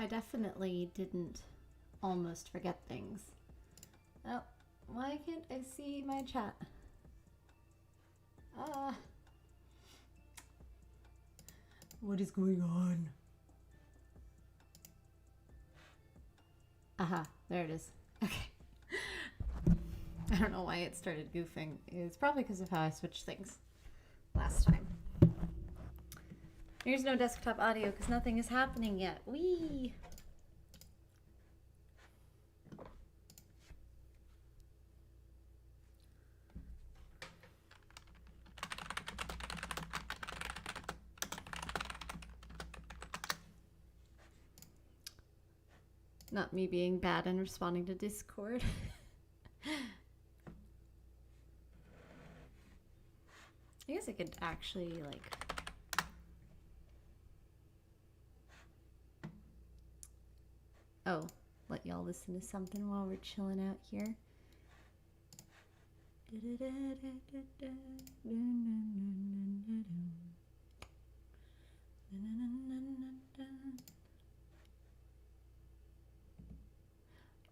I definitely didn't almost forget things. Oh, why can't I see my chat? What is going on? Aha, there it is. Okay. I don't know why it started goofing. It's probably because of how I switched things last time. There's no desktop audio because nothing is happening yet. Whee! Not me being bad and responding to Discord. I guess I could actually, like... Oh, let y'all listen to something while we're chilling out here.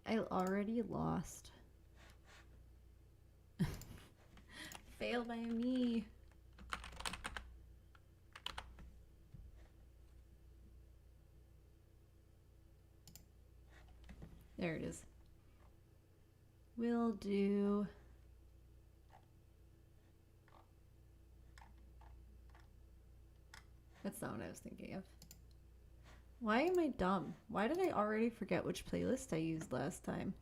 I already lost. Fail by me. There it is. We'll do... That's not what I was thinking of. Why am I dumb? Why did I already forget which playlist I used last time?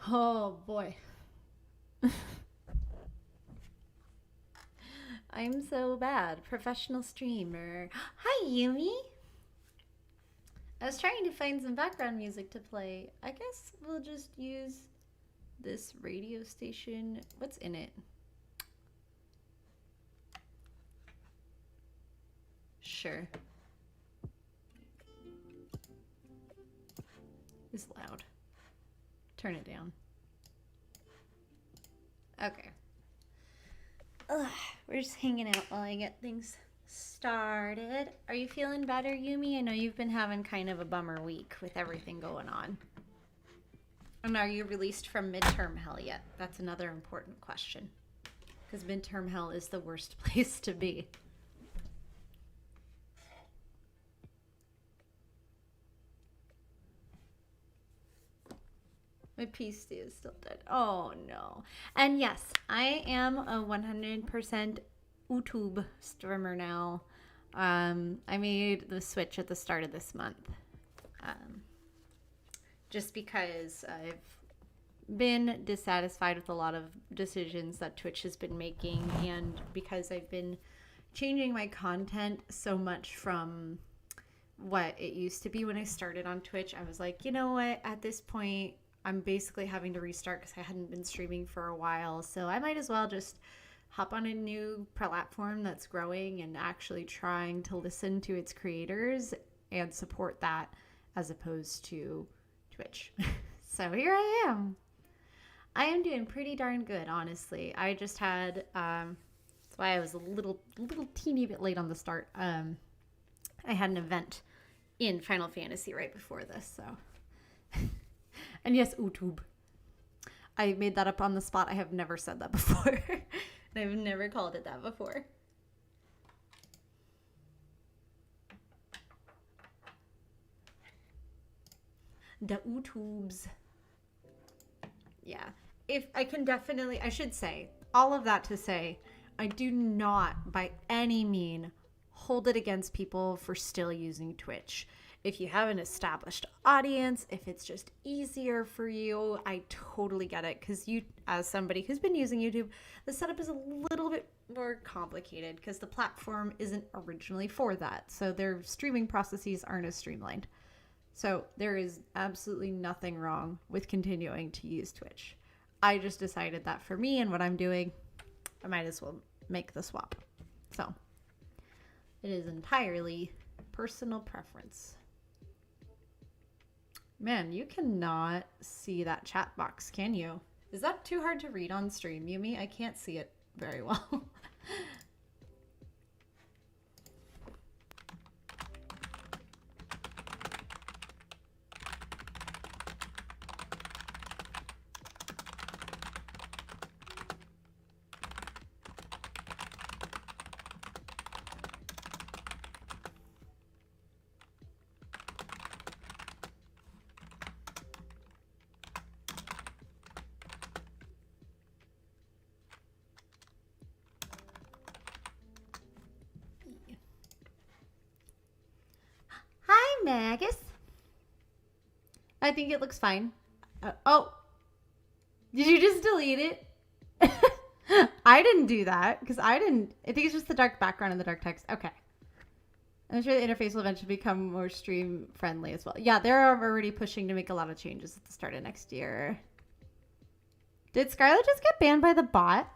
Oh boy. I'm so bad. Professional streamer. Hi, Yumi. I was trying to find some background music to play. I guess we'll just use this radio station. What's in it? Sure. It's loud. Turn it down. Okay. Ugh, we're just hanging out while I get things started. Are you feeling better, Yumi? I know you've been having kind of a bummer week with everything going on. And are you released from midterm hell yet? That's another important question. Because midterm hell is the worst place to be. My PC is still dead. Oh no. And yes, I am a 100% YouTube streamer now. I made the switch at the start of this month. Just because I've been dissatisfied with a lot of decisions that Twitch has been making, and because I've been changing my content so much from what it used to be when I started on Twitch. I was like, you know what, at this point I'm basically having to restart because I hadn't been streaming for a while, so I might as well just hop on a new platform that's growing and actually trying to listen to its creators and support that as opposed to Twitch. So here I am. I am doing pretty darn good, honestly. I just had that's why I was a little teeny bit late on the start. I had an event in Final Fantasy right before this, so and yes, YouTube. I made that up on the spot. I have never said that before. I've never called it that before. The YouTubes. Yeah. If I can definitely, I should say, all of that to say, I do not by any mean hold it against people for still using Twitch. If you have an established audience, if it's just easier for you, I totally get it. Because you, as somebody who's been using YouTube, the setup is a little bit more complicated because the platform isn't originally for that. So their streaming processes aren't as streamlined. So there is absolutely nothing wrong with continuing to use Twitch. I just decided that for me and what I'm doing, I might as well make the swap. So it is entirely personal preference. Man, you cannot see that chat box, can you? Is that too hard to read on stream, Yumi? I can't see it very well. Magus. I think it looks fine. Oh. Did you just delete it? I didn't do that because I think it's just the dark background and the dark text. Okay. I'm sure the interface will eventually become more stream friendly as well. Yeah, they're already pushing to make a lot of changes at the start of next year. Did Scarlett just get banned by the bot?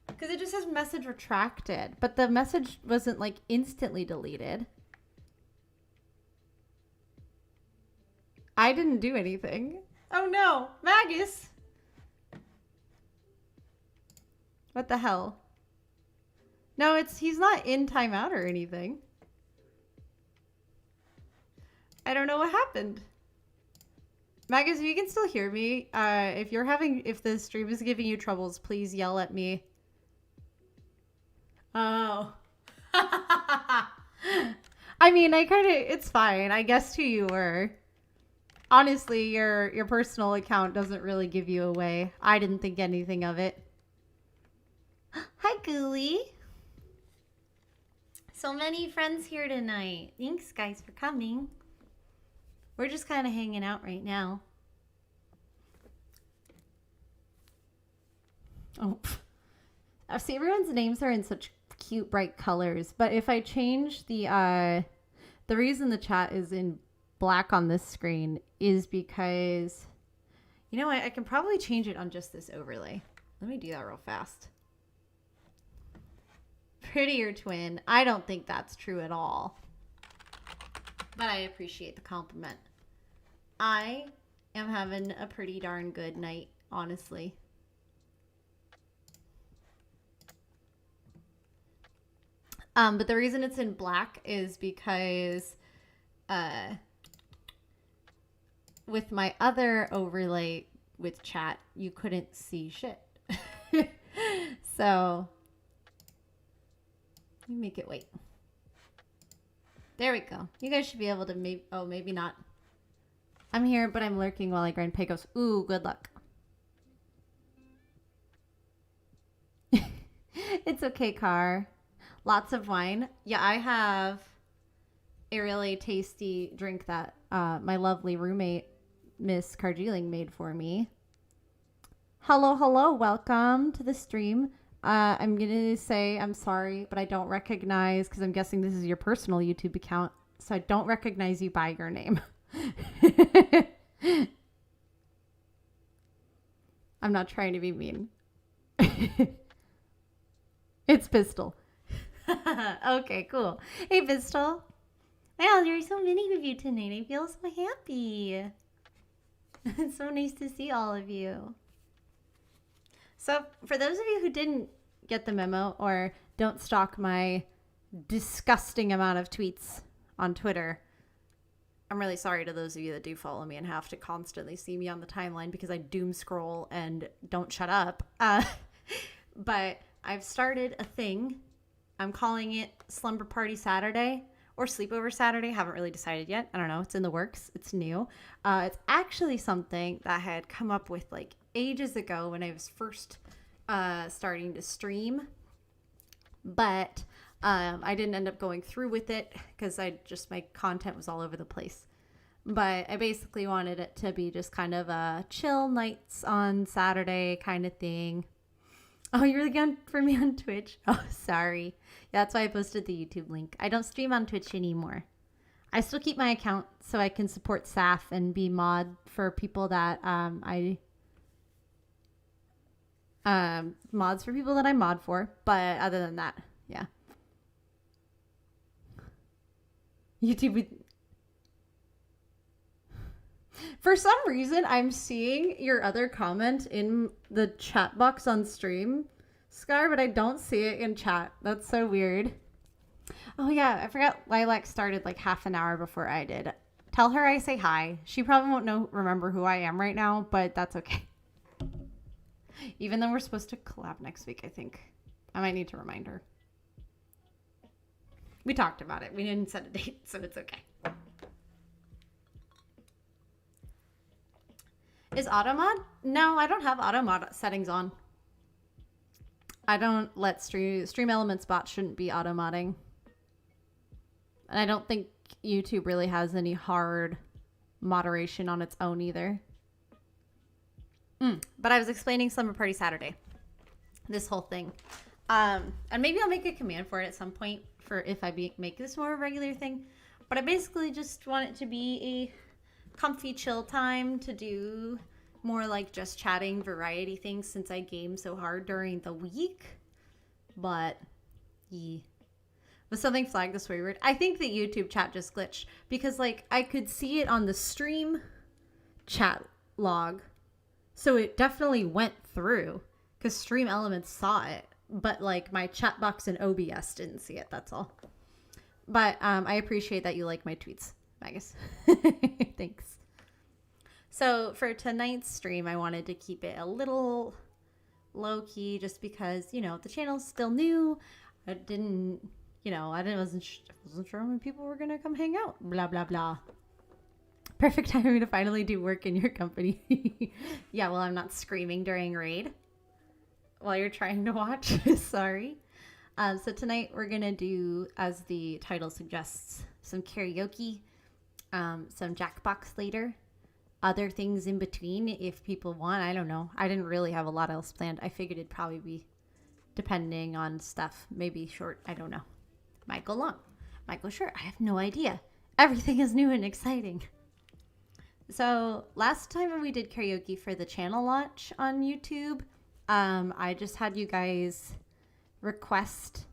Because it just says message retracted, but the message wasn't like instantly deleted. I didn't do anything. Oh no, Magus. What the hell? No, he's not in timeout or anything. I don't know what happened. Magus, if you can still hear me, if the stream is giving you troubles, please yell at me. Oh. I mean, it's fine. I guessed who you were. Honestly, your personal account doesn't really give you away. I didn't think anything of it. Hi, Ghoulie. So many friends here tonight. Thanks, guys, for coming. We're just kind of hanging out right now. Oh, I see everyone's names are in such cute, bright colors. But if I change the reason the chat is in black on this screen is because, you know what? I can probably change it on just this overlay. Let me do that real fast. Prettier twin. I don't think that's true at all. But I appreciate the compliment. I am having a pretty darn good night, honestly. But the reason it's in black is because with my other overlay with chat, you couldn't see shit. So let me make it white. There we go. You guys should be able to maybe not. I'm here, but I'm lurking while I grind pecos. Ooh, good luck. It's okay, Car. Lots of wine. Yeah, I have a really tasty drink that my lovely roommate, Miss Cargeeling, made for me. Hello, hello. Welcome to the stream. I'm going to say I'm sorry, but I don't recognize, because I'm guessing this is your personal YouTube account, so I don't recognize you by your name. I'm not trying to be mean. It's Pistol. Okay, cool. Hey, Pistol. Wow, there's so many of you tonight. I feel so happy. It's so nice to see all of you. So, for those of you who didn't get the memo or don't stalk my disgusting amount of tweets on Twitter, I'm really sorry to those of you that do follow me and have to constantly see me on the timeline because I doom scroll and don't shut up. But I've started a thing. I'm calling it Slumber Party Saturday or Sleepover Saturday. Haven't really decided yet. I don't know. It's in the works. It's new. It's actually something that I had come up with like ages ago when I was first starting to stream. But I didn't end up going through with it because my content was all over the place. But I basically wanted it to be just kind of a chill nights on Saturday kind of thing. Oh, you're looking for me on Twitch? Oh, sorry. Yeah, that's why I posted the YouTube link. I don't stream on Twitch anymore. I still keep my account so I can support SAF and be mod for people that mods for people that I mod for. But other than that, yeah. YouTube. For some reason, I'm seeing your other comment in the chat box on stream, Scar, but I don't see it in chat. That's so weird. Oh, yeah. I forgot Lilac started like half an hour before I did. Tell her I say hi. She probably won't remember who I am right now, but that's okay. Even though we're supposed to collab next week, I think. I might need to remind her. We talked about it. We didn't set a date, so it's okay. Is auto mod? No, I don't have auto mod settings on. I don't let Stream Elements bot shouldn't be auto modding. And I don't think YouTube really has any hard moderation on its own either. But I was explaining Slumber Party Saturday, this whole thing. And maybe I'll make a command for it at some point for if I make this more of a regular thing. But I basically just want it to be a comfy chill time to do more like just chatting variety things since I game so hard during the week. But yeah. Was something flagged this wayward? I think the YouTube chat just glitched because like I could see it on the stream chat log. So it definitely went through because Stream Elements saw it, but like my chat box in OBS didn't see it. That's all. But I appreciate that you like my tweets, Magus. Thanks. So for tonight's stream, I wanted to keep it a little low key just because, you know, the channel's still new. I wasn't sure when people were going to come hang out. Blah, blah, blah. Perfect timing to finally do work in your company. Yeah, well, I'm not screaming during raid while you're trying to watch. Sorry. So tonight we're going to do, as the title suggests, some karaoke, some Jackbox later, other things in between if people want. I don't know. I didn't really have a lot else planned. I figured it'd probably be, depending on stuff, maybe short. I don't know. Might go long. Might go short. I have no idea. Everything is new and exciting. So last time we did karaoke for the channel launch on YouTube, I just had you guys request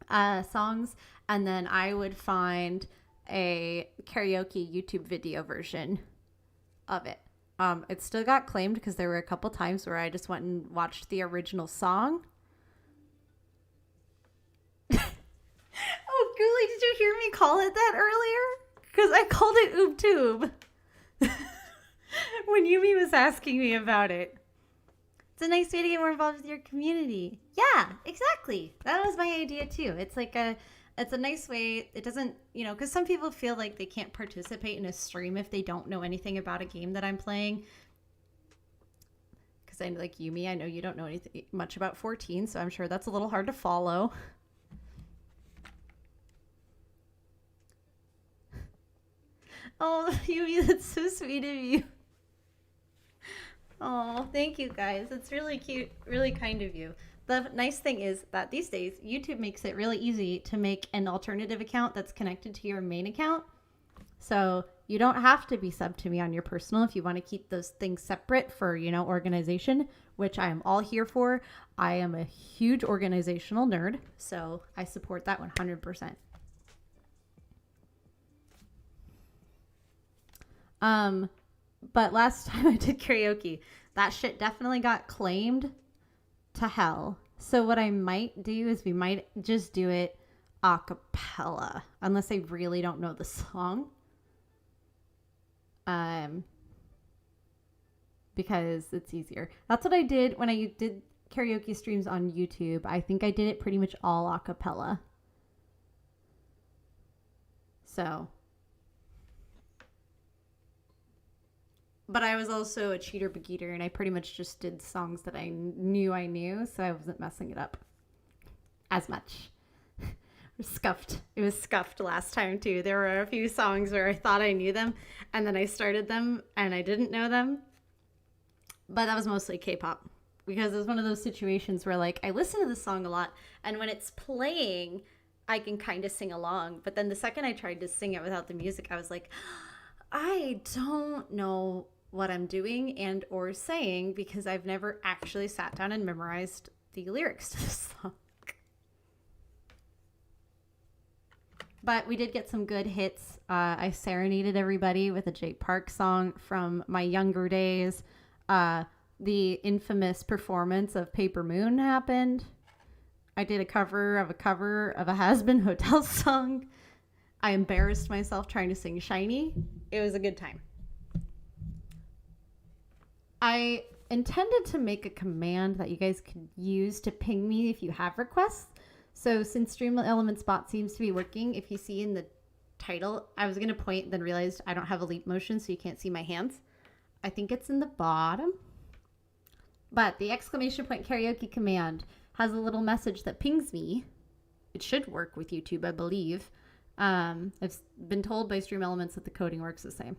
songs, and then I would find a karaoke YouTube video version of it. It still got claimed because there were a couple times where I just went and watched the original song. Oh, Ghoulie, did you hear me call it that earlier? Because I called it OobTube. When Yumi was asking me about it. It's a nice way to get more involved with your community. Yeah, exactly. That was my idea too. It's like it's a nice way. It doesn't, because some people feel like they can't participate in a stream if they don't know anything about a game that I'm playing. Because I like Yumi, I know you don't know anything much about 14, so I'm sure that's a little hard to follow. Oh, Yumi, that's so sweet of you. Oh, thank you guys. It's really cute, really kind of you. The nice thing is that these days, YouTube makes it really easy to make an alternative account that's connected to your main account. So you don't have to be subbed to me on your personal if you want to keep those things separate for, organization, which I am all here for. I am a huge organizational nerd, so I support that 100%. But last time I did karaoke, that shit definitely got claimed to hell. So what I might do is we might just do it a cappella, unless I really don't know the song. Because it's easier. That's what I did when I did karaoke streams on YouTube. I think I did it pretty much all a cappella. So... But I was also a cheater begeater, and I pretty much just did songs that I knew, so I wasn't messing it up as much. It was scuffed last time, too. There were a few songs where I thought I knew them, and then I started them, and I didn't know them. But that was mostly K-pop, because it was one of those situations where, like, I listen to the song a lot, and when it's playing, I can kind of sing along. But then the second I tried to sing it without the music, I was like, I don't know what I'm doing and or saying because I've never actually sat down and memorized the lyrics to this song. But we did get some good hits. I serenaded everybody with a Jake Park song from my younger days. The infamous performance of Paper Moon happened. I did a cover of a Has-Been Hotel song. I embarrassed myself trying to sing Shiny. It was a good time. I intended to make a command that you guys could use to ping me if you have requests. So since Stream Elements bot seems to be working, if you see in the title, I was going to point, then realized I don't have a leap motion, so you can't see my hands. I think it's in the bottom. But the exclamation point karaoke command has a little message that pings me. It should work with YouTube, I believe. I've been told by Stream Elements that the coding works the same.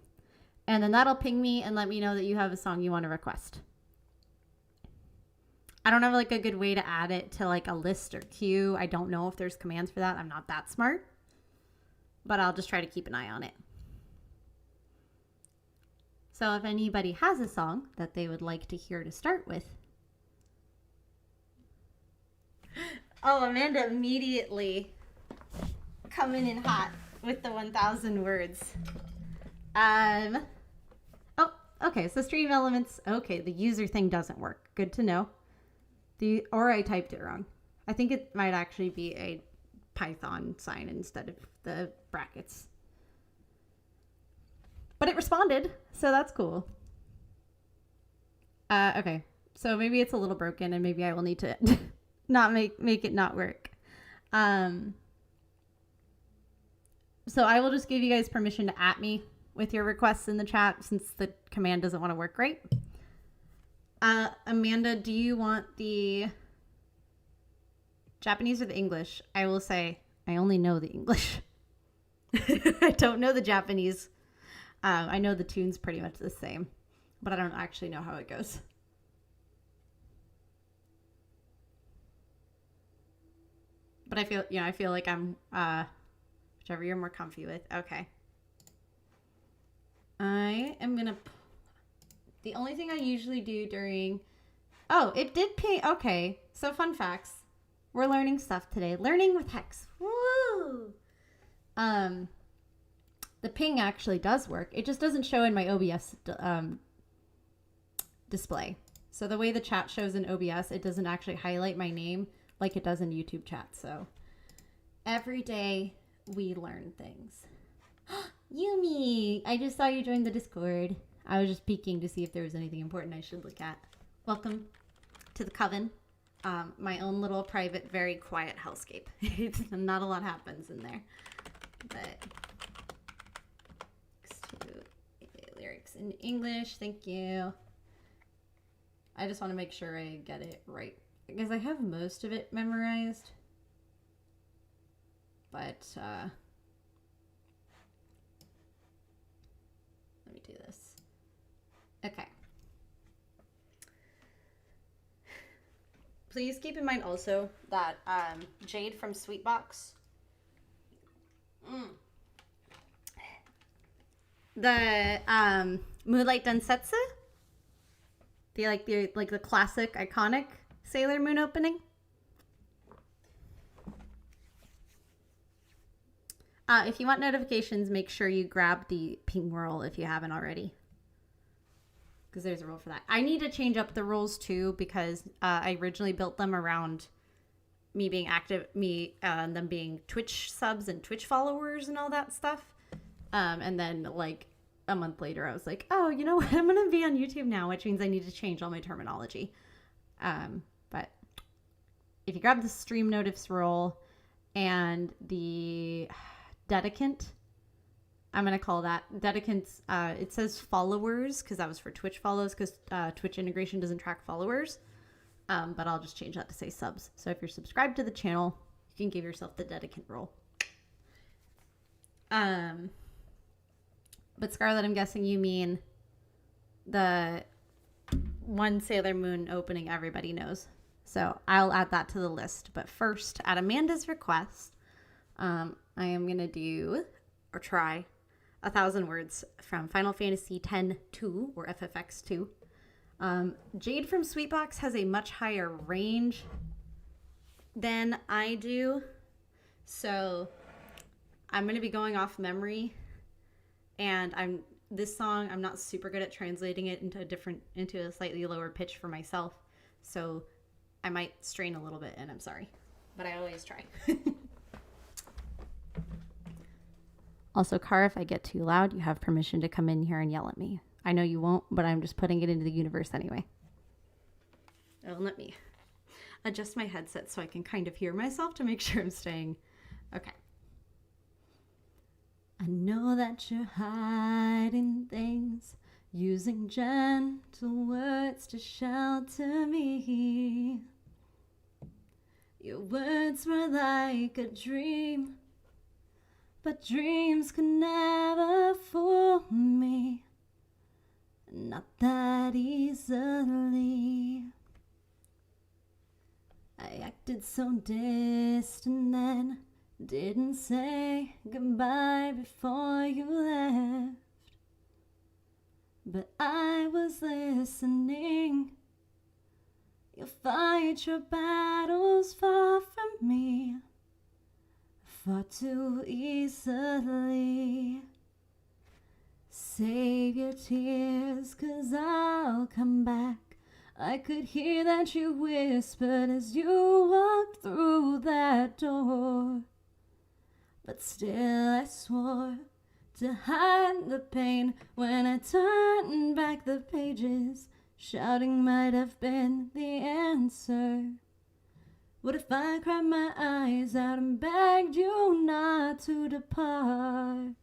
And then that'll ping me and let me know that you have a song you want to request. I don't have like a good way to add it to like a list or queue. I don't know if there's commands for that. I'm not that smart, but I'll just try to keep an eye on it. So if anybody has a song that they would like to hear to start with. Oh, Amanda immediately coming in hot with the 1,000 words. Oh, okay. So Stream Elements. Okay, the user thing doesn't work. Good to know. Or I typed it wrong. I think it might actually be a Python sign instead of the brackets. But it responded, so that's cool. Okay, so maybe it's a little broken, and maybe I will need to not make it not work. So I will just give you guys permission to @ me with your requests in the chat since the command doesn't want to work right. Amanda, do you want the Japanese or the English? I will say I only know the English. I don't know the Japanese. I know the tune's pretty much the same, but I don't actually know how it goes. But I feel like I'm whichever you're more comfy with. Okay. I am gonna. The only thing I usually do during. Oh, it did ping. Okay, so fun facts. We're learning stuff today. Learning with Hex. Woo! The ping actually does work. It just doesn't show in my OBS display. So the way the chat shows in OBS, it doesn't actually highlight my name like it does in YouTube chat. So every day we learn things. Yumi, I just saw you join the Discord. I was just peeking to see if there was anything important I should look at. Welcome to the Coven. My own little private, very quiet hellscape. Not a lot happens in there. But lyrics in English, thank you. I just want to make sure I get it right because I have most of it memorized. But let me do this. Okay. Please keep in mind also that Jade from Sweetbox. The Moonlight Densetsu, the classic iconic Sailor Moon opening. If you want notifications, make sure you grab the ping roll if you haven't already, because there's a rule for that. I need to change up the rules too because I originally built them around me being active, them being Twitch subs and Twitch followers and all that stuff. And then like a month later, I was like, oh, you know what? I'm going to be on YouTube now, which means I need to change all my terminology. But if you grab the stream notice role and the dedicant, I'm going to call that dedicants. It says followers because that was for Twitch follows because Twitch integration doesn't track followers. But I'll just change that to say subs. So if you're subscribed to the channel, you can give yourself the dedicant role. But Scarlett, I'm guessing you mean the one Sailor Moon opening everybody knows. So I'll add that to the list. But first, at Amanda's request, I am going to do, or try, 1,000 words from Final Fantasy X-2, or FFX2. Jade from Sweetbox has a much higher range than I do. So I'm going to be going off memory. And this song, I'm not super good at translating it into a slightly lower pitch for myself. So I might strain a little bit, and I'm sorry. But I always try. Also, Car, if I get too loud, you have permission to come in here and yell at me. I know you won't, but I'm just putting it into the universe anyway. Oh, let me adjust my headset so I can kind of hear myself to make sure I'm staying. Okay. I know that you're hiding things, using gentle words to shelter me. Your words were like a dream, but dreams could never fool me, not that easily. I acted so distant then, didn't say goodbye before you left, but I was listening. You fight your battles far from me, far too easily. Save your tears, 'cause I'll come back. I could hear that you whispered as you walked through that door, but still I swore to hide the pain. When I turned back the pages, shouting might have been the answer. What if I cried my eyes out and begged you not to depart?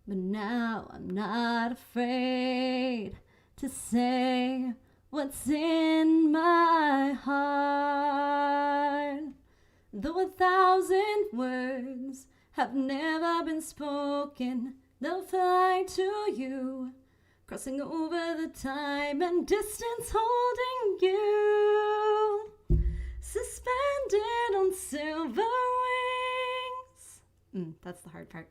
But now I'm not afraid to say what's in my heart. Though 1,000 words have never been spoken, they'll fly to you, crossing over the time and distance, holding you, suspended on silver wings. That's the hard part.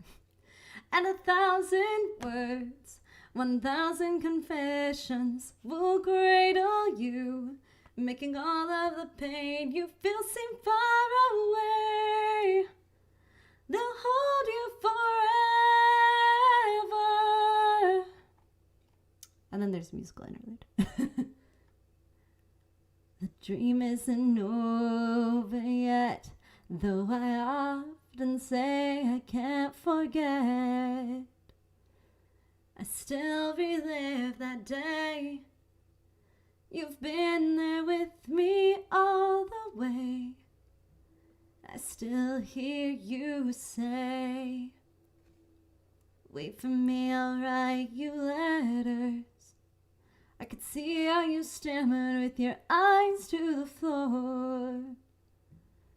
And 1,000 words, 1,000 confessions will cradle you, making all of the pain you feel seem far away. They'll hold you forever. And then there's a musical interlude. The dream isn't over yet, though I often say I can't forget. I still relive that day. You've been there with me all the way. I still hear you say, wait for me, I'll write you letters. I could see how you stammered with your eyes to the floor,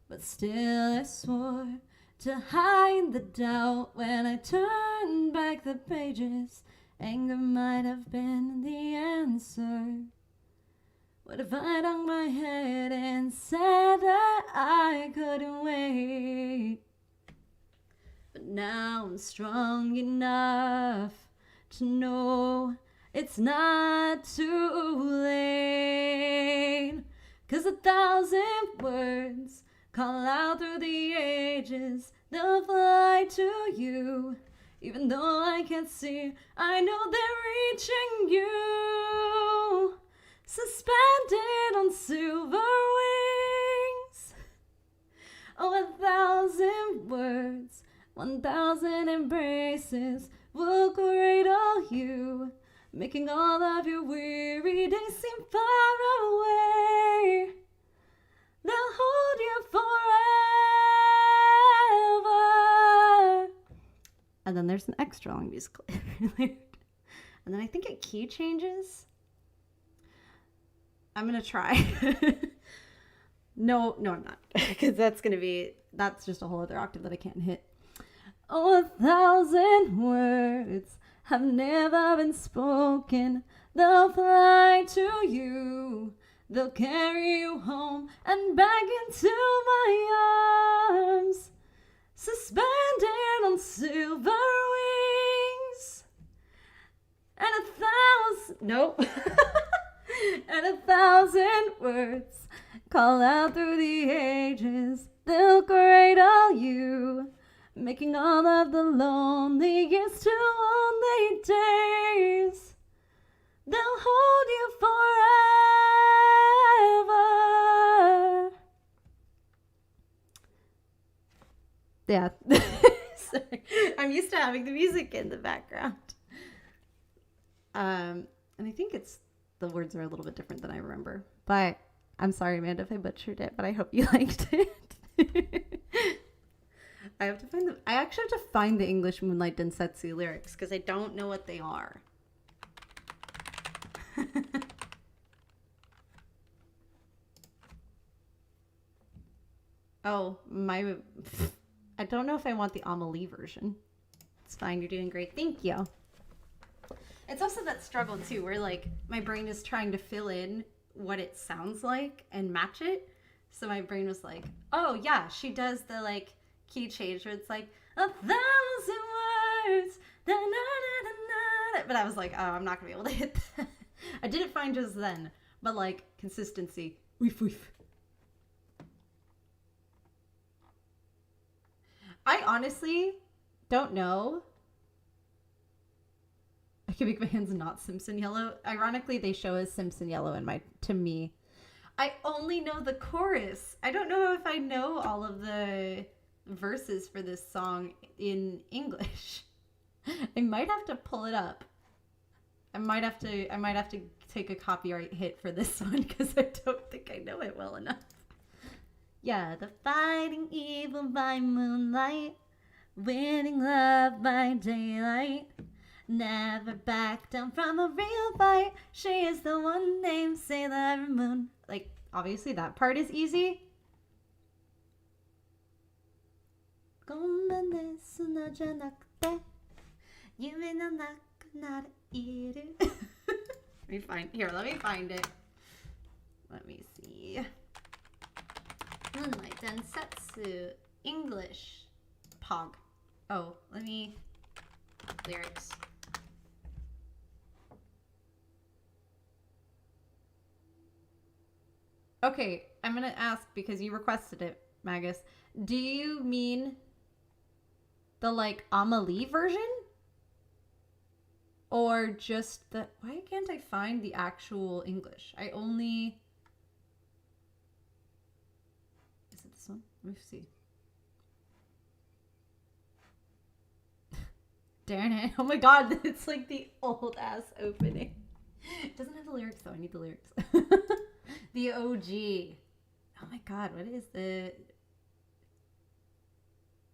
but still I swore to hide the doubt. When I turned back the pages, anger might have been the answer. What if I hung my head and said that I couldn't wait? But now I'm strong enough to know it's not too late. 'Cause 1,000 words call out through the ages, they'll fly to you. Even though I can't see, I know they're reaching you, suspended on silver wings. Oh, 1,000 words, 1,000 embraces will cradle you, making all of your weary days seem far away. They'll hold you forever. And then there's an extra long musical interlude. And then I think a key changes. I'm going to try. No, I'm not. Because that's just a whole other octave that I can't hit. Oh, 1,000 words have never been spoken. They'll fly to you. They'll carry you home and back into my arms, suspended on silver wings. And 1,000, nope. And 1,000 words call out through the ages. They'll cradle you, making all of the lonely years to only days. They'll hold you forever. Yeah. Sorry. I'm used to having the music in the background. And I think the words are a little bit different than I remember. But I'm sorry, Amanda, if I butchered it, but I hope you liked it. I actually have to find the English Moonlight Densetsu lyrics because I don't know what they are. Oh, I don't know if I want the Amelie version. It's fine. You're doing great. Thank you. It's also that struggle too, where like my brain is trying to fill in what it sounds like and match it. So my brain was like, oh yeah, she does the like key change where it's like 1,000 words. Da, na, na, na, na. But I was like, oh, I'm not gonna be able to hit that. I did it fine just then, but like consistency. Weef weef. I honestly don't know. I can make my hands not Simpson yellow. Ironically, they show as Simpson yellow to me. I only know the chorus. I don't know if I know all of the verses for this song in English. I might have to pull it up. I might have to take a copyright hit for this one because I don't think I know it well enough. Yeah, the fighting evil by moonlight, winning love by daylight. Never back down from a real fight. She is the one named Sailor Moon. Like, obviously that part is easy. Let me find it. Let me see. Moonlight Densetsu. English. Pog. Oh, lyrics. Okay, I'm gonna ask because you requested it, Magus. Do you mean the like Amelie version? Or just the... Why can't I find the actual English? Is it this one? Let me see. Darn it. Oh my god, it's like the old ass opening. It doesn't have the lyrics though. I need the lyrics. The OG. Oh my god, what is the...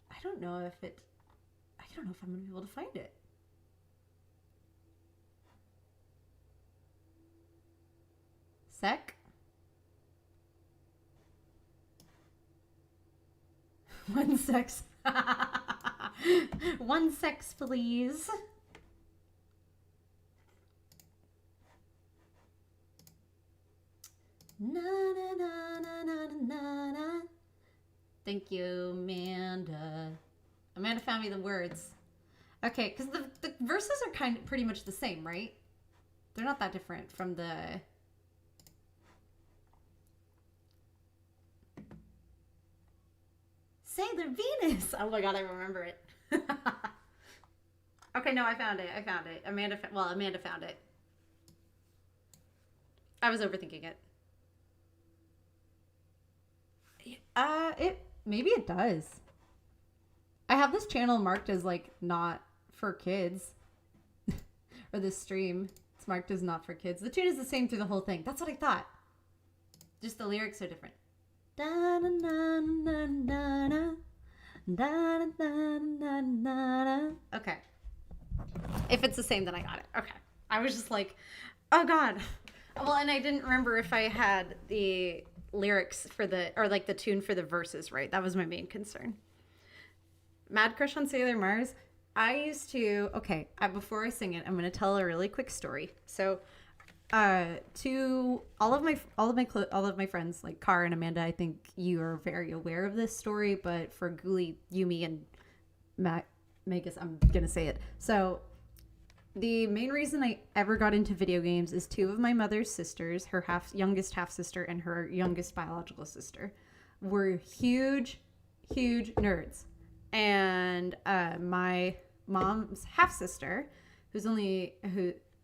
I don't know if I'm going to be able to find it. Sec? One sex. One sex, please. Na, na, na, na, na, na, na. Thank you, Amanda. Amanda found me the words. Okay, because the verses are pretty much the same, right? They're not that different from the... Sailor Venus! Oh my god, I remember it. Okay, no, I found it. Amanda found it. I was overthinking it. Maybe it does. I have this channel marked as like not for kids. Or this stream. It's marked as not for kids. The tune is the same through the whole thing. That's what I thought. Just the lyrics are different. Da, na, na, na, na, na. Da, na, na, na, na. Okay. If it's the same, then I got it. Okay. I was just like, oh god. Well, and I didn't remember if I had the lyrics for the tune for the verses right. That was my main concern. Mad crush on Sailor Mars. I used to, before I sing it, I'm going to tell a really quick story. So, to all of my friends like Car and Amanda, I think you are very aware of this story, but for Ghoulie, Yumi, and Magus, I'm going to say it. So, the main reason I ever got into video games is two of my mother's sisters, her youngest half sister and her youngest biological sister, were huge nerds. And my mom's half sister,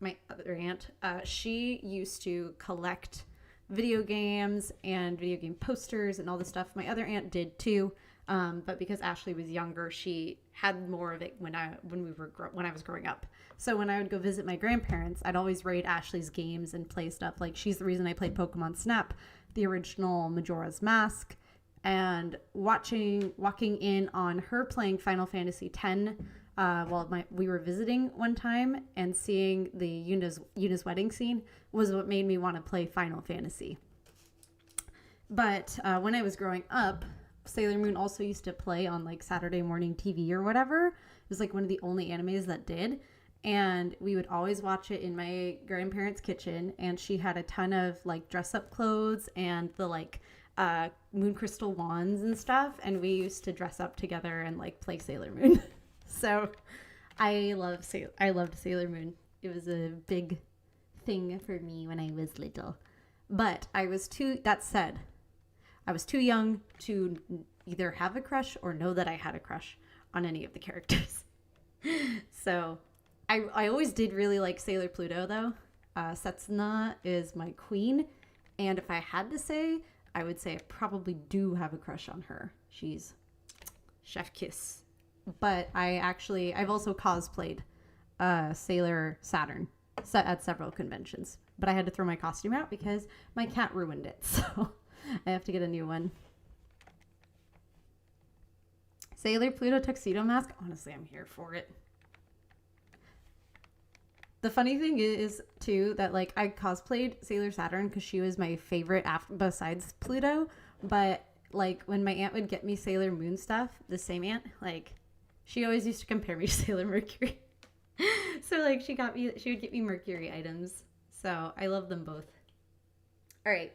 my other aunt, she used to collect video games and video game posters and all this stuff. My other aunt did too, but because Ashley was younger, she had more of it when I was growing up. So when I would go visit my grandparents, I'd always raid Ashley's games and play stuff. Like, she's the reason I played Pokemon Snap, the original Majora's Mask, and walking in on her playing Final Fantasy X while we were visiting one time, and seeing the Yuna's wedding scene was what made me want to play Final Fantasy. But when I was growing up, Sailor Moon also used to play on like Saturday morning TV or whatever. It was like one of the only animes that did. And we would always watch it in my grandparents' kitchen. And she had a ton of like dress up clothes and the like moon crystal wands and stuff. And we used to dress up together and like play Sailor Moon. So I loved Sailor Moon. It was a big thing for me when I was little. But I was too young to either have a crush or know that I had a crush on any of the characters. So I always did really like Sailor Pluto, though. Setsuna is my queen. And if I had to say, I would say I probably do have a crush on her. She's chef kiss. But I've also cosplayed Sailor Saturn at several conventions. But I had to throw my costume out because my cat ruined it. So I have to get a new one. Sailor Pluto tuxedo mask. Honestly, I'm here for it. The funny thing is, too, that, like, I cosplayed Sailor Saturn because she was my favorite besides Pluto. But, like, when my aunt would get me Sailor Moon stuff, the same aunt, like, she always used to compare me to Sailor Mercury. So, like, she would get me Mercury items. So, I love them both. All right.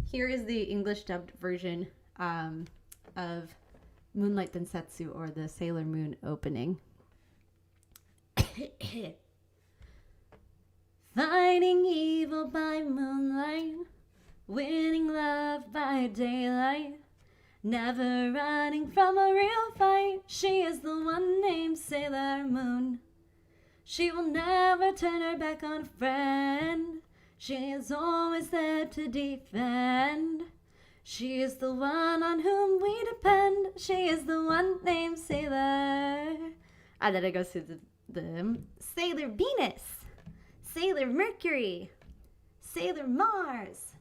Here is the English dubbed version of Moonlight Densetsu, or the Sailor Moon opening. Fighting evil by moonlight, winning love by daylight, never running from a real fight. She is the one named Sailor Moon. She will never turn her back on a friend. She is always there to defend. She is the one on whom we depend. She is the one named Sailor. And then it goes to the Sailor Venus, Sailor Mercury, Sailor Mars,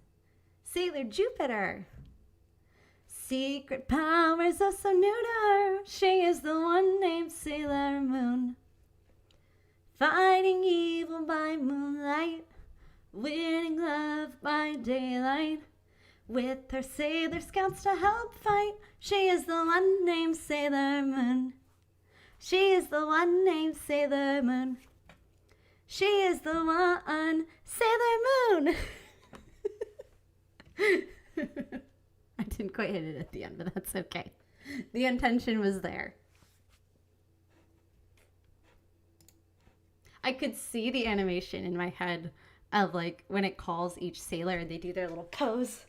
Sailor Jupiter. Secret powers are so new to her. She is the one named Sailor Moon. Fighting evil by moonlight, winning love by daylight. With her sailor scouts to help fight, she is the one named Sailor Moon. She is the one named Sailor Moon. She is the one Sailor Moon. I didn't quite hit it at the end, but that's okay. The intention was there. I could see the animation in my head of, like, when it calls each sailor, they do their little pose.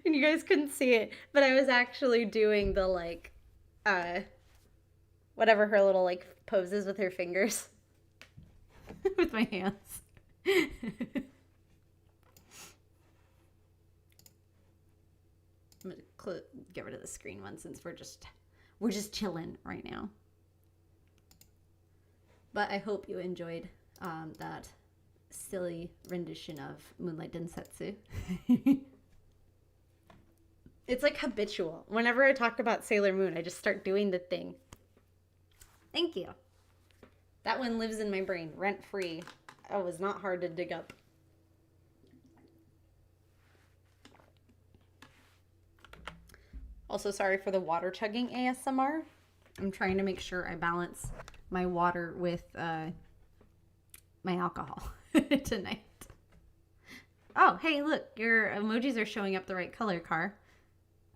And you guys couldn't see it, but I was actually doing the, like, whatever her little, like, poses with her fingers. With my hands. I'm gonna get rid of the screen one since we're just chilling right now. But I hope you enjoyed that silly rendition of Moonlight Densetsu. It's like habitual. Whenever I talk about Sailor Moon, I just start doing the thing. Thank you. That one lives in my brain, rent-free. It was not hard to dig up. Also, sorry for the water chugging ASMR. I'm trying to make sure I balance my water with my alcohol tonight. Oh, hey, look, your emojis are showing up the right color, Car.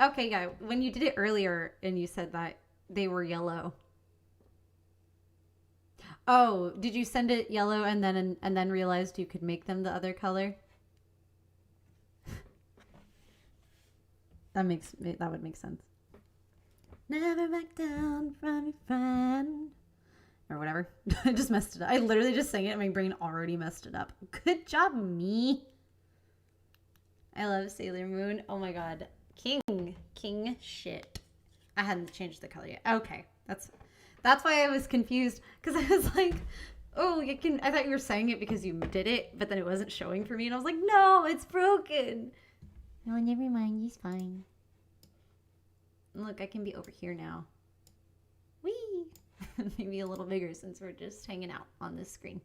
Okay, yeah, when you did it earlier and you said that they were yellow. Oh, did you send it yellow and then realized you could make them the other color? That would make sense. Never back down from your friend. Or whatever. I just messed it up. I literally just sang it and my brain already messed it up. Good job, me. I love Sailor Moon. Oh my god. King shit. I hadn't changed the color yet. Okay. That's why I was confused. Because I was like, oh, I thought you were saying it because you did it, but then it wasn't showing for me. And I was like, no, it's broken. No, never mind. He's fine. Look, I can be over here now. Whee! Maybe a little bigger since we're just hanging out on this screen.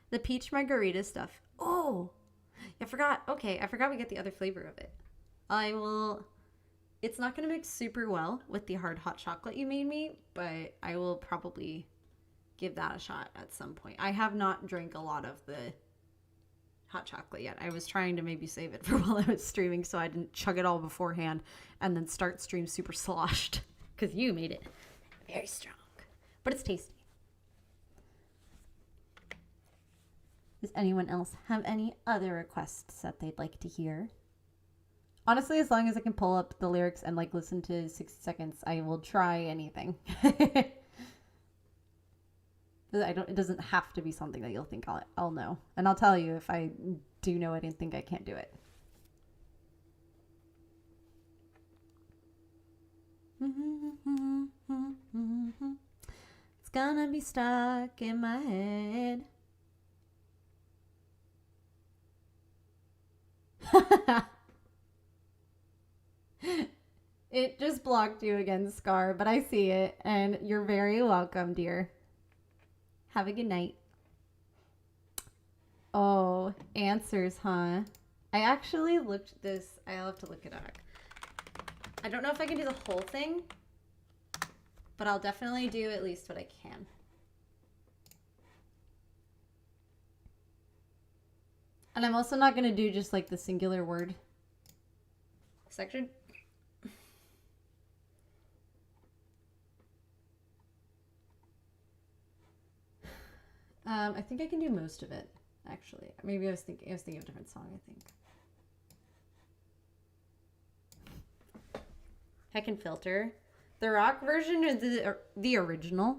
The peach margarita stuff. Oh, I forgot. Okay, I forgot we get the other flavor of it. I will It's not going to mix super well with the hard hot chocolate you made me, but I will probably give that a shot at some point. I have not drank a lot of the hot chocolate yet. I was trying to maybe save it for while I was streaming so I didn't chug it all beforehand and then start stream super sloshed because you made it very strong. But it's tasty. Does anyone else have any other requests that they'd like to hear? Honestly, as long as I can pull up the lyrics and like listen to 60 seconds, I will try anything. It doesn't have to be something that you'll think I'll know. And I'll tell you if I do know it and think I can't do it. It's gonna be stuck in my head. It just blocked you again, Scar, but I see it, and you're very welcome, dear. Have a good night. Oh, answers, huh? I actually looked this. I'll have to look it up. I don't know if I can do the whole thing, but I'll definitely do at least what I can. And I'm also not going to do just like the singular word section. I think I can do most of it, actually. Maybe I was thinking of a different song, I think. I can filter. The rock version or the original?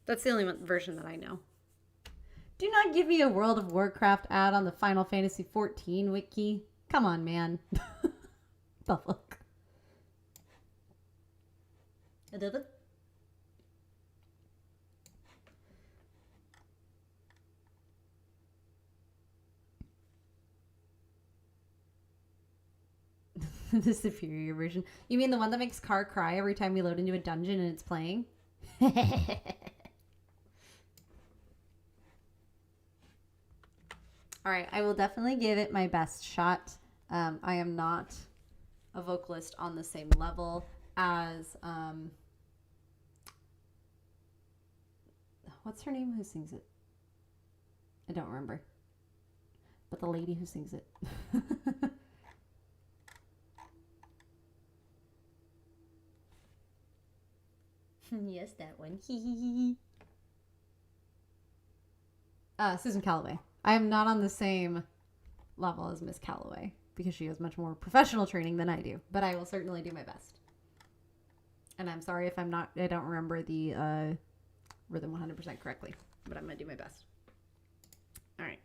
That's the only version that I know. Do not give me a World of Warcraft ad on the Final Fantasy XIV wiki. Come on, man. The fuck? I did it. The superior version. You mean the one that makes Car cry every time we load into a dungeon and it's playing? Alright, I will definitely give it my best shot. I am not a vocalist on the same level as what's her name who sings it? I don't remember. But the lady who sings it. Yes, that one. Susan Calloway. I am not on the same level as Miss Calloway because she has much more professional training than I do, but I will certainly do my best. And I'm sorry if I don't remember the rhythm 100% correctly, but I'm going to do my best. All right.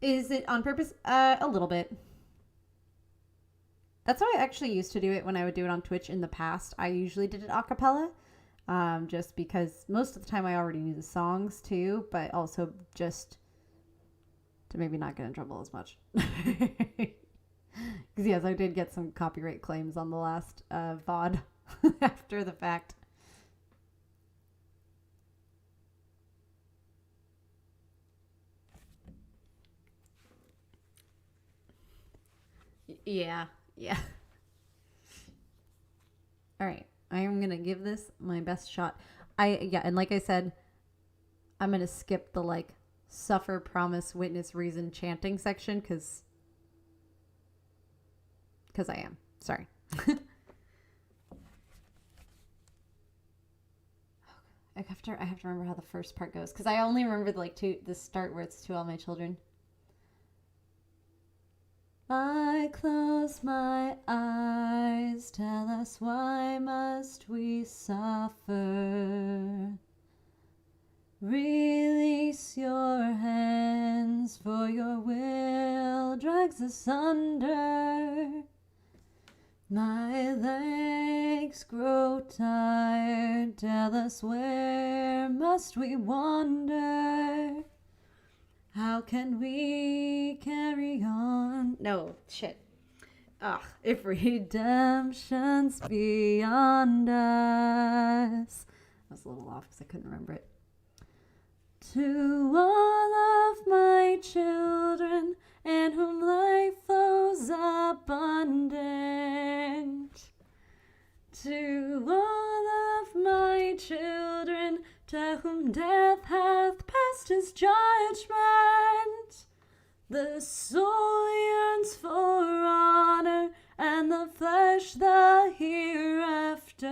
Is it on purpose? A little bit. That's how I actually used to do it when I would do it on Twitch in the past. I usually did it a cappella, just because most of the time I already knew the songs too, but also just to maybe not get in trouble as much. Because yes, I did get some copyright claims on the last VOD after the fact. Yeah. Yeah. All right. I am going to give this my best shot. And like I said, I'm going to skip the like suffer, promise, witness, reason chanting section because I am. Sorry. I have to remember how the first part goes because I only remember the start where it's to all my children. I close my eyes, tell us why must we suffer? Release your hands, for your will drags us under. My legs grow tired, tell us where must we wander? How can we carry on? No, shit. If redemption's beyond us. I was a little off because I couldn't remember it. To all to whom death hath passed his judgment. The soul yearns for honor, and the flesh the hereafter.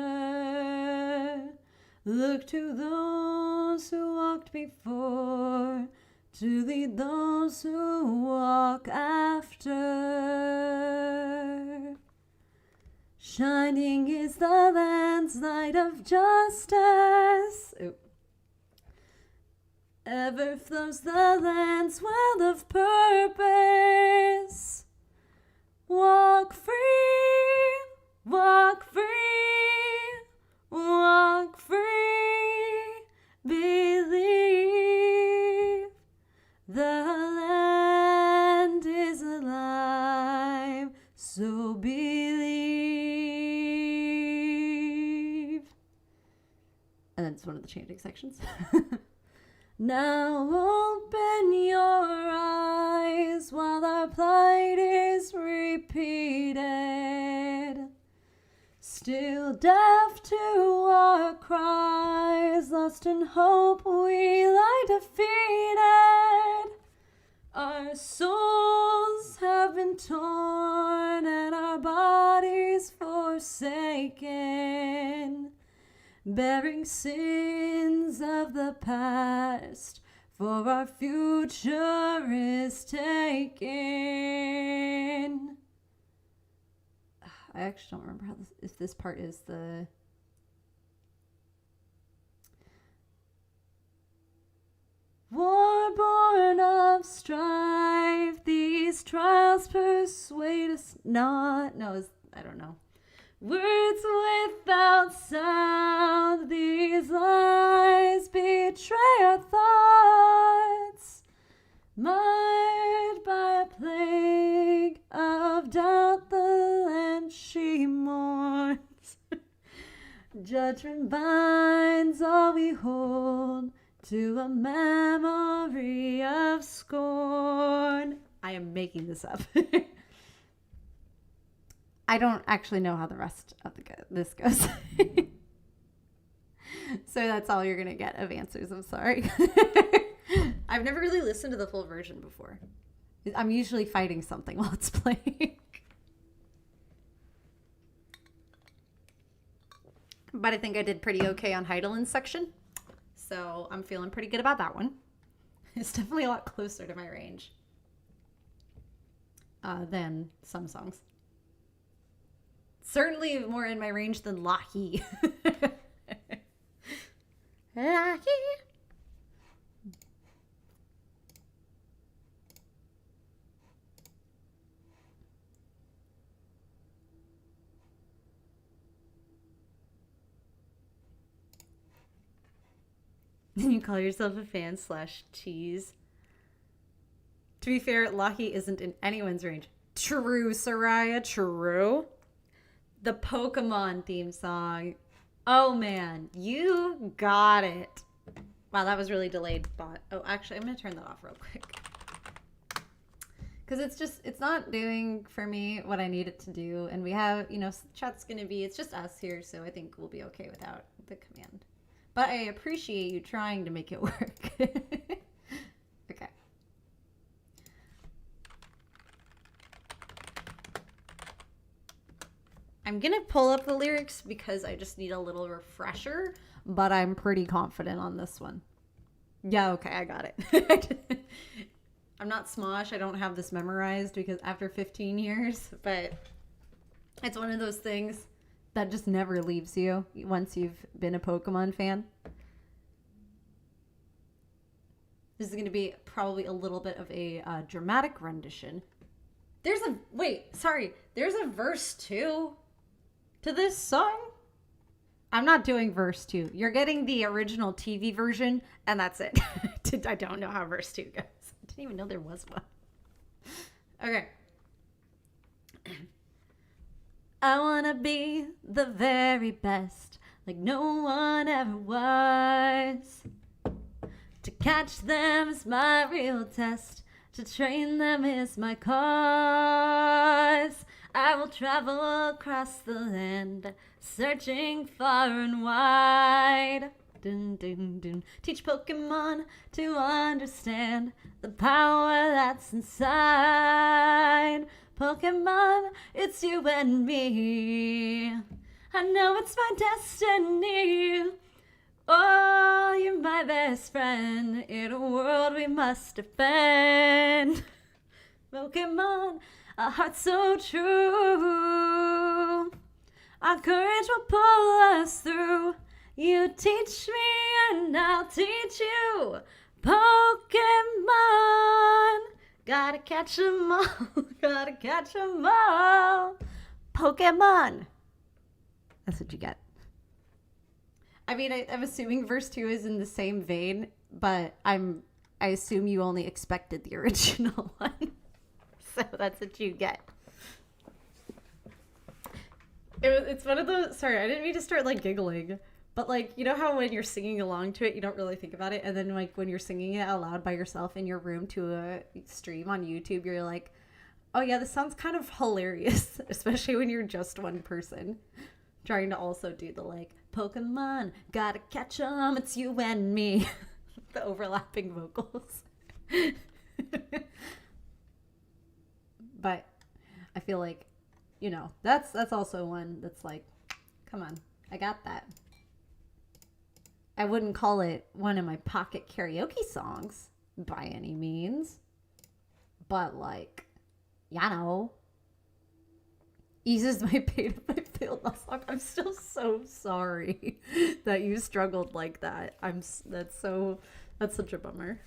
Look to those who walked before, to lead those who walk after. Shining is the land's light of justice. Ooh. Ever flows the land's well of purpose. Walk free, walk free, walk free. Believe the land is alive, so believe. And then it's one of the chanting sections. Now open your eyes while our plight is repeated. Still deaf to our cries, lost in hope we lie defeated. Our souls have been torn and our bodies forsaken, bearing sins of the past, for our future is taken. I actually don't remember how if this part is the... War born of strife, these trials persuade us not. No, I don't know. Words without sound, these lies betray our thoughts, marred by a plague of doubt, the land she mourns. Judgment binds all we hold to a memory of scorn. I am making this up. I don't actually know how the rest of this goes. So that's all you're going to get of answers. I'm sorry. I've never really listened to the full version before. I'm usually fighting something while it's playing. But I think I did pretty okay on Heidelin's section. So I'm feeling pretty good about that one. It's definitely a lot closer to my range than some songs. Certainly more in my range than Lahi. Lahi. You call yourself a fan / tease. To be fair, Lahi isn't in anyone's range. True, Soraya, true. The Pokemon theme song. Oh man, you got it. Wow, that was really delayed, but oh, actually, I'm gonna turn that off real quick. Because it's not doing for me what I need it to do. And we have, chat's gonna be, it's just us here, so I think we'll be okay without the command. But I appreciate you trying to make it work. Okay. I'm going to pull up the lyrics because I just need a little refresher, but I'm pretty confident on this one. Yeah, okay, I got it. I'm not Smosh. I don't have this memorized because after 15 years, but it's one of those things that just never leaves you once you've been a Pokemon fan. This is going to be probably a little bit of a dramatic rendition. There's a verse 2 to this song. I'm not doing verse 2. You're getting the original TV version, and that's it. I don't know how verse 2 goes. I didn't even know there was one. Okay. I want to be the very best, like no one ever was. To catch them is my real test. To train them is my cause. I will travel across the land, searching far and wide. dun, dun, dun. Teach Pokemon to understand the power that's inside. Pokemon, it's you and me. I know it's my destiny. Oh, you're my best friend in a world we must defend. Pokemon, a heart so true. Our courage will pull us through. You teach me and I'll teach you. Pokemon, gotta catch 'em all. Gotta catch 'em all. Pokemon. That's what you get. I mean, I'm assuming verse 2 is in the same vein, but I assume you only expected the original one. So that's what you get. It's one of those, sorry, I didn't mean to start like giggling, but like, you know how when you're singing along to it, you don't really think about it. And then like when you're singing it out loud by yourself in your room to a stream on YouTube, you're like, oh yeah, this sounds kind of hilarious, especially when you're just one person trying to also do the like, Pokemon, gotta catch 'em, it's you and me. The overlapping vocals. But I feel like, you know, that's also one that's like, come on, I got that. I wouldn't call it one of my pocket karaoke songs by any means, but like, you know, eases my pain if I failed that song. I'm still so sorry that you struggled like that. That's such a bummer.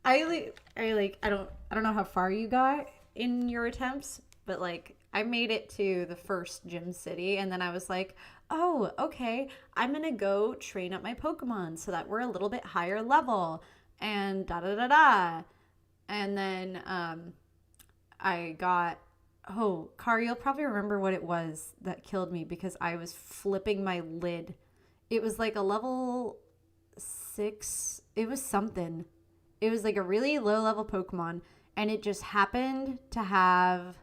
I don't know how far you got in your attempts, but like I made it to the first gym city and then I was like, oh, okay, I'm gonna go train up my Pokemon so that we're a little bit higher level and da da da da. And then I got, oh, Kari, you'll probably remember what it was that killed me because I was flipping my lid. It was like a level 6. It was something. It was like a really low level Pokemon and it just happened to have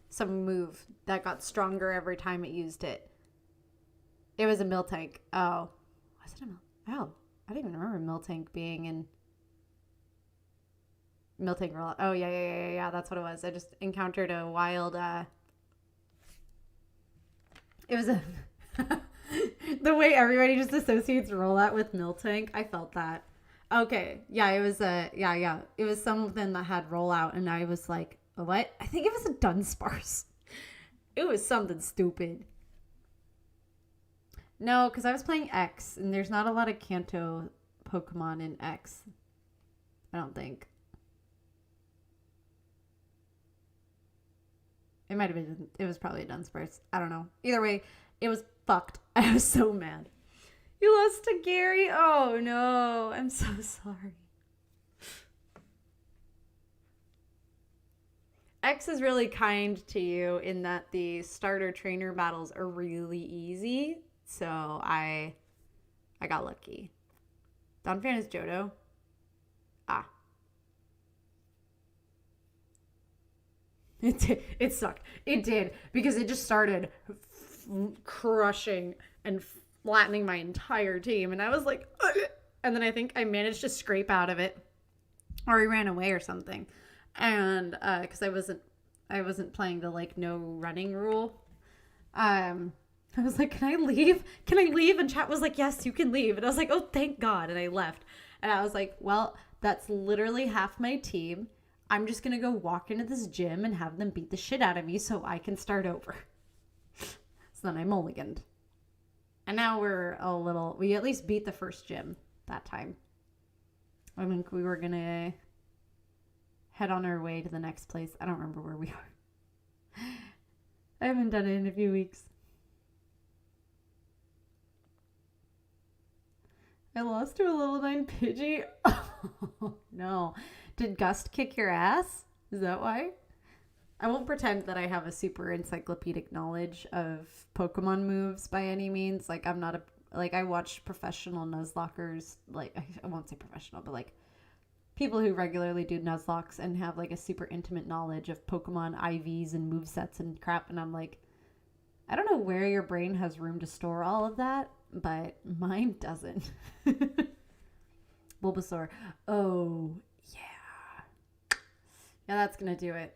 some move that got stronger every time it used it. It was a Miltank. Oh. Was it a Miltank? Oh. I didn't even remember Miltank being in Miltank rollout. Oh, yeah. That's what it was. I just encountered a wild, it was a, the way everybody just associates rollout with Miltank. I felt that. Okay. Yeah, it was yeah. It was something that had rollout and I was like, what? I think it was a Dunsparce. It was something stupid. No, because I was playing X and there's not a lot of Kanto Pokemon in X. I don't think. It might have been, it was probably a Dunsparce. I don't know. Either way, it was fucked. I was so mad. You lost to Gary? Oh no, I'm so sorry. X is really kind to you in that the starter trainer battles are really easy. So I got lucky. Donphan is Johto. Ah. It sucked. It did because it just started crushing and flattening my entire team. And I was like, ugh! And then I think I managed to scrape out of it or he ran away or something. And because I wasn't playing the like no running rule. I was like, can I leave? Can I leave? And chat was like, yes, you can leave. And I was like, oh, thank God. And I left. And I was like, well, that's literally half my team. I'm just going to go walk into this gym and have them beat the shit out of me so I can start over. So then I mulliganed. And now we at least beat the first gym that time. I think we were going to head on our way to the next place. I don't remember where we are. I haven't done it in a few weeks. I lost to a level 9 Pidgey. Oh, no. Did Gust kick your ass? Is that why? I won't pretend that I have a super encyclopedic knowledge of Pokemon moves by any means. Like, I'm not I watch professional Nuzlockers. Like, I won't say professional, but like people who regularly do Nuzlocks and have like a super intimate knowledge of Pokemon IVs and movesets and crap. And I'm like, I don't know where your brain has room to store all of that, but mine doesn't. Bulbasaur. Oh, yeah. Yeah, that's going to do it.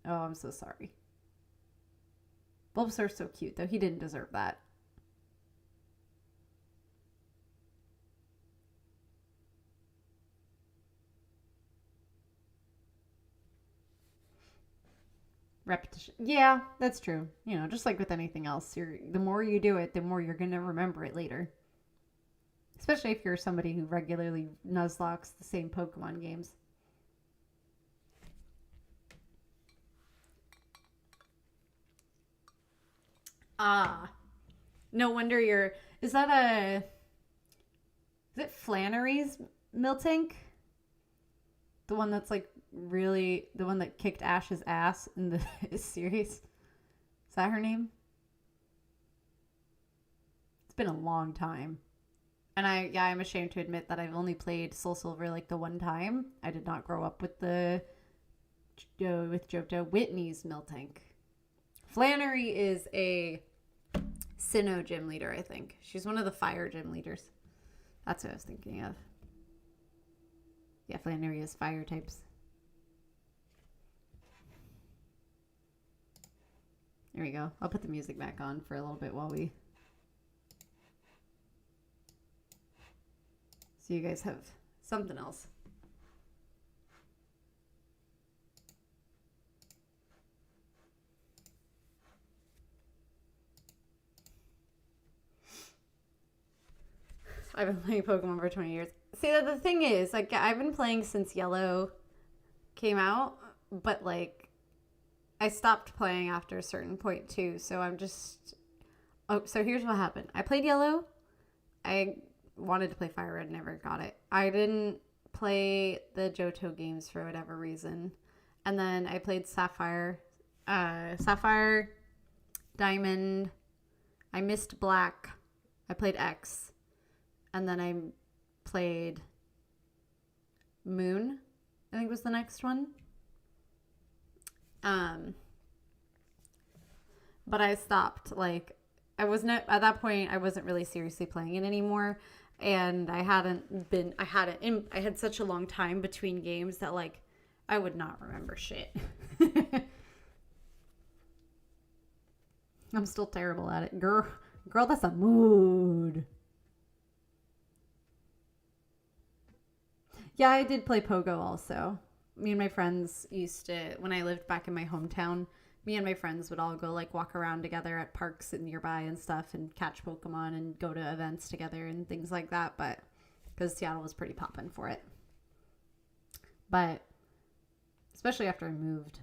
Oh, I'm so sorry. Bulbasaur's so cute, though. He didn't deserve that. Repetition. Yeah, that's true. You know, just like with anything else, the more you do it, the more you're going to remember it later. Especially if you're somebody who regularly nuzlocks the same Pokemon games. Ah. No wonder you're... Is it Flannery's Miltank? The one that's like really... The one that kicked Ash's ass in the series? Is that her name? It's been a long time. And I'm ashamed to admit that I've only played Soul Silver like the one time. I did not grow up with Johto. Whitney's Miltank. Flannery is a Sinnoh gym leader, I think. She's one of the fire gym leaders. That's what I was thinking of. Yeah, Flannery is fire types. There we go. I'll put the music back on for a little bit while we... So you guys have something else. I've been playing Pokemon for 20 years. See, the thing is, like, I've been playing since Yellow came out, but, like, I stopped playing after a certain point, too. So I'm just... Oh, so here's what happened. I played Yellow. I wanted to play Fire Red, never got it. I didn't play the Johto games for whatever reason. And then I played Sapphire, Diamond. I missed Black. I played X. And then I played Moon, I think was the next one. But I stopped, like, I wasn't, at that point, I wasn't really seriously playing it anymore. And I had such a long time between games that, like, I would not remember shit. I'm still terrible at it. Girl, that's a mood. Yeah, I did play Pogo also. Me and my friends used to, when I lived back in my hometown, me and my friends would all go, like, walk around together at parks and nearby and stuff and catch Pokemon and go to events together and things like that. But because Seattle was pretty poppin' for it. But especially after I moved,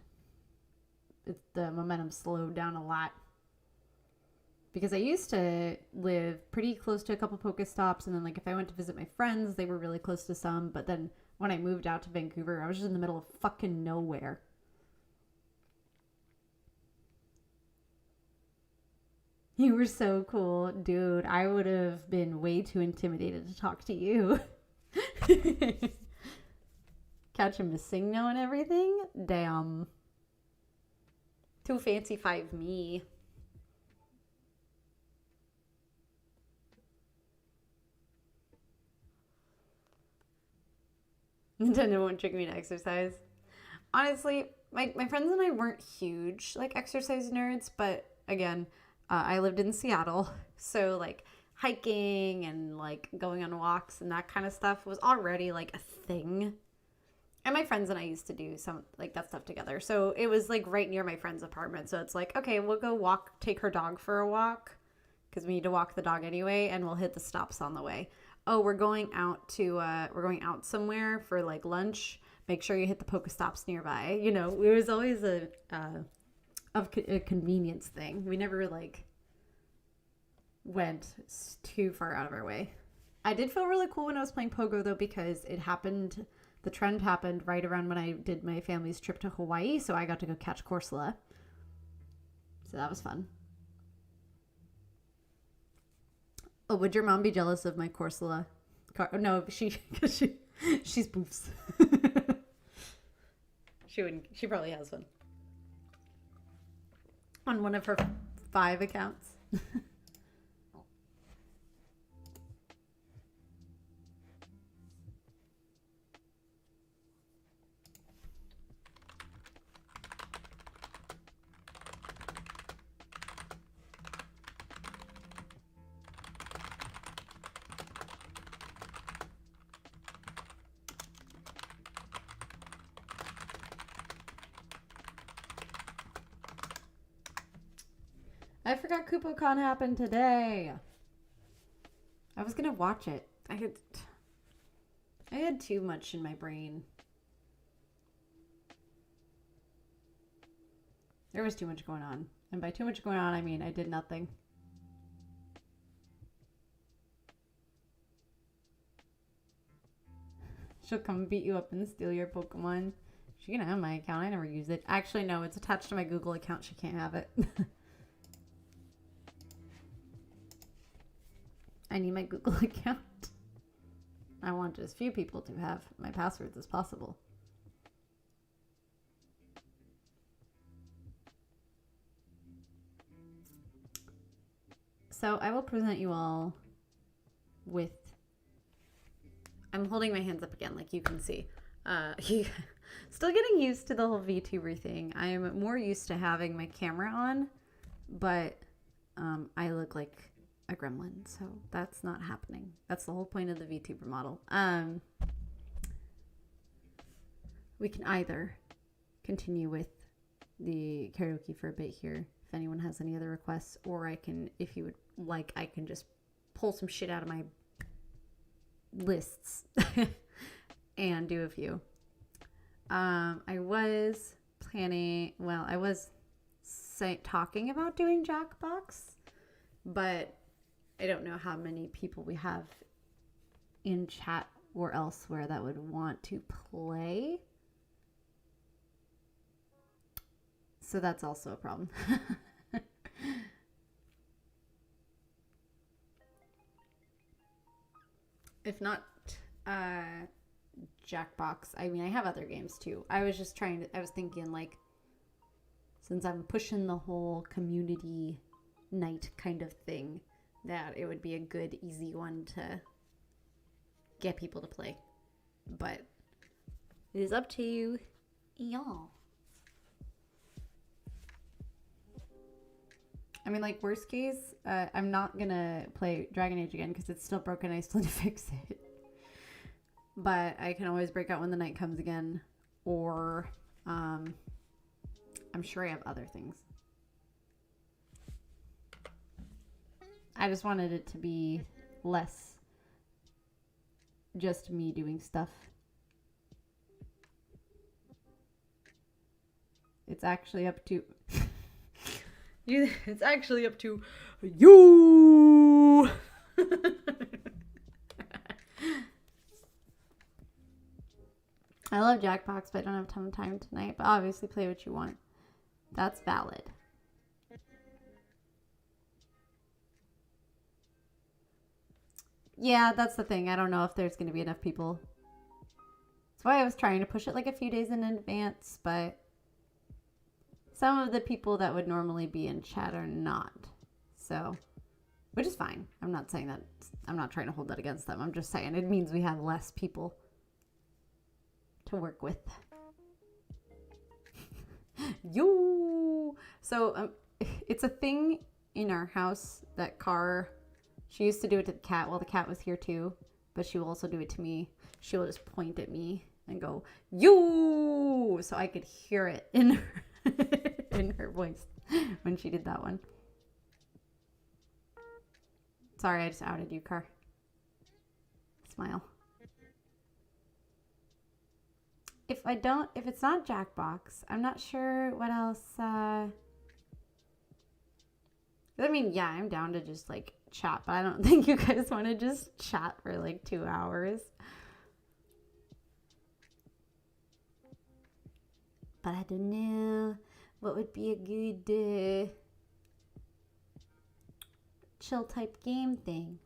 the momentum slowed down a lot. Because I used to live pretty close to a couple Pokestops, and then, like, if I went to visit my friends, they were really close to some. But then when I moved out to Vancouver, I was just in the middle of fucking nowhere. You were so cool. Dude, I would have been way too intimidated to talk to you. Catch a Missingno and everything? Damn. Too fancy 5 me. Nintendo won't trick me to exercise. Honestly, my friends and I weren't huge, like, exercise nerds, but again, I lived in Seattle, so, like, hiking and, like, going on walks and that kind of stuff was already, like, a thing. And my friends and I used to do some, like, that stuff together. So it was, like, right near my friend's apartment. So it's like, okay, we'll go take her dog for a walk because we need to walk the dog anyway, and we'll hit the stops on the way. Oh, we're going out somewhere for, like, lunch. Make sure you hit the Pokestops nearby. You know, it was always a convenience thing. We never, like, went too far out of our way. I did feel really cool when I was playing Pogo, though, because the trend happened right around when I did my family's trip to Hawaii, so I got to go catch Corsola. So that was fun. Oh, would your mom be jealous of my Corsola? No, she's boofs. She wouldn't. She probably has one. On one of her 5 accounts. I forgot KupoCon happened today. I was gonna watch it. I had too much in my brain. There was too much going on. And by too much going on, I mean I did nothing. She'll come beat you up and steal your Pokemon. She can have my account. I never use it. Actually, no. It's attached to my Google account. She can't have it. I need my Google account. I want as few people to have my passwords as possible. So I will present you all with... I'm holding my hands up again, like you can see. Still getting used to the whole VTuber thing. I'm more used to having my camera on, but I look like a gremlin, so that's not happening. That's the whole point of the VTuber model. We can either continue with the karaoke for a bit here, if anyone has any other requests, or I can, if you would like, I can just pull some shit out of my lists and do a few. I was planning, well, I was talking about doing Jackbox, but I don't know how many people we have in chat or elsewhere that would want to play. So that's also a problem. If not Jackbox, I mean, I have other games too. I was just trying to, I was thinking like, since I'm pushing the whole community night kind of thing, that it would be a good, easy one to get people to play. But it is up to you, y'all. I mean, like, worst case, I'm not gonna play Dragon Age again because it's still broken. I still need to fix it. But I can always break out when the night comes again. Or, I'm sure I have other things. I just wanted it to be less just me doing stuff. It's actually up to... It's actually up to you. I love Jackbox, but I don't have a ton of time tonight. But obviously play what you want. That's valid. Yeah, that's the thing. I don't know if there's going to be enough people. That's why I was trying to push it like a few days in advance, but some of the people that would normally be in chat are not. So, which is fine. I'm not saying that. I'm not trying to hold that against them. I'm just saying it means we have less people to work with. Yo! So, it's a thing in our house that Car, she used to do it to the cat. Well, the cat was here too, but she will also do it to me. She will just point at me and go, yo! So I could hear it in her. In her voice when she did that one. Sorry, I just outed you, Car. Smile. If it's not Jackbox, I'm not sure what else. I mean, yeah, I'm down to just like chat, but I don't think you guys want to just chat for like 2 hours. But I don't know. What would be a good chill type game thing?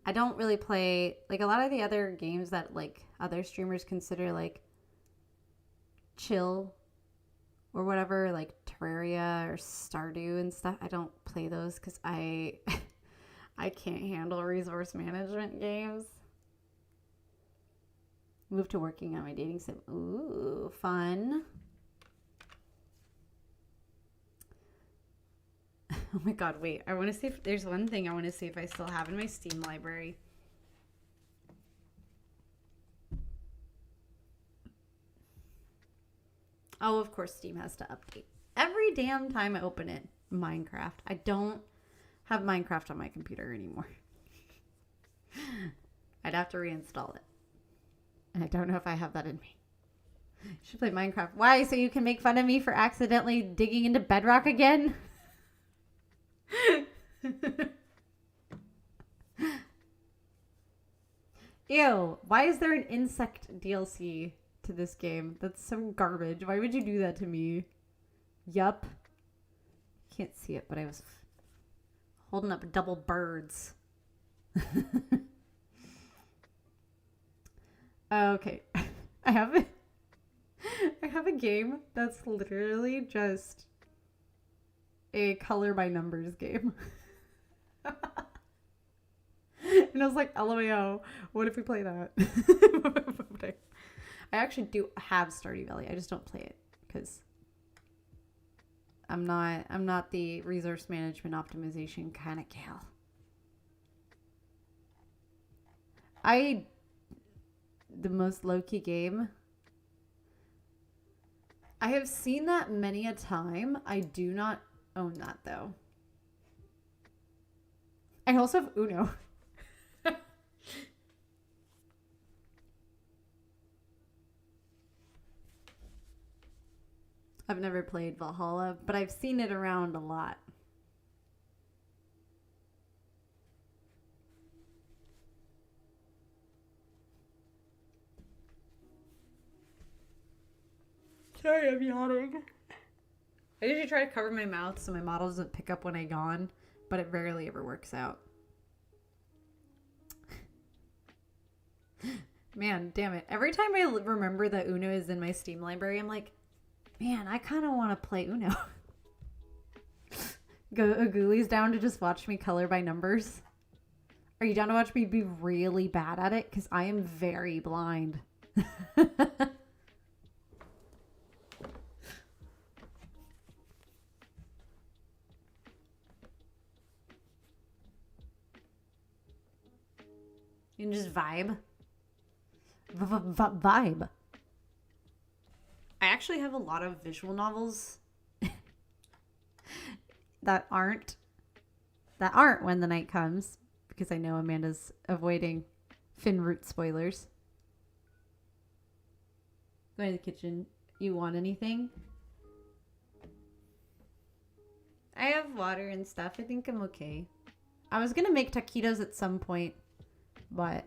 I don't really play, like a lot of the other games that like other streamers consider like chill or whatever, like Terraria or Stardew and stuff. I don't play those because I can't handle resource management games. Move to working on my dating sim. Ooh, fun. Oh my god, wait. I want to see if there's one thing I want to see if I still have in my Steam library. Oh, of course Steam has to update every damn time I open it. Minecraft. I don't have Minecraft on my computer anymore. I'd have to reinstall it. And I don't know if I have that in me. You should play Minecraft. Why? So you can make fun of me for accidentally digging into bedrock again? Ew. Why is there an insect DLC to this game? That's some garbage. Why would you do that to me? Yup. Can't see it, but I was holding up double birds. Okay. I have a game that's literally just a color by numbers game. And I was like, LMAO, what if we play that? I actually do have Stardew Valley. I just don't play it because I'm not the resource management optimization kind of gal. The most low-key game. I have seen that many a time. I do not own that though. I also have Uno. I've never played Valhalla, but I've seen it around a lot. Sorry, I'm yawning. I usually try to cover my mouth so my model doesn't pick up when I yawn, but it rarely ever works out. Man, damn it. Every time I remember that Uno is in my Steam library, I'm like, man, I kind of want to play Uno. Ghoulies down to just watch me color by numbers? Are you down to watch me be really bad at it? Because I am very blind. You can just vibe. Vibe. I actually have a lot of visual novels that aren't When the Night Comes, because I know Amanda's avoiding Finroot spoilers. Go to the kitchen. You want anything? I have water and stuff. I think I'm okay. I was gonna make taquitos at some point, but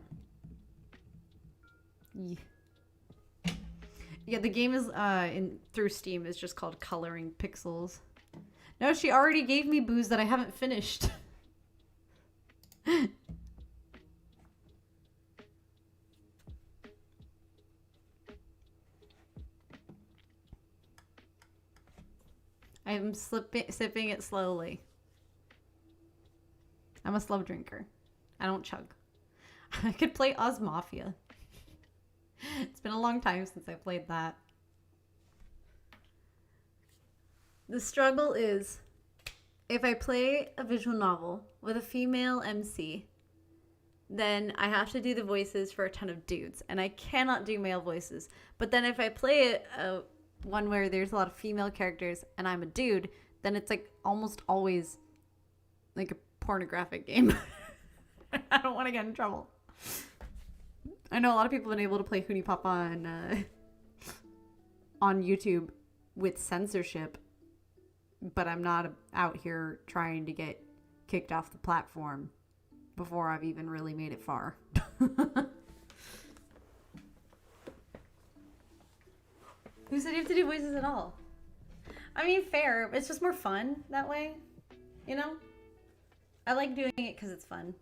yeah, the game is through Steam is just called Coloring Pixels. No, she already gave me booze that I haven't finished. I'm sipping it slowly. I'm a slow drinker. I don't chug. I could play OzMafia. It's been a long time since I played that. The struggle is, if I play a visual novel with a female MC, then I have to do the voices for a ton of dudes, and I cannot do male voices. But then if I play one where there's a lot of female characters and I'm a dude, then it's like almost always like a pornographic game. I don't want to get in trouble. I know a lot of people have been able to play Hoonie Pop on YouTube with censorship, but I'm not out here trying to get kicked off the platform before I've even really made it far. Who said you have to do voices at all? I mean, fair. It's just more fun that way, you know? I like doing it because it's fun.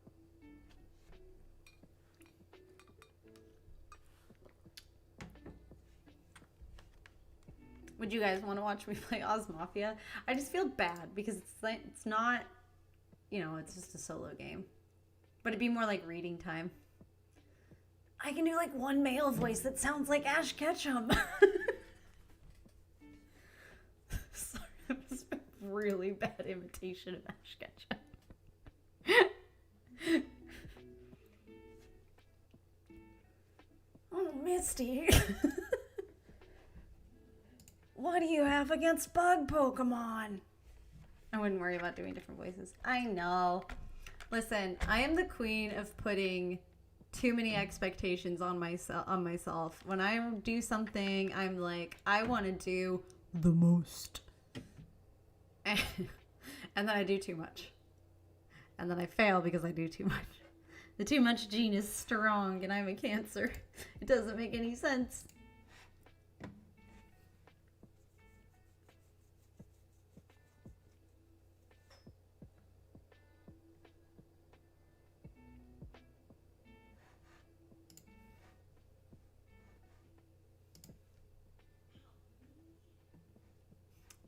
Would you guys want to watch me play OzMafia? I just feel bad because it's like, it's not, you know, it's just a solo game. But it'd be more like reading time. I can do like one male voice that sounds like Ash Ketchum. Sorry, that was a really bad imitation of Ash Ketchum. Oh, Misty. What do you have against bug Pokemon? I wouldn't worry about doing different voices. I know. Listen, I am the queen of putting too many expectations on myself. When I do something, I'm like, I want to do the most. And then I do too much. And then I fail because I do too much. The too much gene is strong and I'm a Cancer. It doesn't make any sense.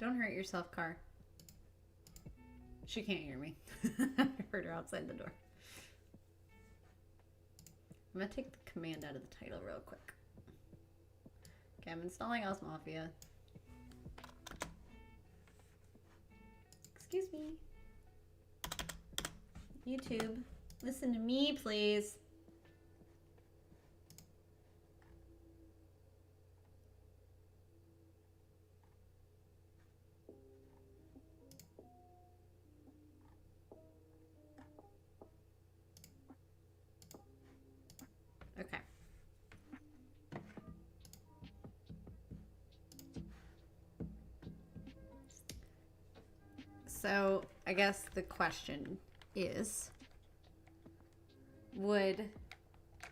Don't hurt yourself, Car. She can't hear me. I heard her outside the door. I'm going to take the command out of the title real quick. Okay, I'm installing OzMafia. Excuse me. YouTube, listen to me, please. Okay. So, I guess the question is, would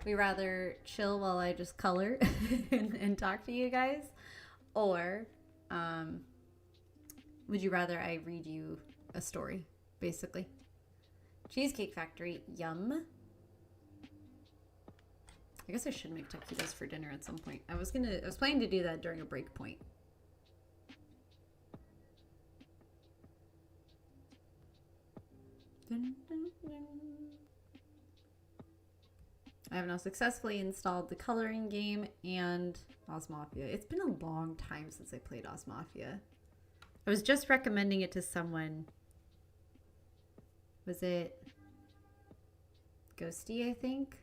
we rather chill while I just color and talk to you guys? Or would you rather I read you a story, basically? Cheesecake Factory, yum. I guess I should make taquitos for dinner at some point. I was planning to do that during a break point. Dun, dun, dun. I have now successfully installed the coloring game and OzMafia. It's been a long time since I played OzMafia. I was just recommending it to someone. Was it Ghosty, I think?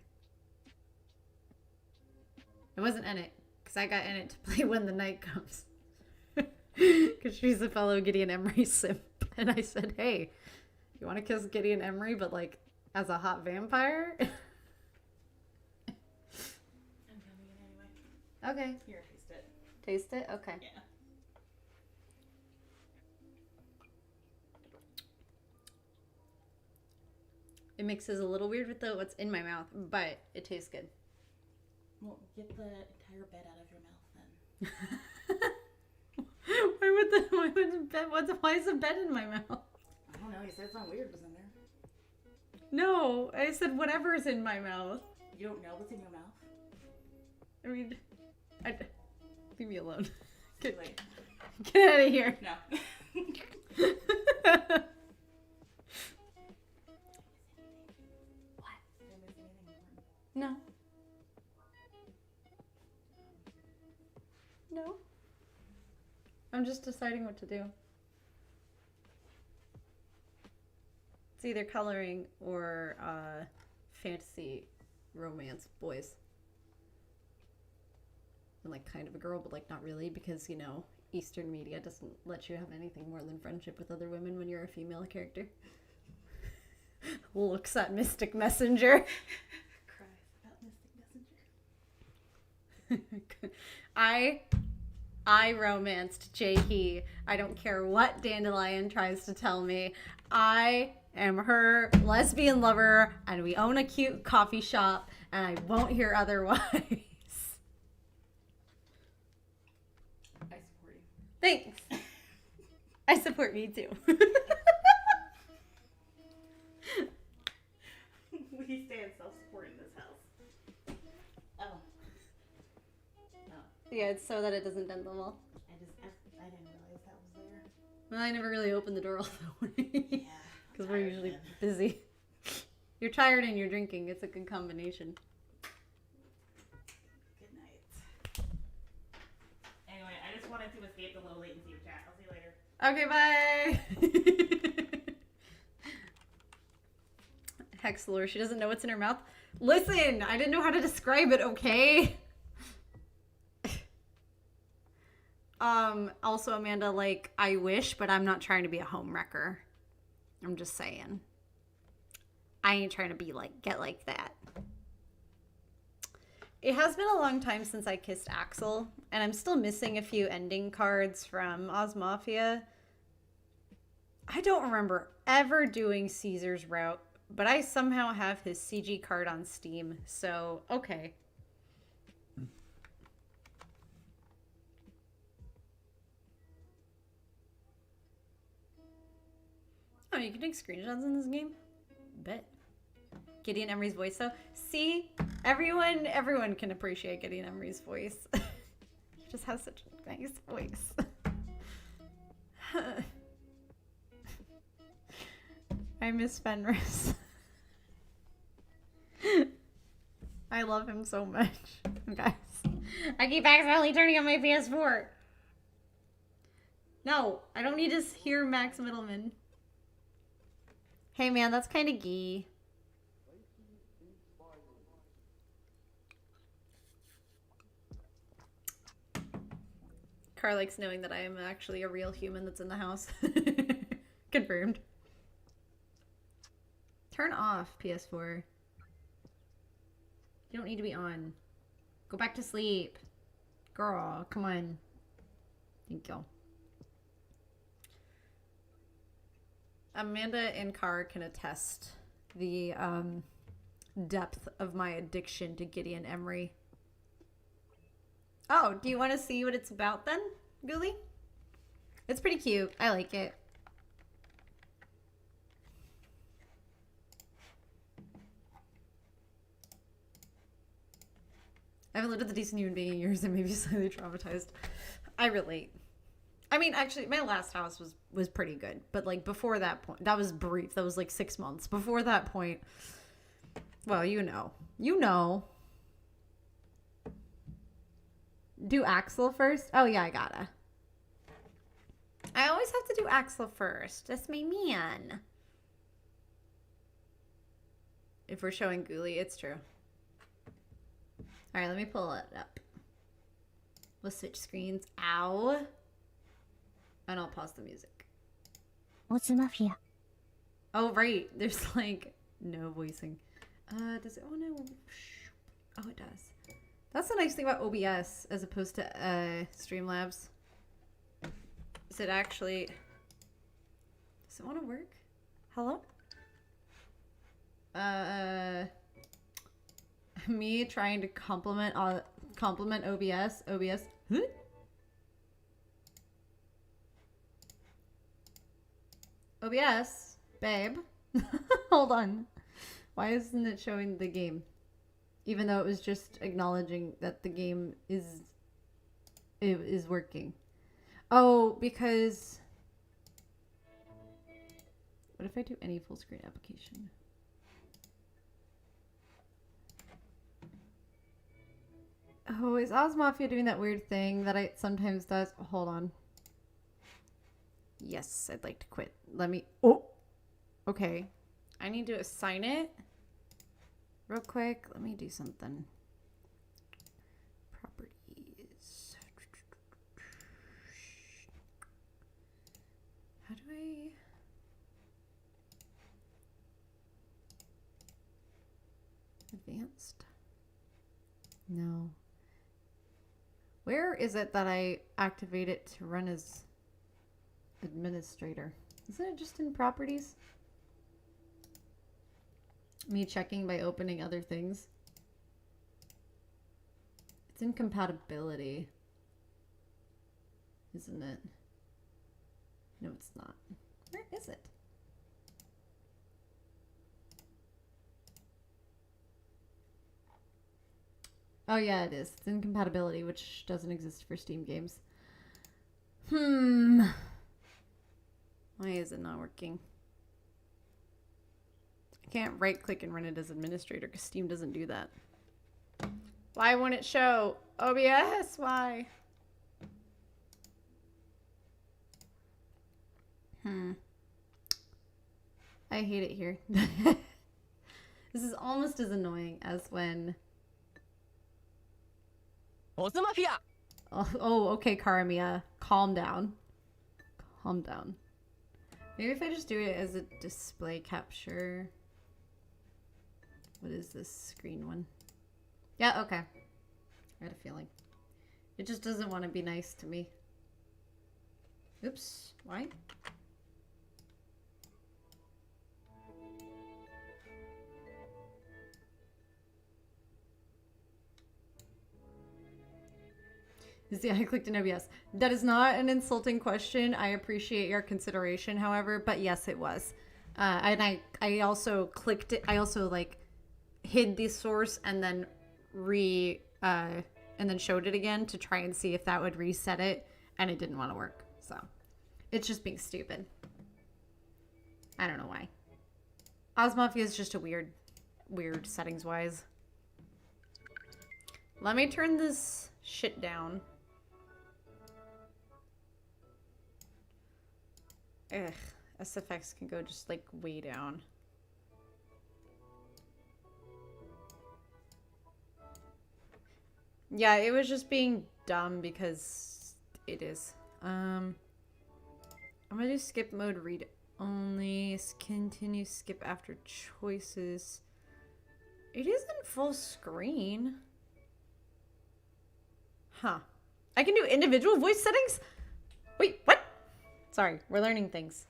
I wasn't in it, because I got in it to play When the Night Comes. Because she's a fellow Gideon Emery simp. And I said, hey, you want to kiss Gideon Emery, but like as a hot vampire? I'm coming in anyway. Okay. Here, taste it. Taste it? Okay. Yeah. It mixes a little weird with what's in my mouth, but it tastes good. Well, get the entire bed out of your mouth then. Why is a bed in my mouth? I don't know. You said something weird was in there. No, I said whatever's in my mouth. You don't know what's in your mouth? I mean, leave me alone. Too late. Get out of here. No. What? Did I miss anything important? No. No. I'm just deciding what to do. It's either coloring or fantasy romance boys. And like kind of a girl, but like not really, because you know, Eastern media doesn't let you have anything more than friendship with other women when you're a female character. Looks at Mystic Messenger. Cries about Mystic Messenger. I romanced Jaehee. I don't care what Dandelion tries to tell me. I am her lesbian lover, and we own a cute coffee shop, and I won't hear otherwise. I support you. Thanks. I support me too. We stand self-support in this house. Oh. Yeah, it's so that it doesn't dent the wall. I didn't realize that was there. Well, I never really open the door all the way. Yeah. Because we're usually busy. You're tired and you're drinking. It's a good combination. Good night. Anyway, I just wanted to escape the low latency of chat. I'll see you later. Okay, bye. Hexlore, she doesn't know what's in her mouth. Listen, I didn't know how to describe it, okay? Also, Amanda, like, I wish, but I'm not trying to be a homewrecker. I'm just saying. I ain't trying to be like, get like that. It has been a long time since I kissed Axel, and I'm still missing a few ending cards from OzMafia. I don't remember ever doing Caesar's route, but I somehow have his CG card on Steam, so okay. Oh, you can take screenshots in this game? Bet. Gideon Emery's voice, though. See? Everyone can appreciate Gideon Emery's voice. He just has such a nice voice. I miss Fenris. I love him so much. Guys, I keep accidentally turning on my PS4. No, I don't need to hear Max Middleman. Hey man, that's kind of gay. Car likes knowing that I am actually a real human that's in the house. Confirmed. Turn off PS4. You don't need to be on. Go back to sleep. Girl, come on. Thank you. Amanda and Car can attest the depth of my addiction to Gideon Emery. Oh, do you want to see what it's about then, Ghoulie? It's pretty cute. I like it. I haven't lived with a decent human being in years and maybe slightly traumatized. I relate. I mean, actually, my last house was pretty good. But, like, before that point, that was brief. That was, like, 6 months. Before that point, well, you know. You know. Do Axel first? Oh, yeah, I gotta. I always have to do Axel first. That's my man. If we're showing Ghoulie, it's true. Alright, let me pull it up. We'll switch screens. Ow. And I'll pause the music. OzMafia. Oh, right. There's, like, no voicing. Does it? Oh, no. Oh, it does. That's the nice thing about OBS as opposed to Streamlabs. Is it actually... Does it want to work? Hello? Me trying to compliment OBS. OBS. Huh? OBS, babe. Hold on. Why isn't it showing the game? Even though it was just acknowledging that the game is working. Oh, because what if I do any full screen application? Oh, is OzMafia doing that weird thing that it sometimes does? Hold on. Yes, I'd like to quit. Let me... Oh! Okay. I need to assign it. Real quick. Let me do something. Properties. How do I... Advanced? No. Where is it that I activate it to run as administrator? Isn't it just in properties? Me checking by opening other things. It's in compatibility. Isn't it? No, it's not. Where is it? Oh yeah, it is. It's in compatibility, which doesn't exist for Steam games. Why is it not working? I can't right click and run it as administrator because Steam doesn't do that. Why won't it show? OBS, why? I hate it here. This is almost as annoying as when... OzMafia! Oh, okay, Karamiya. Calm down. Calm down. Maybe if I just do it as a display capture. What is this screen one? Yeah, okay. I had a feeling. It just doesn't want to be nice to me. Oops. Why? Yeah, I clicked in OBS. That is not an insulting question. I appreciate your consideration, however, but yes, it was. And I also clicked it. I also like hid the source and then and then showed it again to try and see if that would reset it, and it didn't want to work. So it's just being stupid. I don't know why. OzMafia is just a weird settings wise. Let me turn this shit down. Ugh, SFX can go just like way down. Yeah, it was just being dumb because it is. I'm gonna do skip mode read only. Continue skip after choices. It isn't full screen. Huh. I can do individual voice settings? Wait, what? Sorry, we're learning things.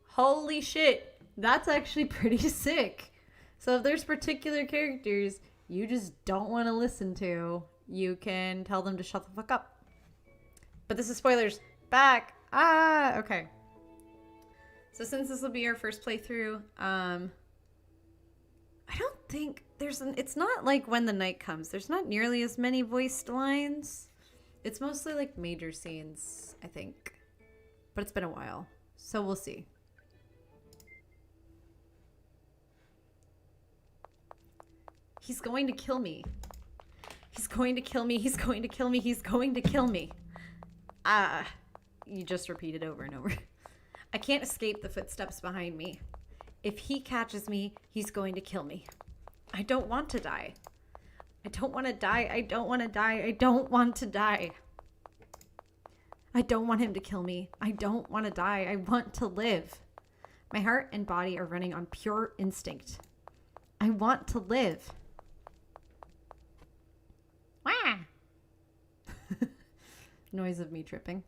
Holy shit. That's actually pretty sick. So if there's particular characters you just don't want to listen to, you can tell them to shut the fuck up. But this is spoilers. Back. Ah, okay. So since this will be our first playthrough, I don't think it's not like When the Night Comes. There's not nearly as many voiced lines. It's mostly like major scenes, I think. But it's been a while, so we'll see. He's going to kill me. He's going to kill me. He's going to kill me. He's going to kill me. Ah, you just repeat it over and over. I can't escape the footsteps behind me. If he catches me, he's going to kill me. I don't want to die. I don't want to die. I don't want to die. I don't want to die. I don't want him to kill me. I don't want to die. I want to live. My heart and body are running on pure instinct. I want to live. Wah! Noise of me tripping.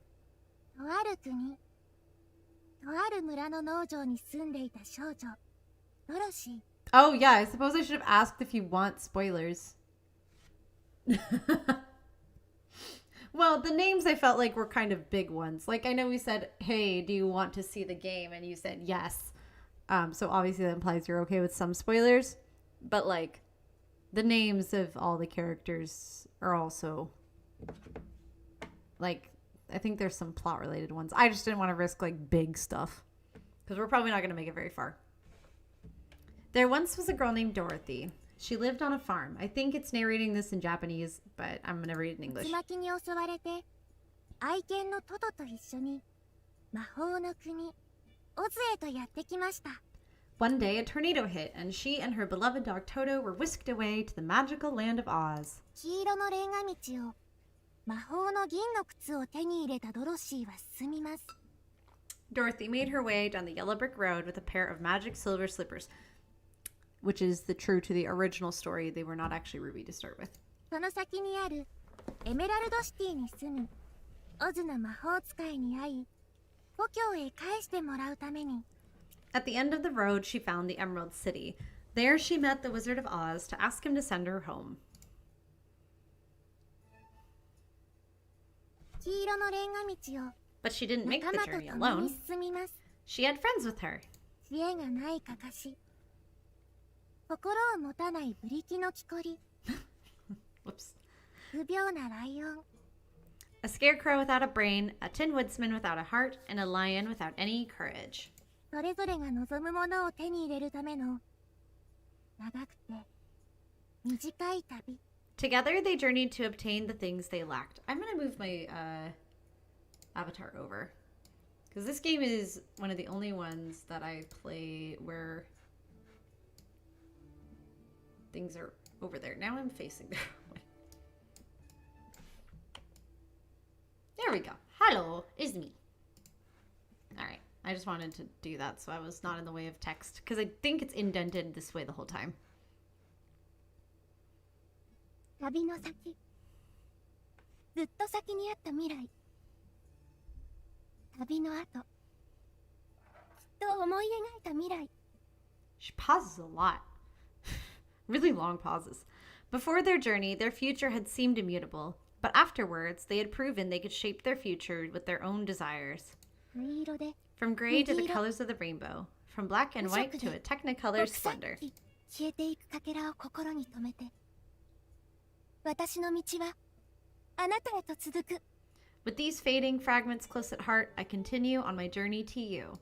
Oh yeah, I suppose I should have asked if you want spoilers. Well, the names I felt like were kind of big ones. Like I know we said, hey, do you want to see the game? And you said yes. So obviously that implies you're okay with some spoilers. But like the names of all the characters are also like, I think there's some plot related ones. I just didn't want to risk like big stuff because we're probably not going to make it very far. There once was a girl named Dorothy. She lived on a farm. I think it's narrating this in Japanese, but I'm going to read it in English. One day, a tornado hit, and she and her beloved dog Toto were whisked away to the magical land of Oz. Dorothy made her way down the yellow brick road with a pair of magic silver slippers, which is true to the original story. They were not actually ruby to start with. At the end of the road, she found the Emerald City. There she met the Wizard of Oz to ask him to send her home. But she didn't make the journey alone. She had friends with her. Whoops. A scarecrow without a brain, a tin woodsman without a heart, and a lion without any courage. Together they journeyed to obtain the things they lacked. I'm going to move my avatar over, because this game is one of the only ones that I play where things are over there. Now I'm facing there. we go. Hello, it's me. All right. I just wanted to do that so I was not in the way of text because I think it's indented this way the whole time. 旅の先、ずっと先にあった未来、旅の後、きっと思い描いた未来。 She pauses a lot. Really long pauses. Before their journey, their future had seemed immutable, but afterwards, they had proven they could shape their future with their own desires. 灰色で From gray to the colors of the rainbow, from black and white to a technicolor さっ splendor. き消えていくかけらを心に留めて、私の道はあなたへと続く。 With these fading fragments close at heart, I continue on my journey to you.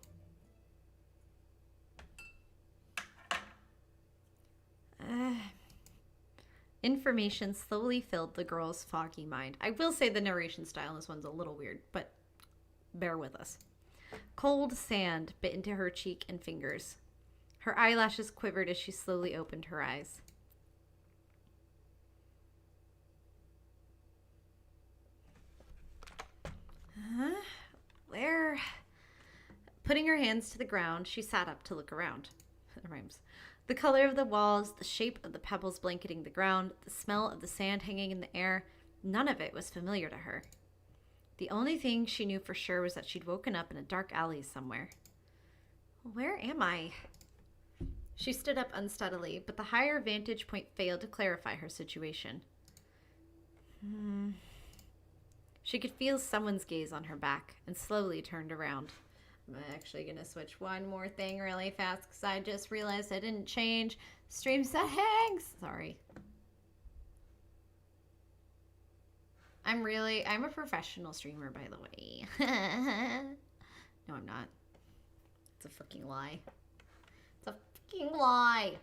Information slowly filled the girl's foggy mind. I will say the narration style in this one's a little weird, but bear with us. Cold sand bit into her cheek and fingers. Her eyelashes quivered as she slowly opened her eyes. Where? Putting her hands to the ground, she sat up to look around. It rhymes. The color of the walls, the shape of the pebbles blanketing the ground, the smell of the sand hanging in the air, none of it was familiar to her. The only thing she knew for sure was that she'd woken up in a dark alley somewhere. Where am I? She stood up unsteadily, but the higher vantage point failed to clarify her situation. She could feel someone's gaze on her back and slowly turned around. I'm actually going to switch one more thing really fast because I just realized I didn't change stream settings. Sorry. I'm a professional streamer, by the way. No, I'm not. It's a fucking lie. It's a fucking lie.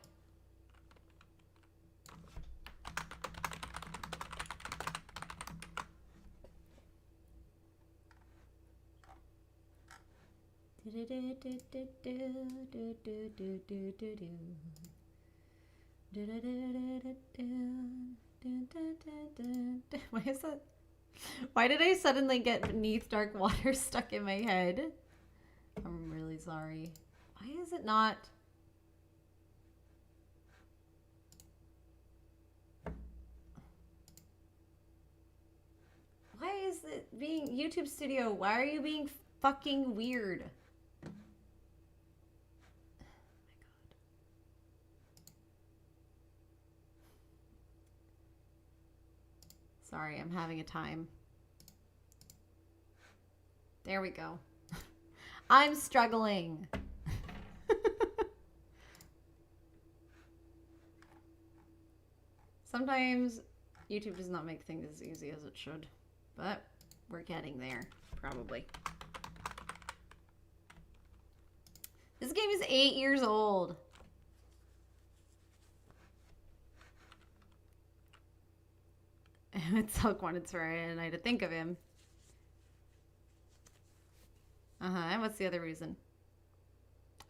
Why is that? Why did I suddenly get Beneath Dark Water stuck in my head? I'm really sorry. Why is it not? Why is it being YouTube Studio? Why are you being fucking weird? Sorry, I'm having a time. There we go. I'm struggling. Sometimes YouTube does not make things as easy as it should, but we're getting there, probably. This game is 8 years old. It's Hulk wanted Soraya and I to think of him. And what's the other reason?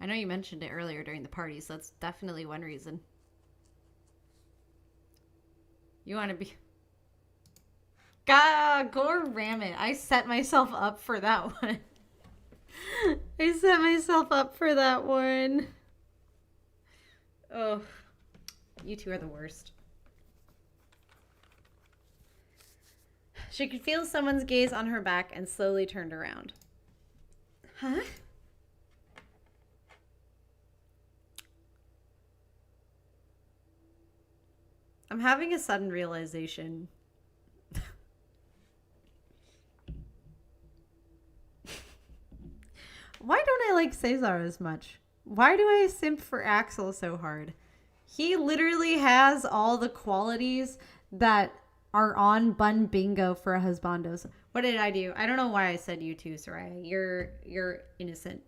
I know you mentioned it earlier during the party, so that's definitely one reason. You want to be... God, go ram it. I set myself up for that one. I set myself up for that one. Oh, you two are the worst. She could feel someone's gaze on her back and slowly turned around. Huh? I'm having a sudden realization. Why don't I like Cesar as much? Why do I simp for Axel so hard? He literally has all the qualities that are on Bun Bingo for a husbandos. What did I do? I don't know why I said you too, Soraya. You're innocent.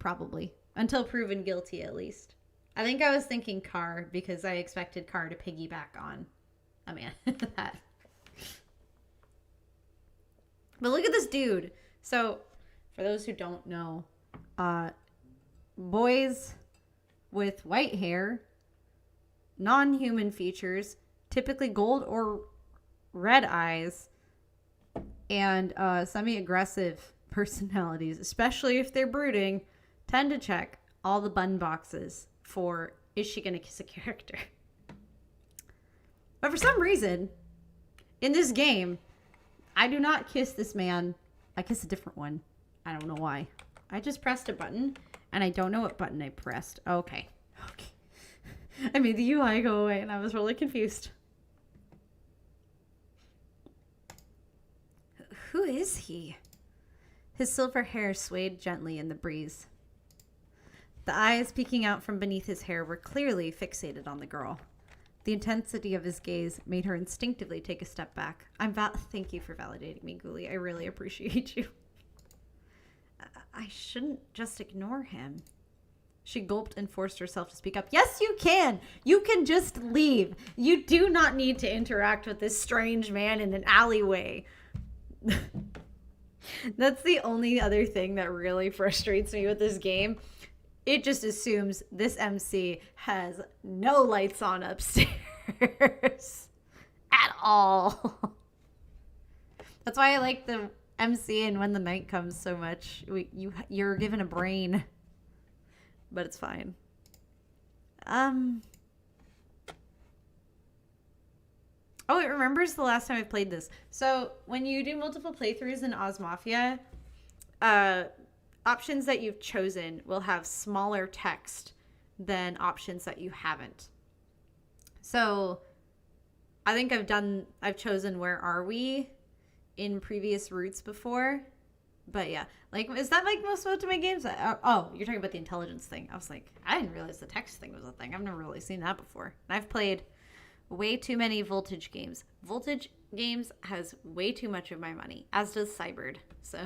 Probably. Until proven guilty, at least. I think I was thinking Car because I expected Car to piggyback on a man. That. But look at this dude. So, for those who don't know, boys with white hair, non-human features, typically gold or red eyes, and semi-aggressive personalities, especially if they're brooding, tend to check all the button boxes for, is she going to kiss a character? But for some reason, in this game, I do not kiss this man. I kiss a different one. I don't know why. I just pressed a button, and I don't know what button I pressed. Okay. I made the UI go away, and I was really confused. Who is he? His silver hair swayed gently in the breeze. The eyes peeking out from beneath his hair were clearly fixated on the girl. The intensity of his gaze made her instinctively take a step back. Thank you for validating me, Ghoulie. I really appreciate you. I shouldn't just ignore him. She gulped and forced herself to speak up. Yes, you can. You can just leave. You do not need to interact with this strange man in an alleyway. That's the only other thing that really frustrates me with this game. It just assumes this MC has no lights on upstairs at all. That's why I like the MC and When the Night Comes so much. You're given a brain, but it's fine. Oh, it remembers the last time I played this. So when you do multiple playthroughs in OzMafia, options that you've chosen will have smaller text than options that you haven't. So I think I've chosen Where Are We in previous routes before. But yeah, like, is that like most Ultimate games? Oh, you're talking about the intelligence thing. I was like, I didn't realize the text thing was a thing. I've never really seen that before. And I've played way too many Voltage games. Voltage games has way too much of my money, as does Cybered. So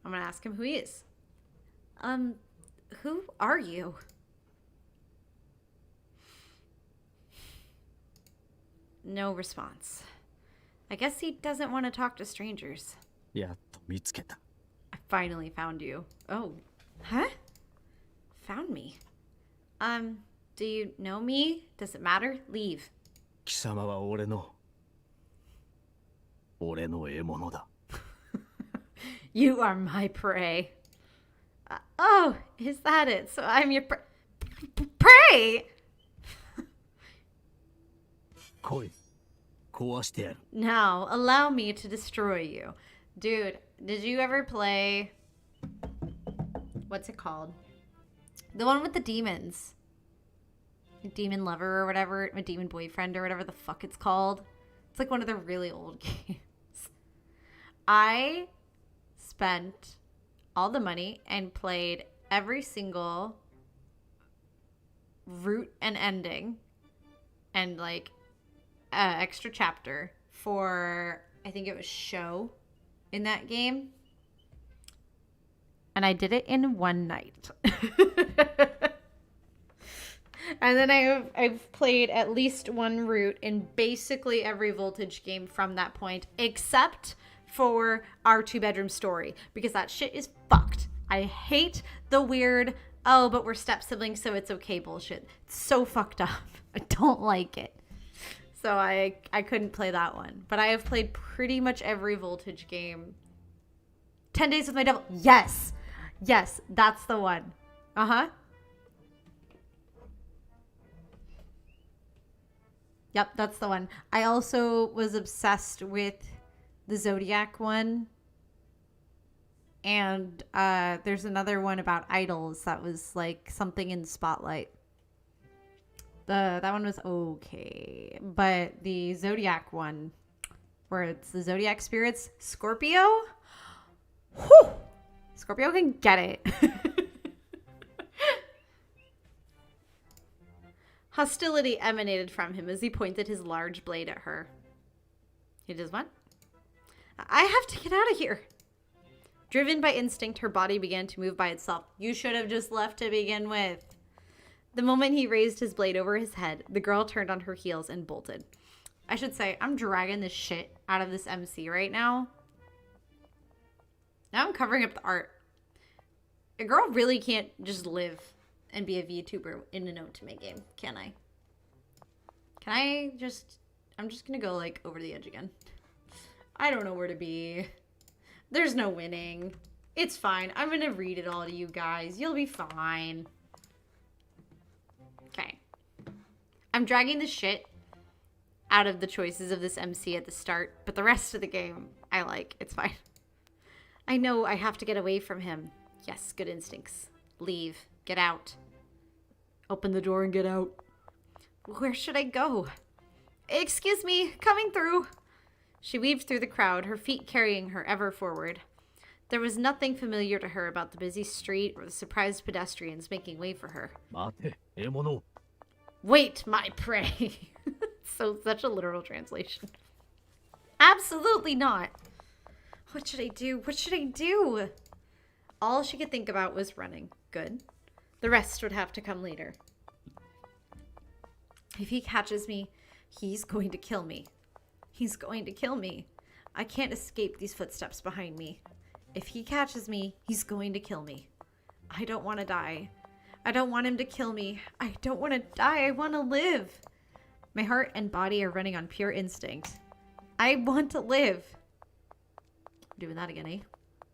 I'm gonna ask him who he is. Who are you? No response. I guess he doesn't want to talk to strangers. やっと見つけた。 I finally found you. Oh, huh? Found me. Do you know me? Does it matter? Leave. 貴様は俺の獲物だ。You are my prey. Oh, is that it? So I'm your prey? 来い。壊してやる。 Now, allow me to destroy you. Dude, did you ever play... What's it called? The one with the demons. Demon Lover or whatever. A Demon Boyfriend or whatever the fuck it's called. It's like one of the really old games. I spent all the money and played every single route and ending and like extra chapter for, I think it was Show in that game. And I did it in one night. And then I've played at least one route in basically every Voltage game from that point, except for our 2-bedroom story, because that shit is fucked. I hate the weird, oh, but we're step siblings, so it's okay bullshit. It's so fucked up. I don't like it. So I couldn't play that one. But I have played pretty much every Voltage game. 10 Days with My Devil. Yes. Yes, that's the one. Uh-huh. Yep, that's the one. I also was obsessed with the Zodiac one. And there's another one about idols that was like something in the spotlight. That one was okay. But the Zodiac one, where it's the Zodiac spirits, Scorpio? Whew! Scorpio can get it. Hostility emanated from him as he pointed his large blade at her. He does what? I have to get out of here. Driven by instinct, her body began to move by itself. You should have just left to begin with. The moment he raised his blade over his head, the girl turned on her heels and bolted. I should say, I'm dragging the shit out of this MC right now. Now I'm covering up the art. A girl really can't just live and be a VTuber in a note to make game, can I? Can I just... I'm just gonna go, like, over the edge again. I don't know where to be. There's no winning. It's fine. I'm gonna read it all to you guys. You'll be fine. Okay. I'm dragging the shit out of the choices of this MC at the start, but the rest of the game, I like. It's fine. I know I have to get away from him. Yes, good instincts. Leave. Get out. Open the door and get out. Where should I go? Excuse me, coming through. She weaved through the crowd, her feet carrying her ever forward. There was nothing familiar to her about the busy street or the surprised pedestrians making way for her. 待て、獲物。 Wait, my prey. So such a literal translation. Absolutely not. What should I do? What should I do? All she could think about was running. Good. The rest would have to come later. If he catches me, he's going to kill me. He's going to kill me. I can't escape these footsteps behind me. If he catches me, he's going to kill me. I don't want to die. I don't want him to kill me. I don't want to die. I want to live. My heart and body are running on pure instinct. I want to live. I'm doing that again, eh?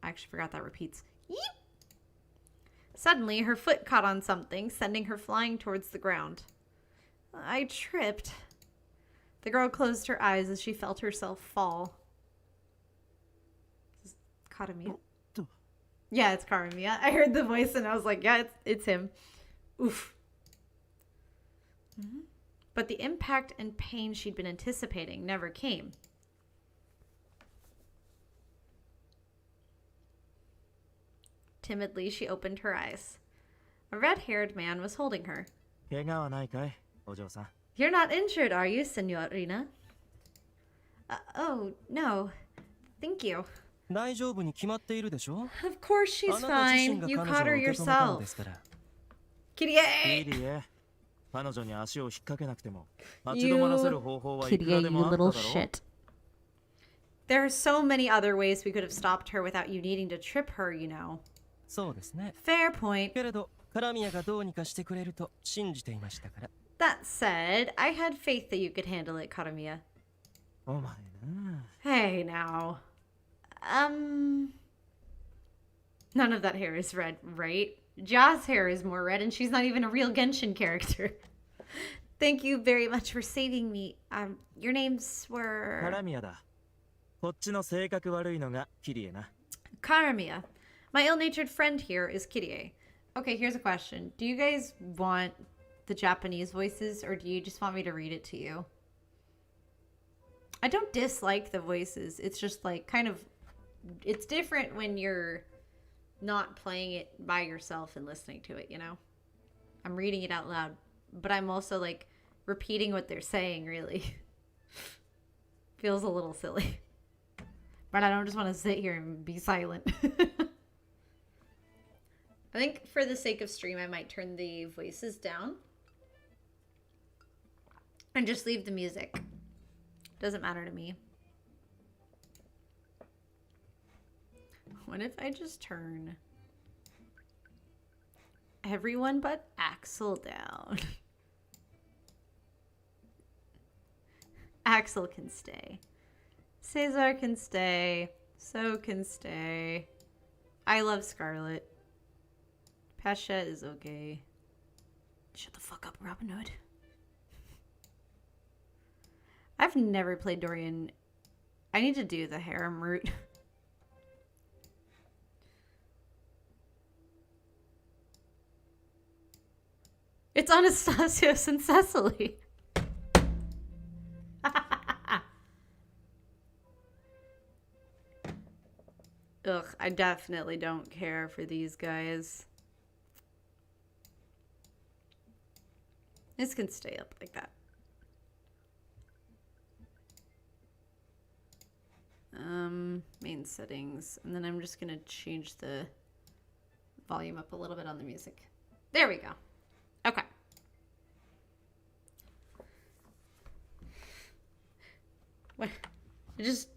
I actually forgot that repeats. Yeep. Suddenly, her foot caught on something, sending her flying towards the ground. I tripped. The girl closed her eyes as she felt herself fall. Is this Karamiya? Yeah, it's Karamiya. I heard the voice and I was like, yeah, it's him. Oof. Mm-hmm. But the impact and pain she'd been anticipating never came. Timidly, she opened her eyes. A red-haired man was holding her. 怪我はないかい、お嬢さん。 You're not injured, are you, Signorina? Oh, no. Thank you. 大丈夫に決まっているでしょ Of course she's あなた自身 fine. が You 彼 caught 女を her 受け止めたの yourself. ですから。 Kirie! いいえ、彼女に足を引っ掛けなくても立ち止まらせる方法はいく Kirie, ら you でもあっただ little ろう。 shit. There are so many other ways we could have stopped her without you needing to trip her, you know. そうですね。 Fair point. けれど、カラミヤがどうにかしてくれると信じていましたから。 That said, I had faith that you could handle it, Karamiya. お前な。 Hey, now. None of that hair is red, right? Ja's hair is more red, and she's not even a real Genshin character. Thank you very much for saving me. Your names カ were... ラミヤだ。こっちの性格悪いのがキリエな。 Karamiya. My ill-natured friend here is Kirie. Okay, here's a question. Do you guys want the Japanese voices, or do you just want me to read it to you? I don't dislike the voices. It's just like kind of... It's different when you're not playing it by yourself and listening to it, you know? I'm reading it out loud, but I'm also like repeating what they're saying, really. Feels a little silly. But I don't just want to sit here and be silent. I think for the sake of stream, I might turn the voices down and just leave the music. Doesn't matter to me. What if I just turn everyone but Axel down? Axel can stay. Cesar can stay. So can stay. I love Scarlet. Pasha is okay. Shut the fuck up, Robin Hood. I've never played Dorian. I need to do the harem route. It's Anastasios and Cecily. Ugh, I definitely don't care for these guys. This can stay up like that. Main settings. And then I'm just going to change the volume up a little bit on the music. There we go. Okay. What? I just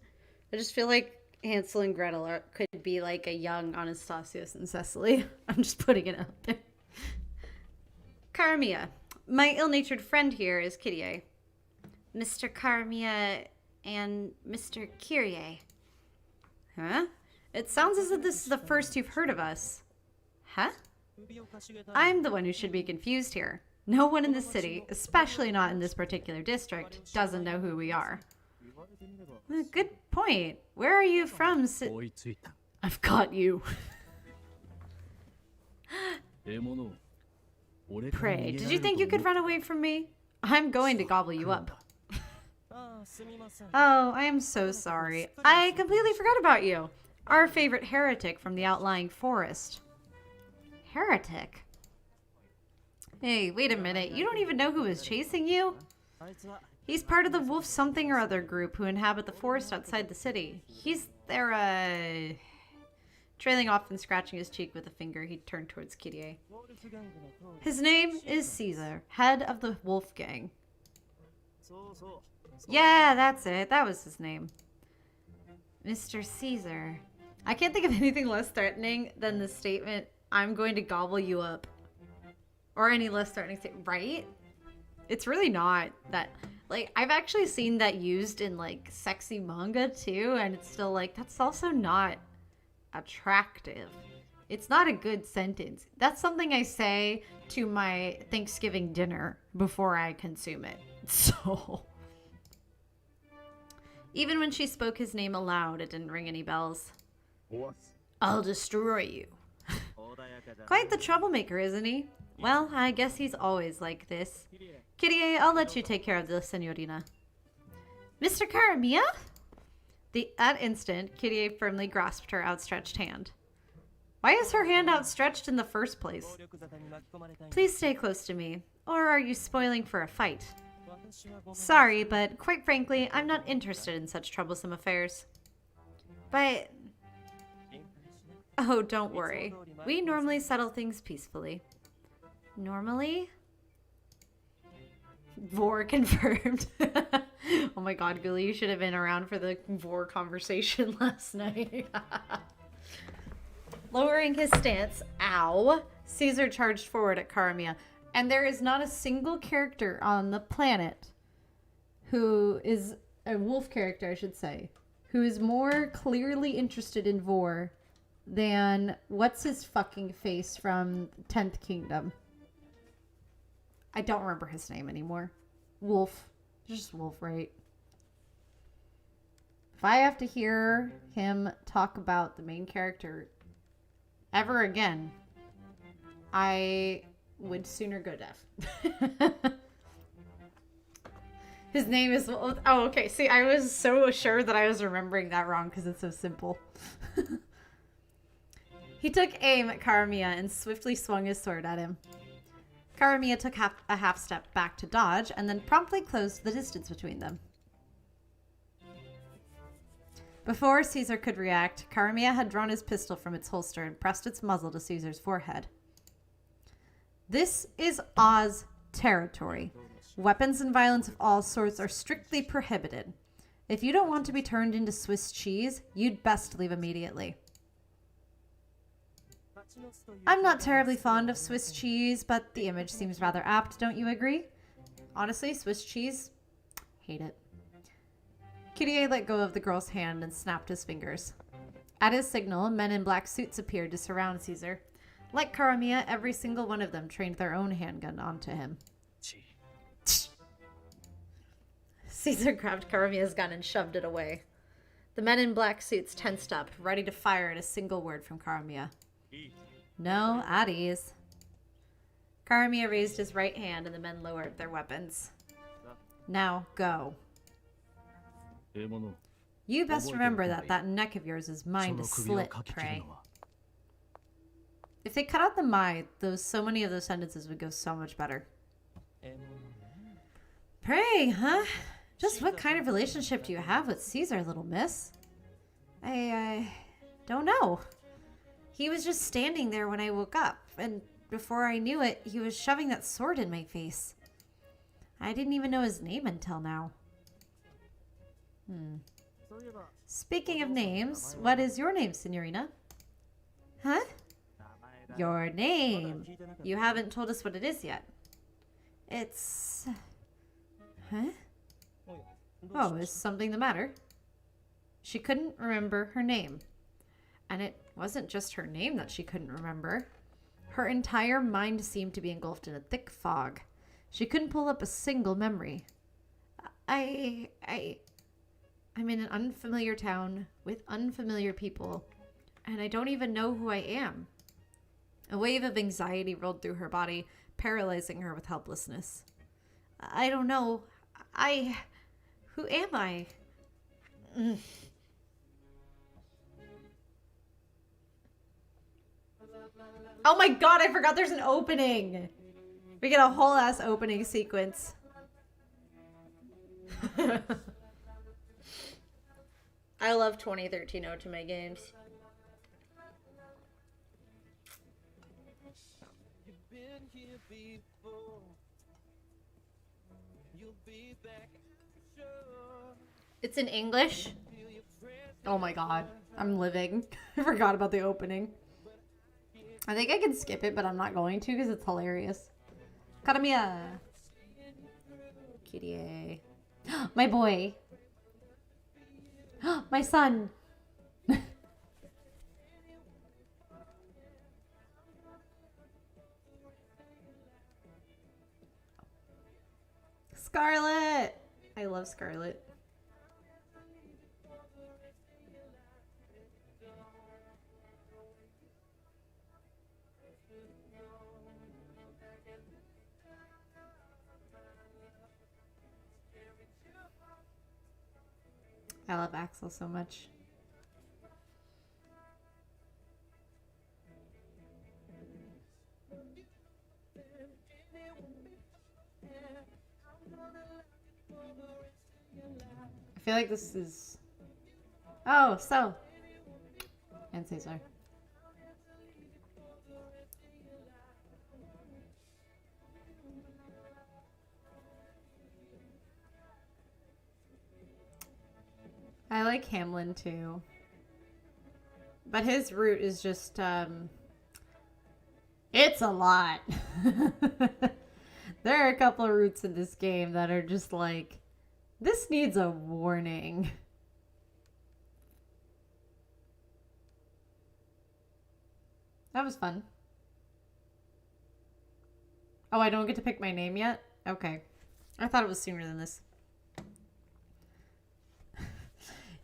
feel like Hansel and Gretel could be like a young Anastasios and Cecily. I'm just putting it out there. Karamiya. My ill-natured friend here is Kirie. Mr. Karamiya, and Mr. Kyrie. Huh? It sounds as if this is the first you've heard of us. Huh? I'm the one who should be confused here. No one in the city, especially not in this particular district, doesn't know who we are. Good point. Where are you from? 追いついた I've got you. 獲物を俺から Pray, 逃げら did れ you る think と you could 思っ run away from me? I'm going to gobble you up. ああすみません Oh, I am so sorry. I completely forgot about you. Our favorite heretic from the outlying forest. Heretic? Hey, wait a minute. You don't even know who is chasing you? あいつは He's part of the wolf something or other group who inhabit the forest outside the city. He's there, Trailing off and scratching his cheek with a finger, he turned towards Kyrie. ウォルフガングの通り His name is Caesar, head of the wolf gang. そうそう Yeah, that's it. That was his name. Mr. Caesar. I can't think of anything less threatening than the statement, I'm going to gobble you up. Or any less threatening statement, right? It's really not that, like, I've actually seen that used in, like, sexy manga too, and it's still like, that's also not attractive. It's not a good sentence. That's something I say to my Thanksgiving dinner before I consume it. So... Even when she spoke his name aloud, it didn't ring any bells. I'll destroy you. 穏やかじゃ Quite the troublemaker, isn't he? Well, I guess he's always like this. きれい Kyrie, I'll let you take care of this, Signorina. Mr. Karamia? At instant, Kyrie firmly grasped her outstretched hand. Why is her hand outstretched in the first place? 暴力沙汰に巻き込まれたいんだ Please stay close to me. Or are you spoiling for a fight? 私はごめん Sorry, but quite frankly, I'm not interested in such troublesome affairs. But... 心配しな Oh, don't worry. We normally settle things peacefully. Normally? Vor confirmed. Oh my god, Gully, you should have been around for the Vor conversation last night. Lowering his stance, ow, Caesar charged forward at Karamia. And there is not a single character on the planet who is a wolf character, I should say, who is more clearly interested in Vor than what's his fucking face from 10th Kingdom. I don't remember his name anymore. Wolf. Just Wolf, right? If I have to hear him talk about the main character ever again, I would sooner go deaf. His name is... Oh, okay. See, I was so sure that I was remembering that wrong because it's so simple. He took aim at Karamia and swiftly swung his sword at him. Karamia took a half step back to dodge and then promptly closed the distance between them. Before Caesar could react, Karamia had drawn his pistol from its holster and pressed its muzzle to Caesar's forehead. This is Oz territory. Weapons and violence of all sorts are strictly prohibited. If you don't want to be turned into Swiss cheese, you'd best leave immediately. I'm not terribly fond of Swiss cheese, but the image seems rather apt, don't you agree? Honestly, Swiss cheese? Hate it. Kyrie let go of the girl's hand and snapped his fingers. At his signal, men in black suits appeared to surround Caesar. Like Karamia, every single one of them trained their own handgun onto him. Caesar grabbed Karamia's gun and shoved it away. The men in black suits tensed up, ready to fire at a single word from Karamia. No, at ease. Karamia raised his right hand and the men lowered their weapons. Now, go. 獲物 You best remember that neck of yours is mine to その首を slit, かき切る Pray. のは If they cut out the my, so many of those sentences would go so much better. 獲物ね Pray, huh? Just what kind of relationship do you have with Caesar, little miss? I don't know. He was just standing there when I woke up, and before I knew it, he was shoving that sword in my face. I didn't even know his name until now. そういえば Speaking of names, what is your name, Signorina? Huh? 名前だ Your まだ name. 聞いてなかった You haven't told us what it is yet. It's... Huh? おや Oh, is something the matter? She couldn't remember her name. And it wasn't just her name that she couldn't remember. Her entire mind seemed to be engulfed in a thick fog. She couldn't pull up a single memory. I'm in an unfamiliar town with unfamiliar people, and I don't even know who I am. A wave of anxiety rolled through her body, paralyzing her with helplessness. I don't know. Who am I? Oh my god, I forgot there's an opening. We get a whole ass opening sequence. I love 2013 Otome games. You've been here before. You'll be back, sure. It's in English. Oh my god, I'm living. I forgot about the opening. I think I can skip it, but I'm not going to because it's hilarious. Karamiya. Kirie. My boy. My son. Scarlet. I love Scarlet. I love Axel so much. I feel like this is... Oh, so. And Cesar. I like Hamlin too. But his route is just, it's a lot. There are a couple of routes in this game that are just like, this needs a warning. That was fun. Oh, I don't get to pick my name yet? Okay. I thought it was sooner than this.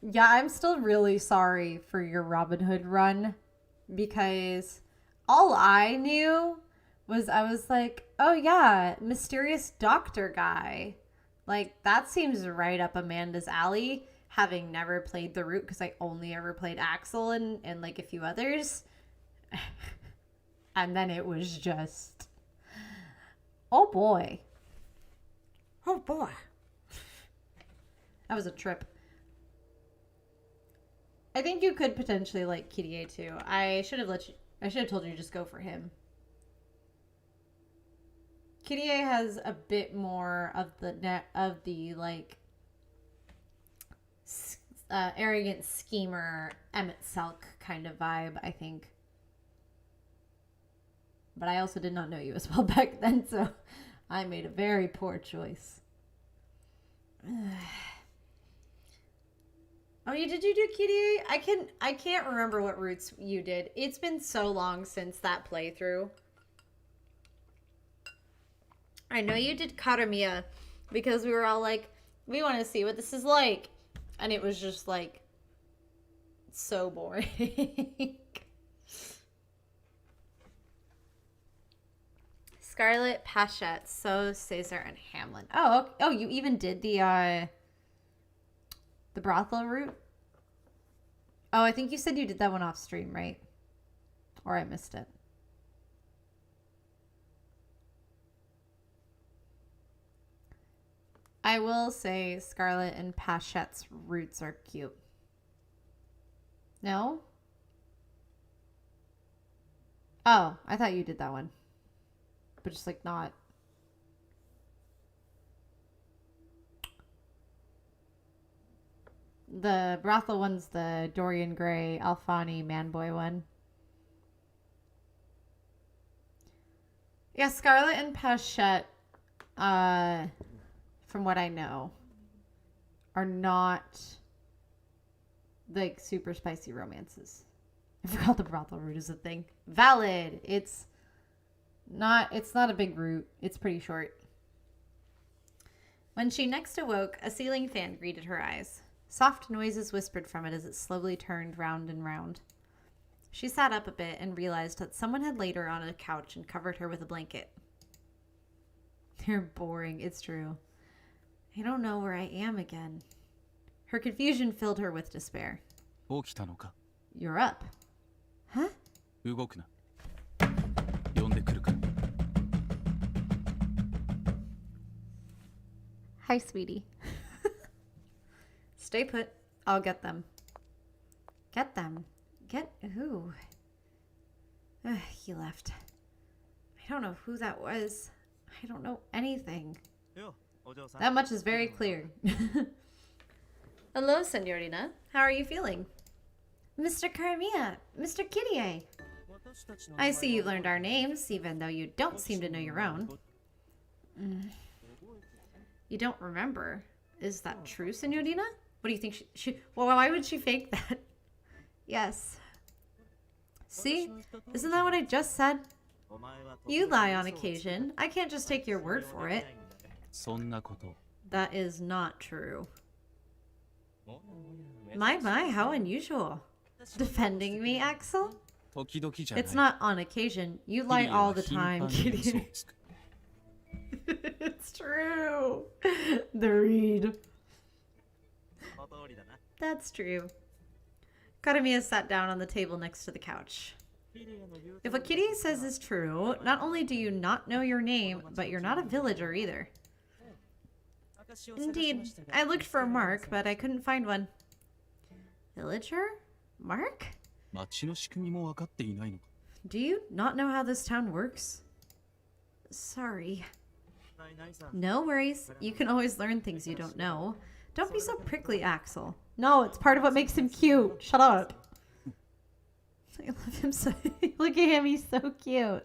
Yeah, I'm still really sorry for your Robin Hood run because all I knew was I was like, oh yeah, mysterious doctor guy. Like, that seems right up Amanda's alley, having never played the route because I only ever played Axel and like a few others. And then it was just, oh boy. Oh boy. That was a trip. I think you could potentially like Kirie too. I should have told you to just go for him. Kirie has a bit more of the like arrogant schemer Emmett Selk kind of vibe, I think. But I also did not know you as well back then, so I made a very poor choice. Oh, did you do Kirie? I can't remember what routes you did. It's been so long since that playthrough. I know you did Karamiya because we were all like, we want to see what this is like. And it was just like so boring. Scarlet, Pachette, So, Cesar, and Hamlin. Oh, okay. Oh, you even did the brothel route? Oh, I think you said you did that one off stream, right? Or I missed it. I will say Scarlet and Pachette's routes are cute. No? Oh, I thought you did that one. But just like not. The brothel one's the Dorian Gray, Alfani, Manboy one. Yeah, Scarlet and Pachette, from what I know, are not like super spicy romances. I forgot the brothel route is a thing. Valid. It's not a big route. It's pretty short. When she next awoke, a ceiling fan greeted her eyes. Soft noises whispered from it as it slowly turned round and round. She sat up a bit and realized that someone had laid her on a couch and covered her with a blanket. They're boring, it's true. I don't know where I am again. Her confusion filled her with despair. 起きたのか You're up. Huh? 動くな呼んでくるから Hi, sweetie. Stay put. I'll get them. Get them? Get who? He left. I don't know who that was. I don't know anything. That much is very clear. Hello, Senorina. How are you feeling? Mr. Karamiya, Mr. Kirie. I see you've learned our names, even though you don't seem to know your own. You don't remember? Is that true, Senorina? What do you think well, why would she fake that? Yes. See? Isn't that what I just said? You lie on occasion. I can't just take your word for it. そんなこと That is not true. My, how unusual. Defending me, Axel? 時々じゃない It's not on occasion. You lie all the time, キリエは頻繁に嘘を Kitty. つく It's true. The read. That's true. Karamiya sat down on the table next to the couch. If what Kitty says is true, not only do you not know your name, but you're not a villager either. Indeed, I looked for a mark, but I couldn't find one. Villager? Mark? 町の仕組みも分かっていないのか Do you not know how this town works? Sorry. No worries. You can always learn things you don't know. Don't be so prickly, Axel. No, it's part of what makes him cute. Shut up. I love him so... Look at him, he's so cute.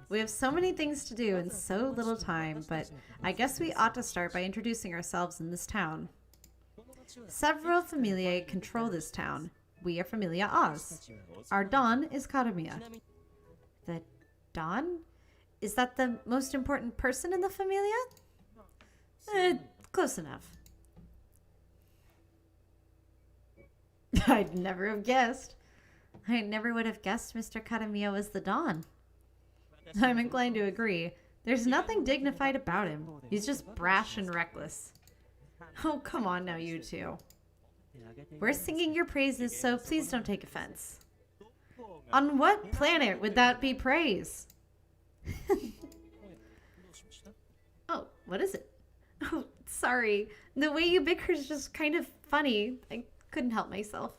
We have so many things to do in so little time, but I guess we ought to start by introducing ourselves in this town. Several familiae control this town. We are Familia Oz. Our Don is Karamiya. The Don? Is that the most important person in the Familia? Close enough. I'd never have guessed. I never would have guessed Mr. Karamiya was the Don. I'm inclined to agree. There's nothing dignified about him. He's just brash and reckless. Oh, come on now, you two. We're singing your praises, so please don't take offense. On what planet would that be praise? Oh, what is it? Oh, sorry. The way you bicker is just kind of funny. I couldn't help myself.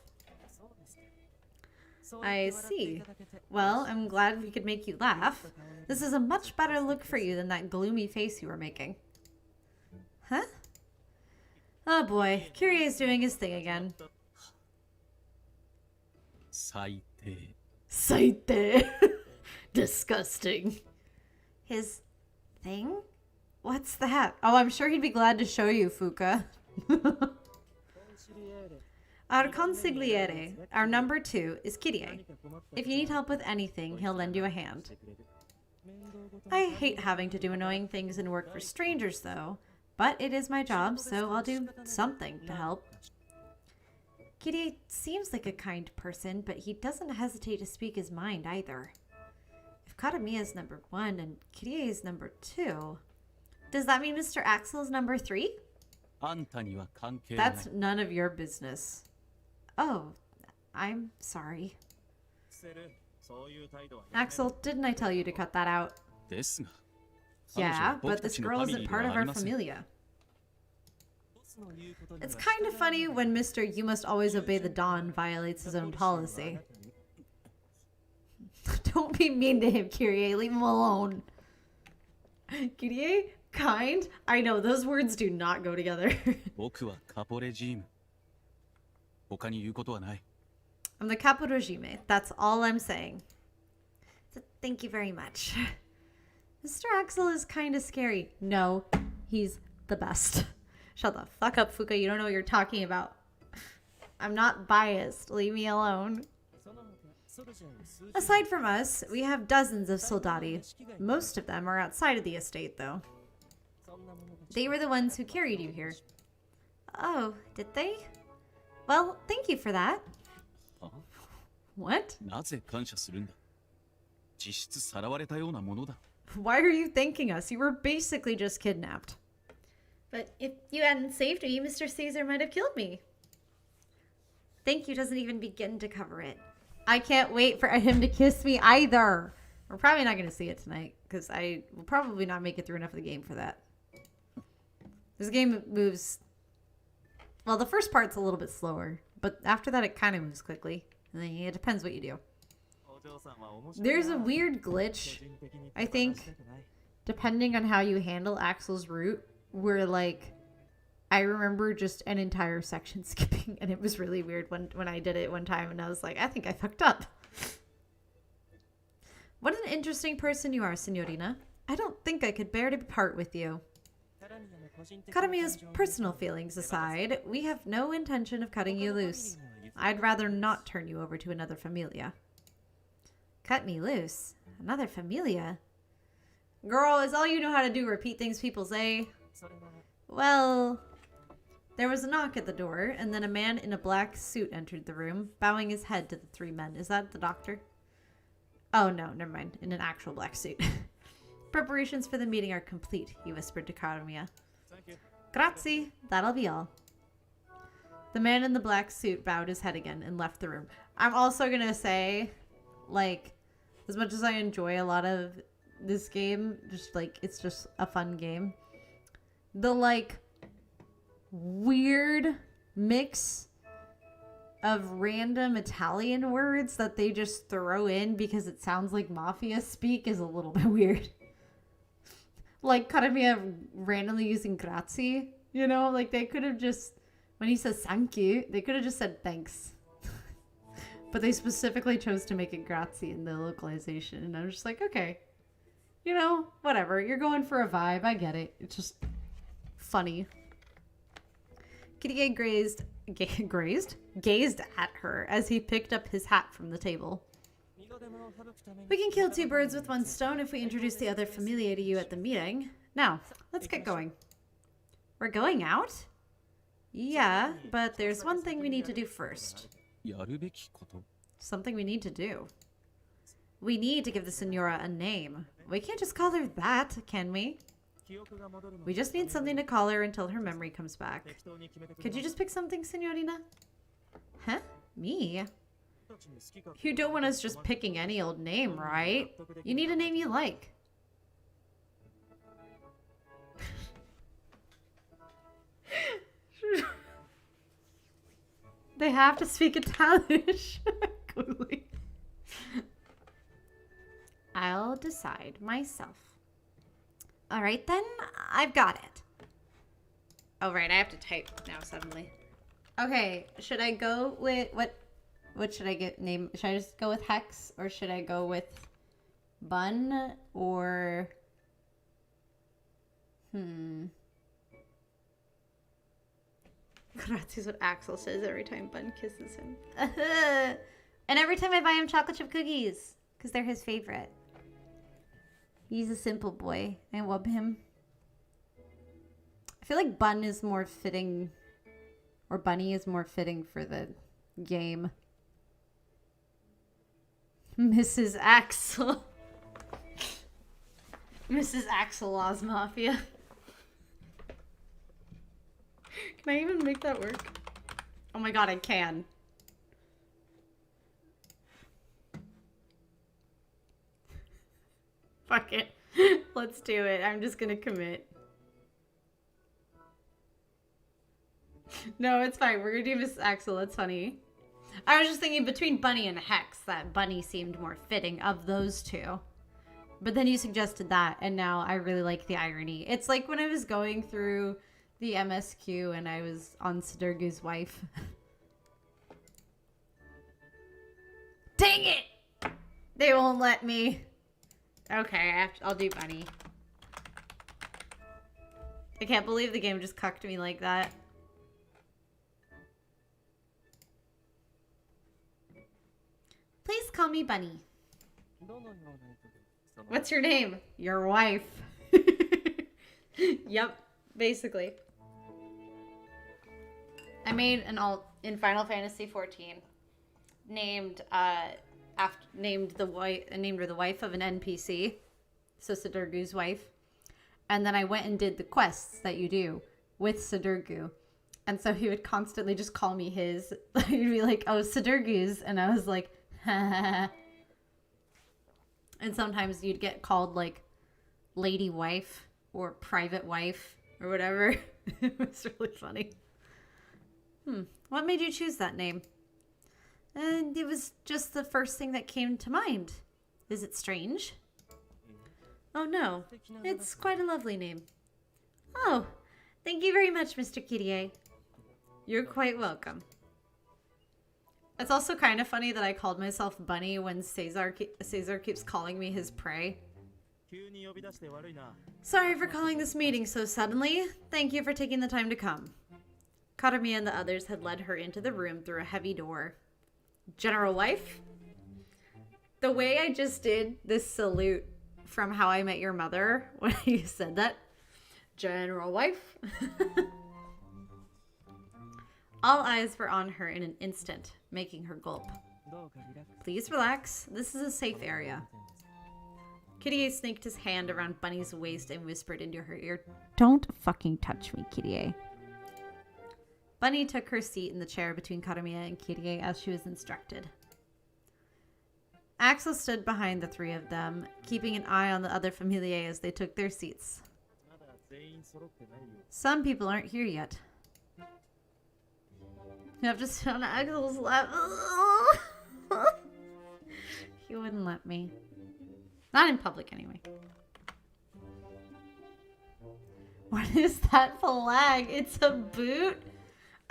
I see. Well, I'm glad we could make you laugh. This is a much better look for you than that gloomy face you were making. Huh? Oh boy, Kirie's doing his thing again. 最低 Saite. Disgusting. His thing? What's that? Oh, I'm sure he'd be glad to show you, Fuka. Our consigliere, our number 2, is Kirie. If you need help with anything, he'll lend you a hand. I hate having to do annoying things and work for strangers, though. But it is my job, so I'll do something to help. Kirie seems like a kind person, but he doesn't hesitate to speak his mind either. If Karamiya's number 1 and Kirie is number 2, does that mean Mr. Axel's number 3? あんたには関係ない That's none of your business. Oh, I'm sorry. Axel, didn't I tell you to cut that out? ですが Yeah, 彼女は僕 but た this ちの girl ファミ isn't リーで part は of あ our りません familia. It's kind of funny when Mr. You must always obey the Don violates his own policy. Don't be mean to him, Kirie. Leave him alone. Kirie? Kind? I know, those words do not go together. 僕はカポレジーム他に言うことはない I'm the capo regime. That's all I'm saying. Thank you very much. Mr. Axel is kind of scary. No, he's the best. Shut the fuck up, Fuka. You don't know what you're talking about. I'm not biased. Leave me alone. Aside from us, we have dozens of soldati. Most of them are outside of the estate, though. They were the ones who carried you here. Oh, did they? Well, thank you for that. What? なぜ感謝するんだ。実質さらわれたようなものだ。 Why are you thanking us? You were basically just kidnapped. But if you hadn't saved me, Mr. Caesar might have killed me. Thank you doesn't even begin to cover it. I can't wait for him to kiss me either. We're probably not going to see it tonight because I will probably not make it through enough of the game for that. This game moves... Well, the first part's a little bit slower, but after that it kind of moves quickly. And then it depends what you do. There's a weird glitch, I think, depending on how you handle Axel's route, where, like, I remember just an entire section skipping, and it was really weird when I did it one time, and I was like, I think I fucked up. What an interesting person you are, Signorina. I don't think I could bear to part with you. Karamiya's personal feelings aside, we have no intention of cutting you loose. I'd rather not turn you over to another familia. Cut me loose? Another familia? Girl, is all you know how to do repeat things people say? Well, there was a knock at the door, and then a man in a black suit entered the room, bowing his head to the three men. Is that the doctor? Oh, no, never mind. In an actual black suit. Preparations for the meeting are complete, he whispered to Karamiya. Grazie. That'll be all. The man in the black suit bowed his head again and left the room. I'm also going to say, like, as much as I enjoy a lot of this game, just, like, it's just a fun game. The, like, weird mix of random Italian words that they just throw in because it sounds like mafia speak is a little bit weird. Like, Karamiya randomly using grazie, you know? Like, they could have just, when he says thank you, they could have just said thanks. But they specifically chose to make it grazie in the localization. And I'm just like, okay. You know, whatever. You're going for a vibe. I get it. It's just funny. Kirie gazed at her as he picked up his hat from the table. We can kill two birds with one stone if we introduce the other familia to you at the meeting. Now, let's get going. We're going out? Yeah, but there's one thing we need to do first. やるべきこと。 Something we need to do. We need to give the Senora a name. We can't just call her that, can we? We just need something to call her until her memory comes back. Could you just pick something, Signorina? Huh? Me? You don't want us just picking any old name, right? You need a name you like. They have to speak Italian. Clearly. I'll decide myself. Alright then, I've got it. Oh right, I have to type now suddenly. Okay, should I go with, what should I get name? Should I just go with Hex, or should I go with Bun, or... That's what Axel says every time Bun kisses him. And every time I buy him chocolate chip cookies, because they're his favorite. He's a simple boy. I love him. I feel like Bun is more fitting, or Bunny is more fitting for the game. Mrs. Axel. Mrs. Axel OzMafia. Can I even make that work? Oh my god, I can. Fuck it. Let's do it. I'm just gonna commit. No, it's fine. We're gonna do Mrs. Axel. That's funny. I was just thinking between Bunny and Hex that Bunny seemed more fitting of those two. But then you suggested that, and now I really like the irony. It's like when I was going through the MSQ and I was on Sidurgu's wife. Dang it! They won't let me. Okay, I'll do Bunny. I can't believe the game just cucked me like that. Please call me Bunny. What's your name? Your wife. Yep, basically. I made an alt in Final Fantasy 14 named named her the wife of an NPC, so Sidurgu's wife. And then I went and did the quests that you do with Sidurgu. And so he would constantly just call me his. He'd be like, "Oh, Sidurgu's," and I was like, "Ha." And sometimes you'd get called like lady wife or private wife or whatever. It was really funny. What made you choose that name? And it was just the first thing that came to mind. Is it strange? Oh no, it's quite a lovely name. Oh, thank you very much, Mr. Kirie. You're quite welcome. It's also kind of funny that I called myself Bunny when Caesar keeps calling me his prey. Sorry for calling this meeting so suddenly. Thank you for taking the time to come. Karumiya and the others had led her into the room through a heavy door. General wife? The way I just did this salute from How I Met Your Mother when you said that. General wife. All eyes were on her in an instant, making her gulp. Please relax. This is a safe area. Kirie snaked his hand around Bunny's waist and whispered into her ear, "Don't fucking touch me, Kirie." Bunny took her seat in the chair between Karumiya and Kirie as she was instructed. Axel stood behind the three of them, keeping an eye on the other familiae as they took their seats. Some people aren't here yet. You have to sit on Axel's lap. He wouldn't let me. Not in public, anyway. What is that flag? It's a boot?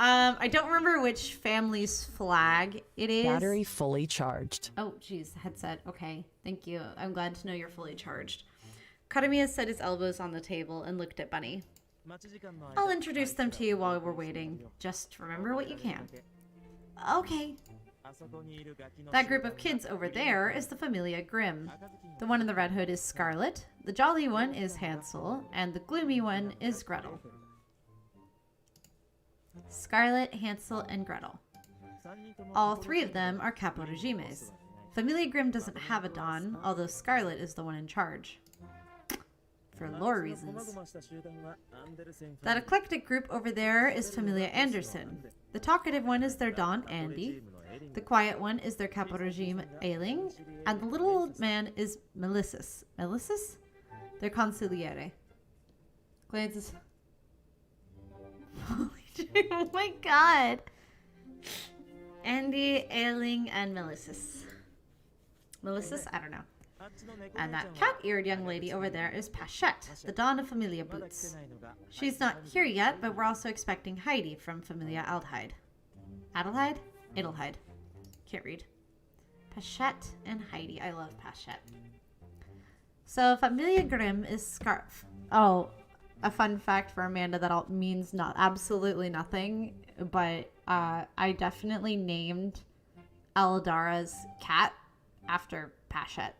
I don't remember which family's flag it is. Battery fully charged. Oh, geez, headset. Okay, thank you. I'm glad to know you're fully charged. Karumiya set his elbows on the table and looked at Bunny. I'll introduce them to you while we're waiting. Just remember what you can. Okay. That group of kids over there is the Familia Grimm. The one in the red hood is Scarlet, the jolly one is Hansel, and the gloomy one is Gretel. Scarlet, Hansel, and Gretel. All three of them are capo regimes. Familia Grimm doesn't have a Don, although Scarlet is the one in charge. For lore reasons. That eclectic group over there is Familia Anderson. The talkative one is their Don, Andy. The quiet one is their capo regime, Ailing. And the little old man is Melissus. Melissus? Their consigliere. Glances. Oh my god. Andy, Ailing, and Melissus. Melissus? I don't know. And that cat-eared young lady over there is Pachette, the Dawn of Familia Boots. She's not here yet, but we're also expecting Heidi from Familia Adelheid. Adelheid? Adelheid. Can't read. Pachette and Heidi. I love Pachette. So Familia Grimm is Scarf. Oh, a fun fact for Amanda that means absolutely nothing, but I definitely named Aladara's cat after Pachette.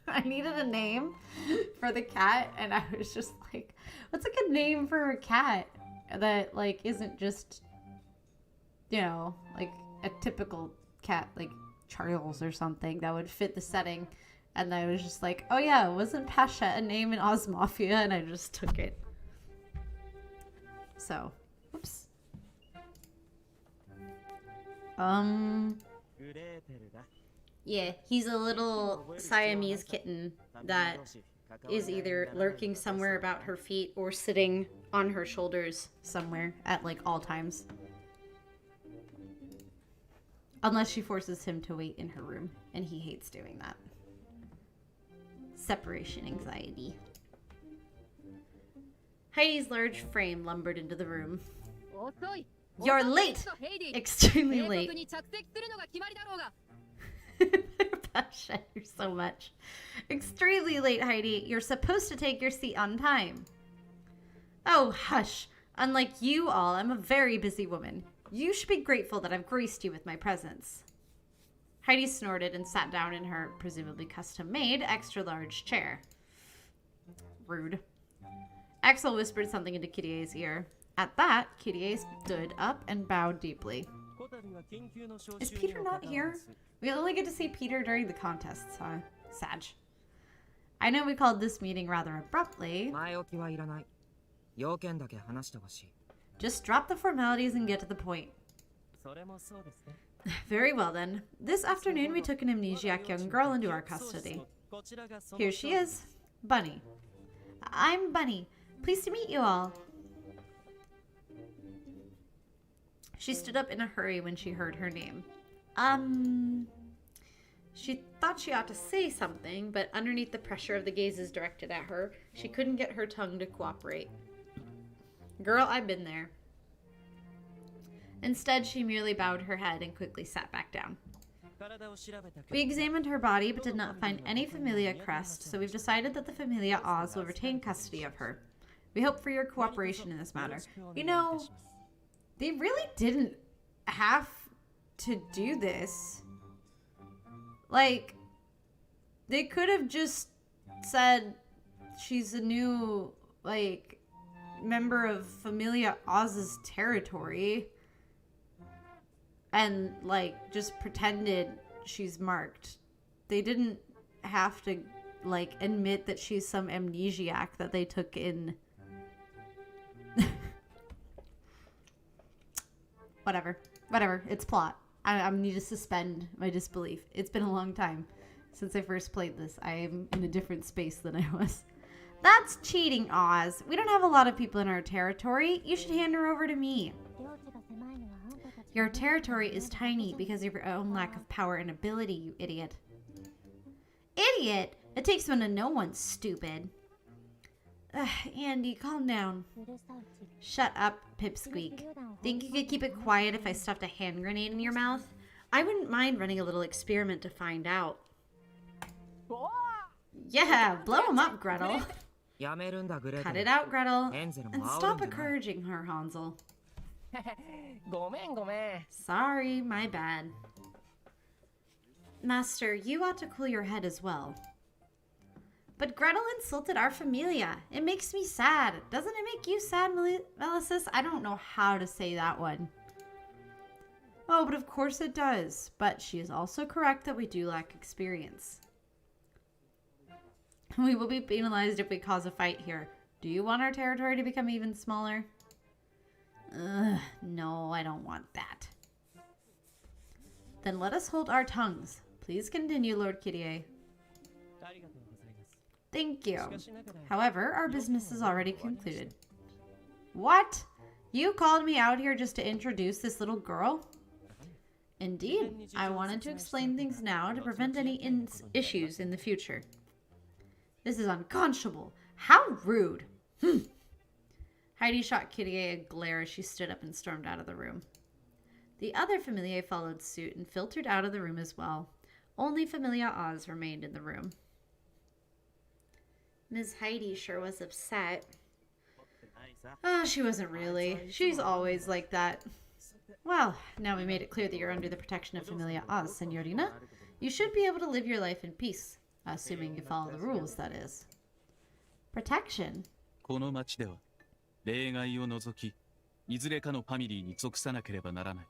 I needed a name for the cat, and I was just like, what's a good name for a cat that, like, isn't just, you know, like a typical cat, like Charles or something that would fit the setting. And I was just like, oh yeah, wasn't Pachette a name in OzMafia? And I just took it. So, oops. Yeah, he's a little Siamese kitten that is either lurking somewhere about her feet or sitting on her shoulders somewhere at like all times. Unless she forces him to wait in her room, and he hates doing that. Separation anxiety. Heidi's large frame lumbered into the room. You're late! Extremely late. Pachette, you're so much. Extremely late, Heidi. You're supposed to take your seat on time. Oh, hush. Unlike you all, I'm a very busy woman. You should be grateful that I've graced you with my presence. Heidi snorted and sat down in her presumably custom-made extra-large chair. Rude. Axel whispered something into Kirie's ear. At that, Kirie stood up and bowed deeply. Is Peter not here? We only get to see Peter during the contests, huh? Sag. I know we called this meeting rather abruptly. Just drop the formalities and get to the point. Very well then. This afternoon we took an amnesiac young girl into our custody. Here she is. Bunny. I'm Bunny. Pleased to meet you all. She stood up in a hurry when she heard her name. She thought she ought to say something, but underneath the pressure of the gazes directed at her, she couldn't get her tongue to cooperate. Girl, I've been there. Instead, she merely bowed her head and quickly sat back down. We examined her body, but did not find any Familia crest, so we've decided that the Familia Oz will retain custody of her. We hope for your cooperation in this matter. You know, they really didn't have to do this. Like, they could have just said she's a new, like, member of Familia Oz's territory and, like, just pretended she's marked. They didn't have to, like, admit that she's some amnesiac that they took in. Whatever. It's plot. I need to suspend my disbelief. It's been a long time since I first played this. I am in a different space than I was. That's cheating, Oz. We don't have a lot of people in our territory. You should hand her over to me. Your territory is tiny because of your own lack of power and ability, you idiot. Idiot? It takes one to know one, stupid. Andy, calm down. Shut up, Pipsqueak. Think you could keep it quiet if I stuffed a hand grenade in your mouth? I wouldn't mind running a little experiment to find out. Yeah, blow him up, Gretel. Cut it out, Gretel. And stop encouraging her, Hansel. Sorry, my bad. Master, you ought to cool your head as well. But Gretel insulted our familia. It makes me sad. Doesn't it make you sad, Melissus? I don't know how to say that one. Oh, but of course it does. But she is also correct that we do lack experience. We will be penalized if we cause a fight here. Do you want our territory to become even smaller? No, I don't want that. Then let us hold our tongues. Please continue, Lord Kirie. Thank you. However, our business is already concluded. What? You called me out here just to introduce this little girl? Indeed. I wanted to explain things now to prevent any issues in the future. This is unconscionable. How rude. Heidi shot Kirie a glare as she stood up and stormed out of the room. The other Familia followed suit and filtered out of the room as well. Only Familia Oz remained in the room. Ms. Heidi sure was upset. Oh, she wasn't really. She's always like that. Well, now we made it clear that you're under the protection of Familia Oz, Signorina. You should be able to live your life in peace. Assuming you follow the rules, that is. Protection? この町では例外を除きいずれかのファミリーに属さなければならない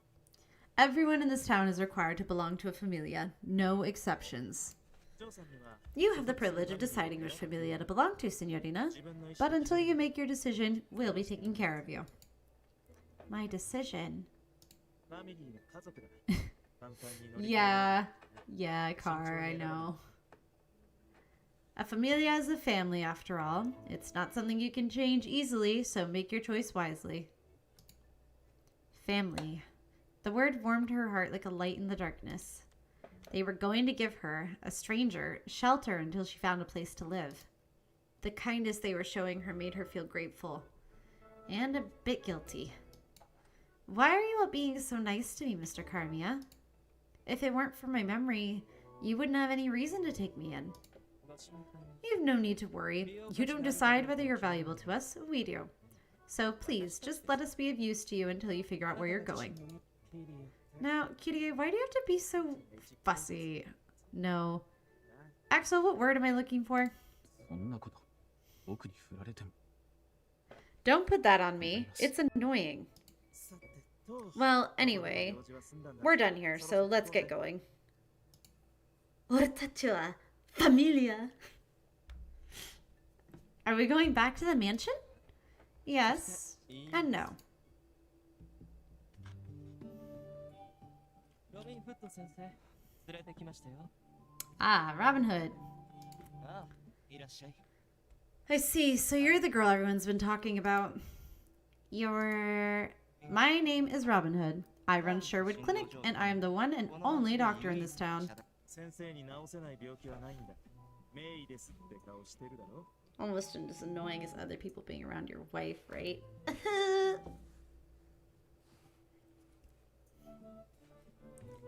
Everyone in this town is required to belong to a familia. No exceptions. You have the privilege of deciding which familia to belong to, Signorina. But until you make your decision, we'll be taking care of you. My decision? Yeah, Car, I know. A familia is a family, after all. It's not something you can change easily, so make your choice wisely. Family. The word warmed her heart like a light in the darkness. They were going to give her, a stranger, shelter until she found a place to live. The kindness they were showing her made her feel grateful. And a bit guilty. Why are you all being so nice to me, Mr. Carmia? If it weren't for my memory, you wouldn't have any reason to take me in. You've no need to worry. You don't decide whether you're valuable to us. We do. So please, just let us be of use to you until you figure out where you're going. Now, Kirie, why do you have to be so fussy? No. Axel, what word am I looking for? そんなこと僕に振られても Don't put that on me. It's annoying. Well, anyway, we're done here, so let's get going. 俺たちはファミリア. Are we going back to the mansion? Yes and no. ロビン・フット先生連れてきましたよ Ah, Robin Hood. ああいらっしゃい I see. So you're the girl everyone's been talking about. My name is Robin Hood. I run Sherwood Clinic, and I am the one and only doctor in this town. 先生に治せない病気はないんだ名医ですって顔してるだろ Almost as annoying as other people being around your wife, right?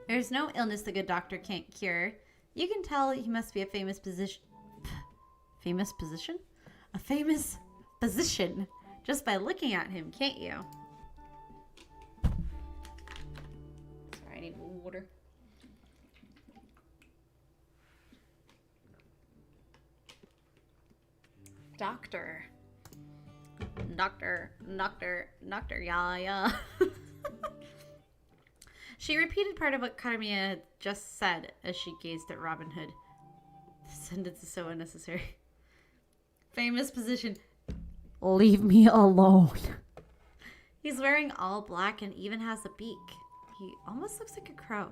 There's no illness the good doctor can't cure. You can tell he must be a famous physician. Famous position? A famous physician just by looking at him, can't you? Sorry, I need water. Doctor. Doctor, yeah. She repeated part of what Karamiya had just said as she gazed at Robin Hood. This sentence is so unnecessary. Famous position. Leave me alone. He's wearing all black and even has a beak. He almost looks like a crow.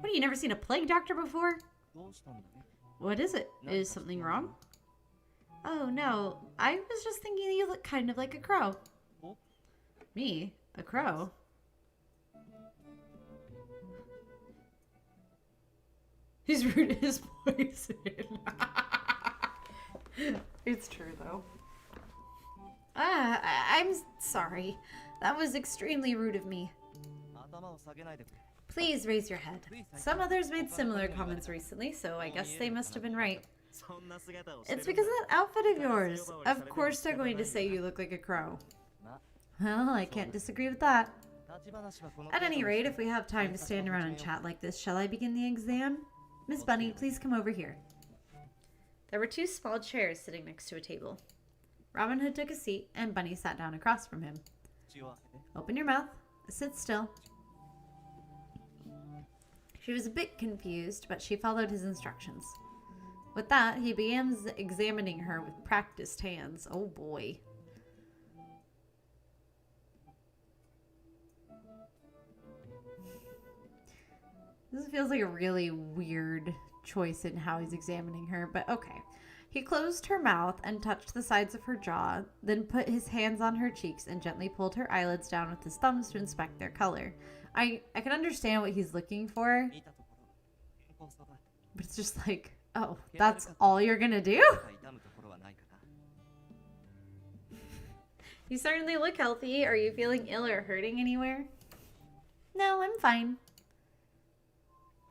What, you never seen a plague doctor before? どうしたんだね What is it? Is something wrong? Oh, no. I was just thinking you look kind of like a crow. Oh. Me? A crow? He's rude in his poison. It's true, though. I'm sorry. That was extremely rude of me. 頭を下げないでくれ Please raise your head. Some others made similar comments recently, so I guess they must have been right. そんな姿をしてる It's because of that outfit of yours. Of course they're going to say you look like a crow. Well, I can't disagree with that. 立ち話はこの At any rate, if we have time to stand around and chat like this, shall I begin the exam? Miss Bunny, please come over here. There were two small chairs sitting next to a table. Robin Hood took a seat, and Bunny sat down across from him. 口を開けて Open your mouth. Sit still. She was a bit confused, but she followed his instructions. With that, he began examining her with practiced hands. Oh boy. This feels like a really weird choice in how he's examining her, but okay. He closed her mouth and touched the sides of her jaw, then put his hands on her cheeks and gently pulled her eyelids down with his thumbs to inspect their color. I can understand what he's looking for, 見たところ健康そうだ but it's just like, oh, that's all you're gonna do? 痛むところはないかな You certainly look healthy. Are you feeling ill or hurting anywhere? No, I'm fine.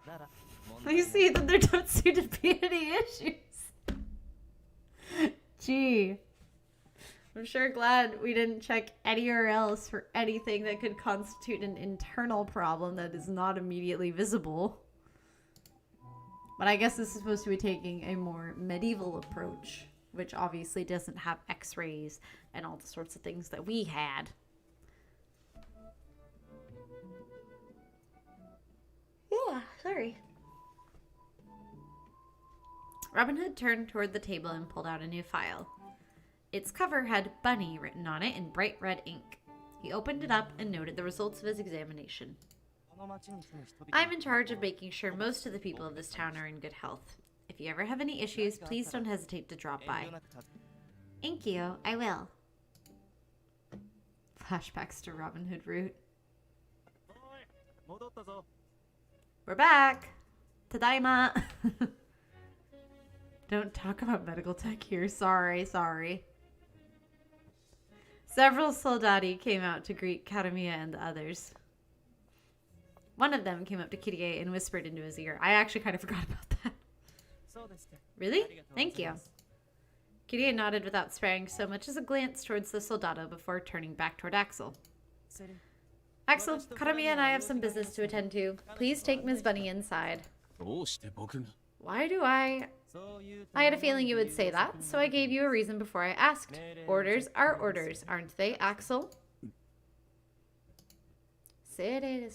なら I see that there don't seem to be any issues. Gee. I'm sure glad we didn't check anywhere else for anything that could constitute an internal problem that is not immediately visible. But I guess this is supposed to be taking a more medieval approach, which obviously doesn't have x-rays and all the sorts of things that we had. Yeah, sorry. Robin Hood turned toward the table and pulled out a new file. Its cover had Bunny written on it in bright red ink. He opened it up and noted the results of his examination. この町に住む人々 I'm in charge of making sure most of the people of this town are in good health. If you ever have any issues, please don't hesitate to drop 遠 by. 慮なく尋ね Thank you, I will. Flashbacks to Robin Hood route. おい戻ったぞ We're back! Tadaima! Don't talk about medical tech here. Sorry. Several soldati came out to greet Karamiya and the others. One of them came up to Kirie and whispered into his ear. I actually kind of forgot about that. そうですって Really? ありがとうございます Thank you. Kirie nodded without sparing so much as a glance towards the soldado before turning back toward Axel. Axel, Karamiya and I have some business to attend to. Please take Ms. Bunny inside. どうして僕が Why do I had a feeling you would say that, so I gave you a reason before I asked. Orders are orders, aren't they, Axel? Sere.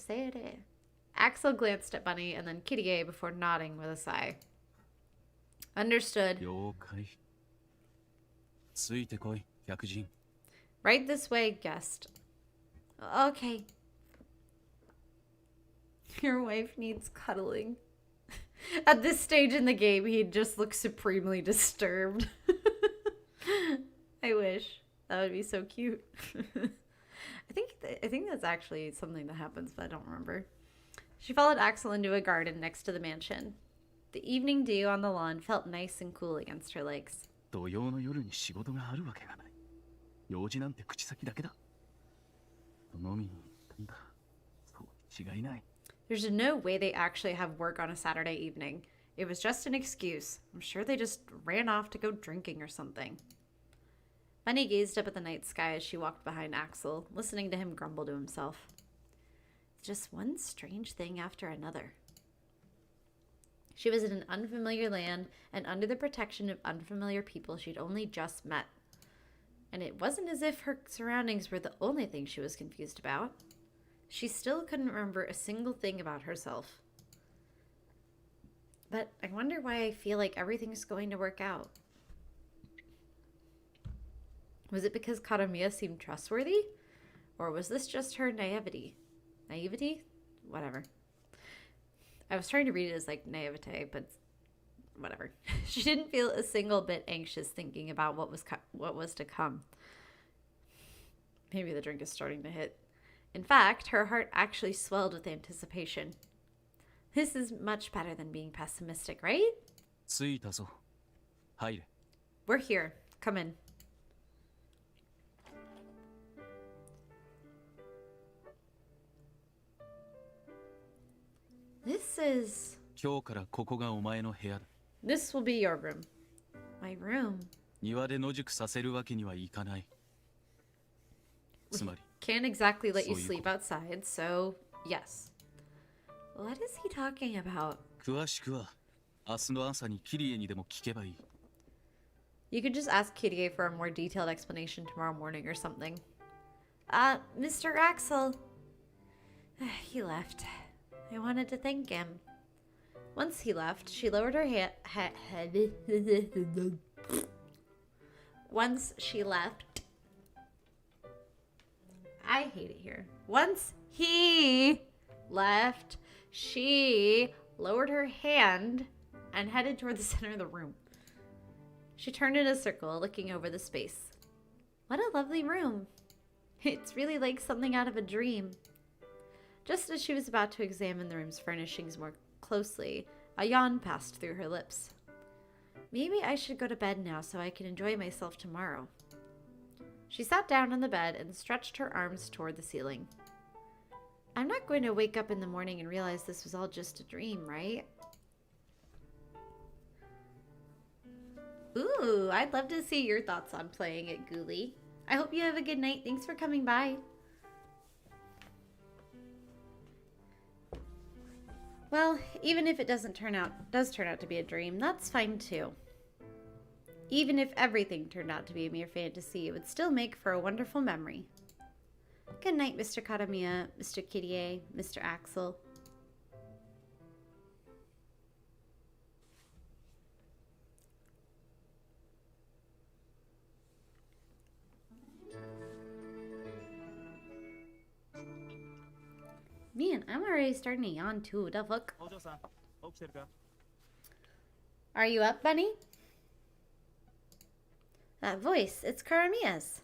Axel glanced at Bunny and then Kirie before nodding with a sigh. Understood. 了解ついてこい客人 Right this way, guest. Okay. Your wife needs cuddling. At this stage in the game, he'd just look supremely disturbed. I wish. That would be so cute. I think that's actually something that happens, but I don't remember. She followed Axel into a garden next to the mansion. The evening dew on the lawn felt nice and cool against her legs. 土曜の夜に仕事があるわけがない用事なんて口先だけだ飲みに行ったんだそう違いない There's no way they actually have work on a Saturday evening. It was just an excuse. I'm sure they just ran off to go drinking or something. Bunny gazed up at the night sky as she walked behind Axel, listening to him grumble to himself. Just one strange thing after another. She was in an unfamiliar land and under the protection of unfamiliar people she'd only just met. And it wasn't as if her surroundings were the only thing she was confused about. She still couldn't remember a single thing about herself. But I wonder why I feel like everything's going to work out. Was it because Karamiya seemed trustworthy? Or was this just her naivety? Naivety? Whatever. I was trying to read it as like naivete, but whatever. She didn't feel a single bit anxious thinking about what was to come. Maybe the drink is starting to hit. In fact, her heart actually swelled with anticipation. This is much better than being pessimistic, right? 着いたぞ入れ We're here. Come in. This 今日からここがお前の部屋だ will be your room. My room. 庭で野宿させるわけにはいかないつまり Can't exactly let you So you- sleep outside, so yes. What is he talking about? 詳しくは明日の朝にキリエにでも聞けばいい You could just ask Kirie for a more detailed explanation tomorrow morning or something. Mr. Axel. He left. I wanted to thank him. Once he left, she lowered her head. Once she left. I hate it here. Once he left, she lowered her hand and headed toward the center of the room. She turned in a circle, looking over the space. What a lovely room. It's really like something out of a dream. Just as she was about to examine the room's furnishings more closely, a yawn passed through her lips. Maybe I should go to bed now so I can enjoy myself tomorrow. She sat down on the bed and stretched her arms toward the ceiling. I'm not going to wake up in the morning and realize this was all just a dream, right? Ooh, I'd love to see your thoughts on playing it, Ghoulie. I hope you have a good night. Thanks for coming by. Well, even if it does turn out to be a dream, that's fine too. Even if everything turned out to be a mere fantasy, it would still make for a wonderful memory. Good night, Mr. Karamiya, Mr. Kirie, Mr. Axel. Man, I'm already starting to yawn too. The fuck? お嬢さん起きてるか Are you up, Bunny? That voice, it's Karamiya's.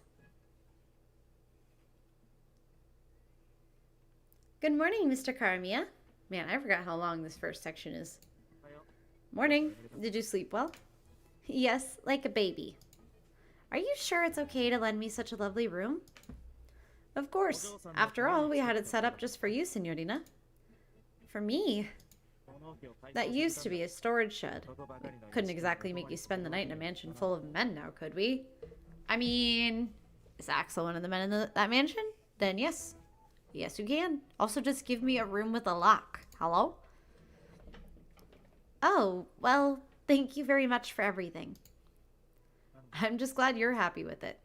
Good morning, Mr. Karamiya. Man, I forgot how long this first section is. Morning. Did you sleep well? Yes, like a baby. Are you sure it's okay to lend me such a lovely room? Of course. After all, we had it set up just for you, Signorina. For me? That used to be a storage shed. Couldn't exactly make you spend the night in a mansion full of men now, could we? I mean, is Axel one of the men in that mansion? Then yes. Yes, you can. Also, just give me a room with a lock. Hello? Oh, well, thank you very much for everything. I'm just glad you're happy with it.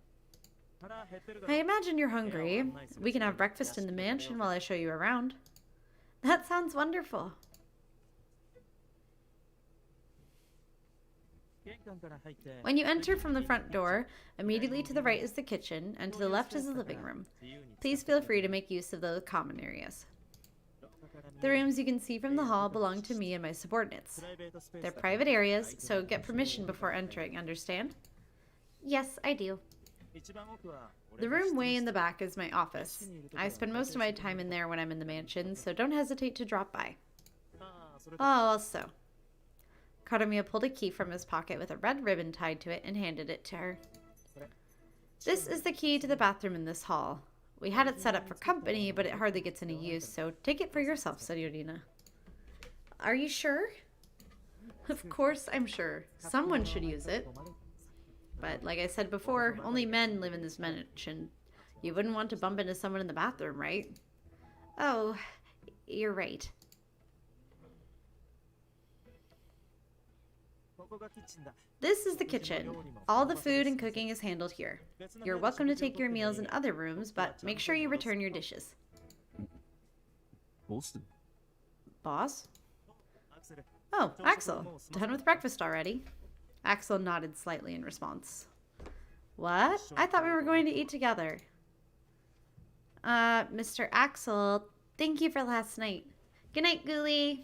I imagine you're hungry. We can have breakfast in the mansion while I show you around. That sounds wonderful. When you enter from the front door, immediately to the right is the kitchen, and to the left is the living room. Please feel free to make use of the common areas. The rooms you can see from the hall belong to me and my subordinates. They're private areas, so get permission before entering, understand? Yes, I do. The room way in the back is my office. I spend most of my time in there when I'm in the mansion, so don't hesitate to drop by. Oh, also. Kadomiya pulled a key from his pocket with a red ribbon tied to it and handed it to her. This is the key to the bathroom in this hall. We had it set up for company, but it hardly gets any use, so take it for yourself, Signorina. Are you sure? Of course I'm sure. Someone should use it. But like I said before, only men live in this mansion. You wouldn't want to bump into someone in the bathroom, right? Oh, you're right. This is the kitchen. All the food and cooking is handled here. You're welcome to take your meals in other rooms, but make sure you return your dishes. Boss? Oh, Axel. Done with breakfast already? Axel nodded slightly in response. What? I thought we were going to eat together. Mr. Axel, thank you for last night. Good night, Ghoulie.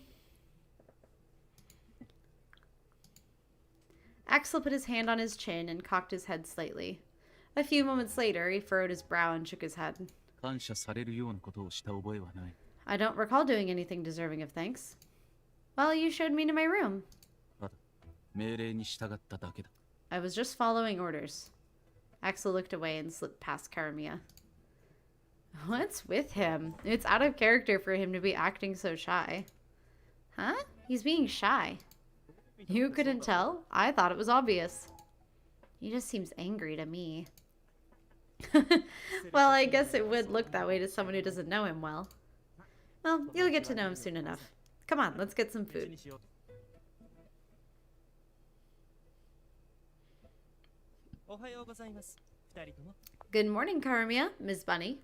Axel put his hand on his chin and cocked his head slightly. A few moments later, he furrowed his brow and shook his head. I don't recall doing anything deserving of thanks. Well, you showed me to my room. I was just following orders. Axel looked away and slipped past Karamia. What's with him? It's out of character for him to be acting so shy. Huh? He's being shy. You couldn't tell? I thought it was obvious. He just seems angry to me. Well, I guess it would look that way to someone who doesn't know him well. Well, you'll get to know him soon enough. Come on, let's get some food. Good morning, Karamia, Ms. Bunny.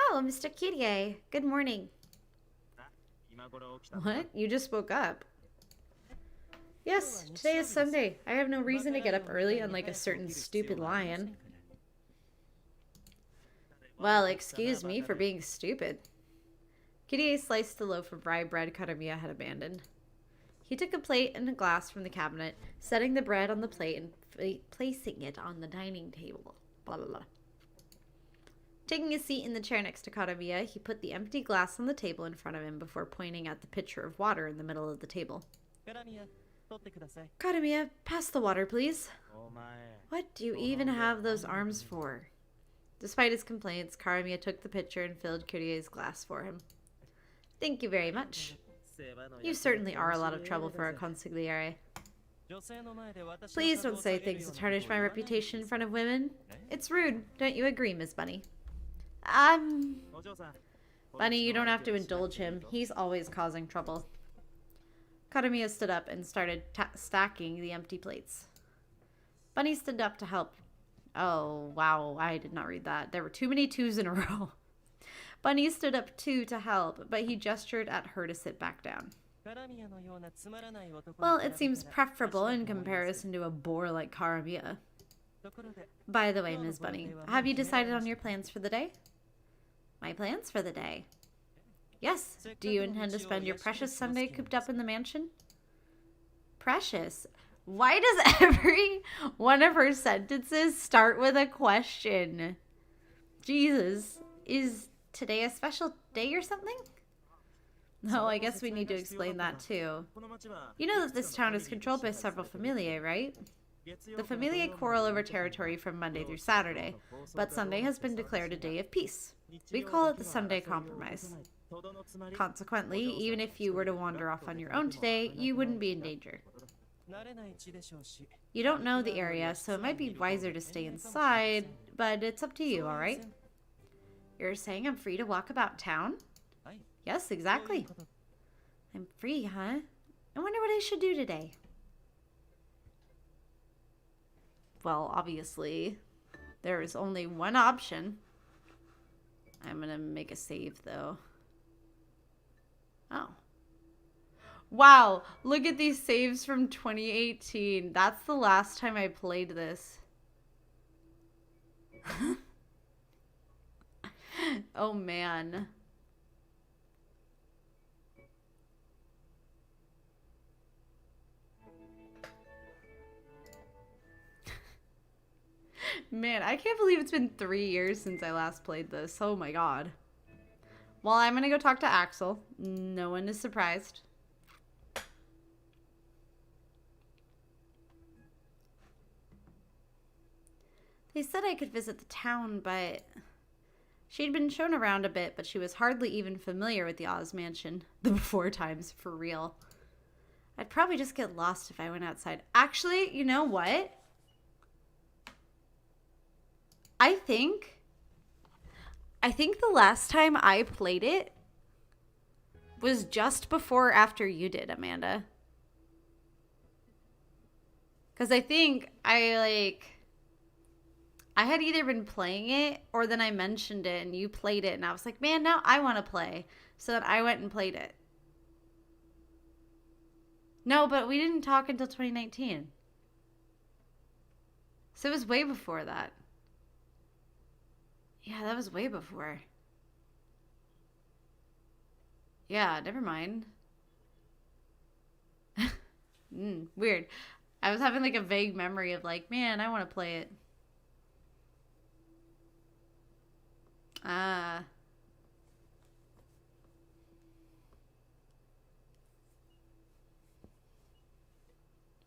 Oh, Mr. Kirie. Good morning. What? You just woke up? Yes, today is Sunday. I have no reason to get up early, unlike a certain stupid lion. Well, excuse me for being stupid. Kirie sliced the loaf of rye bread Karamia had abandoned. He took a plate and a glass from the cabinet, setting the bread on the plate and placing it on the dining table. Blah, blah, blah. Taking a seat in the chair next to Karamia, he put the empty glass on the table in front of him before pointing at the pitcher of water in the middle of the table. Karamia, pass the water, please. What do you even have those arms for? Despite his complaints, Karamia took the pitcher and filled Kurie's glass for him. Thank you very much. You certainly are a lot of trouble for a consigliere. Please don't say things to tarnish my reputation in front of women. It's rude, don't you agree, Miss Bunny? Bunny, you don't have to indulge him. He's always causing trouble. Karamia stood up and started stacking the empty plates. Bunny stood up to help. Oh, wow, I did not read that. There were too many twos in a row. Bunny stood up too to help, but he gestured at her to sit back down. Well, it seems preferable in comparison to a bore like Karamia. By the way, Ms. Bunny, have you decided on your plans for the day? My plans for the day? Yes. Do you intend to spend your precious Sunday cooped up in the mansion? Precious? Why does every one of her sentences start with a question? Jesus. Is today a special day or something? Oh, I guess we need to explain that too. You know that this town is controlled by several familiae, right? The familia quarrel over territory from Monday through Saturday, but Sunday has been declared a day of peace. We call it the Sunday Compromise. Consequently, even if you were to wander off on your own today, you wouldn't be in danger. You don't know the area, so it might be wiser to stay inside, but it's up to you, alright? You're saying I'm free to walk about town? Yes, exactly. I'm free, huh? I wonder what I should do today. Well, obviously, there is only one option. I'm gonna make a save, though. Oh. Wow, look at these saves from 2018. That's the last time I played this. Oh, man. Man, I can't believe it's been 3 years since I last played this. Oh my god. Well, I'm gonna go talk to Axel. No one is surprised. They said I could visit the town, but... She'd been shown around a bit, but she was hardly even familiar with the Oz mansion. The before times, for real. I'd probably just get lost if I went outside. Actually, you know what? I think the last time I played it was just before or after you did, Amanda. Because I think I had either been playing it or then I mentioned it and you played it and I was like, man, now I want to play. So then I went and played it. No, but we didn't talk until 2019. So it was way before that. Yeah, that was way before. Yeah, never mind. Weird. I was having like a vague memory of like, man, I want to play it. Ah.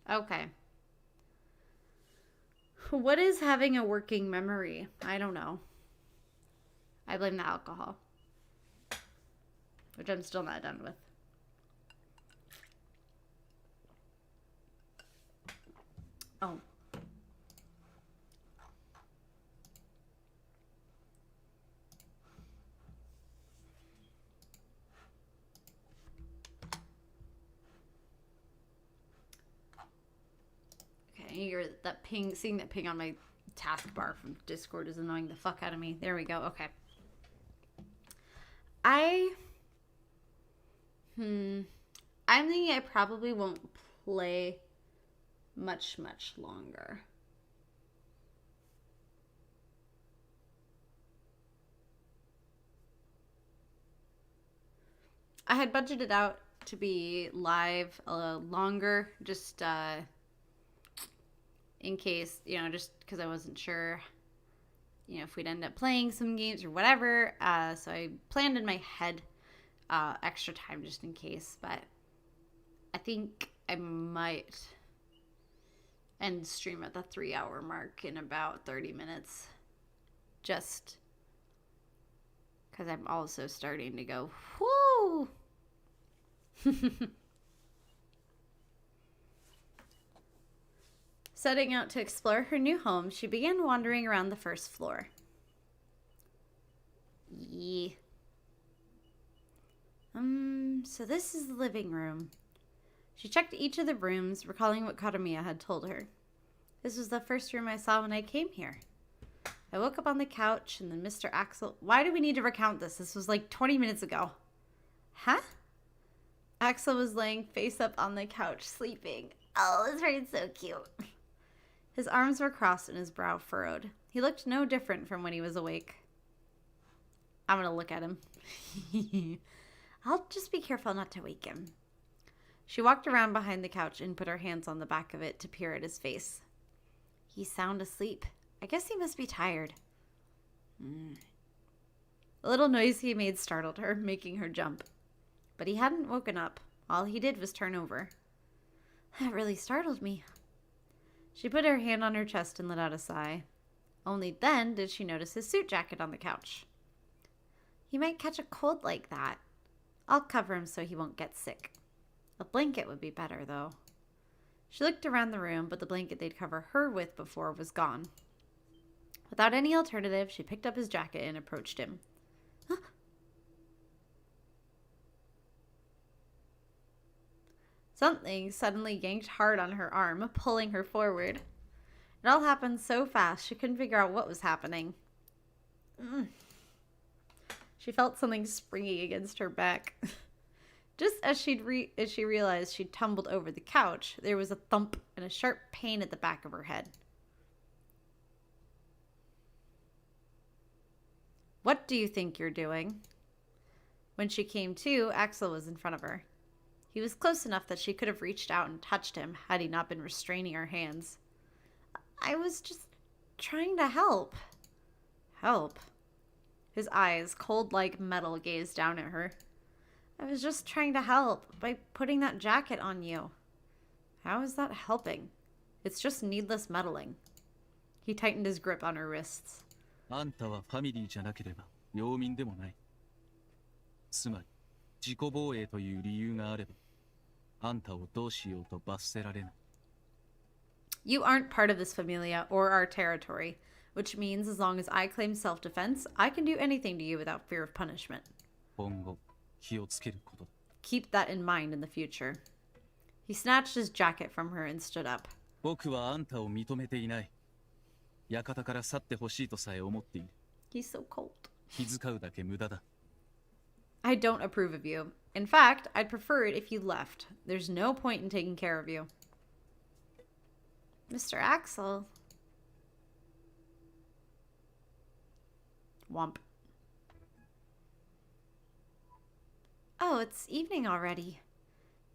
Okay. What is having a working memory? I don't know. I blame the alcohol. Which I'm still not done with. Oh. Okay, that ping, seeing that ping on my taskbar from Discord is annoying the fuck out of me. There we go. Okay. I'm thinking I probably won't play much longer. I had budgeted out to be live longer, just in case, just because I wasn't sure, if we'd end up playing some games or whatever. So I planned in my head extra time just in case, but I think I might end stream at the 3-hour mark in about 30 minutes. Just because I'm also starting to go, whoo! Setting out to explore her new home, she began wandering around the first floor. Yeah. So this is the living room. She checked each of the rooms, recalling what Karumiya had told her. This was the first room I saw when I came here. I woke up on the couch and then Mr. Axel... Why do we need to recount this? This was like 20 minutes ago. Huh? Axel was laying face up on the couch, sleeping. Oh, this part's so cute. His arms were crossed and his brow furrowed. He looked no different from when he was awake. I'm gonna look at him. I'll just be careful not to wake him. She walked around behind the couch and put her hands on the back of it to peer at his face. He's sound asleep. I guess he must be tired. The little noise he made startled her, making her jump. But he hadn't woken up. All he did was turn over. That really startled me. She put her hand on her chest and let out a sigh. Only then did she notice his suit jacket on the couch. He might catch a cold like that. I'll cover him so he won't get sick. A blanket would be better, though. She looked around the room, but the blanket they'd cover her with before was gone. Without any alternative, she picked up his jacket and approached him. Huh? Something suddenly yanked hard on her arm, pulling her forward. It all happened so fast she couldn't figure out what was happening. She felt something springy against her back. Just as she realized she'd tumbled over the couch, there was a thump and a sharp pain at the back of her head. What do you think you're doing? When she came to, Axel was in front of her. He was close enough that she could have reached out and touched him had he not been restraining her hands. I was just trying to help. Help? His eyes, cold like metal, gazed down at her. I was just trying to help by putting that jacket on you. How is that helping? It's just needless meddling. He tightened his grip on her wrists. あんたはファミリーじゃなければ領民でもない。つまり自己防衛という理由があればあんたをどうしようと罰せられない。 You aren't part of this familia or our territory, which means as long as I claim self-defense, I can do anything to you without fear of punishment. 今後気をつけることだ。 Keep that in mind in the future. He snatched his jacket from her and stood up. 僕はあんたを認めていない。館から去ってほしいとさえ思っている。 He's so cold. 気遣うだけ無駄だ。 I don't approve of you. In fact, I'd prefer it if you left. There's no point in taking care of you. Mr. Axel. Womp. Oh, it's evening already.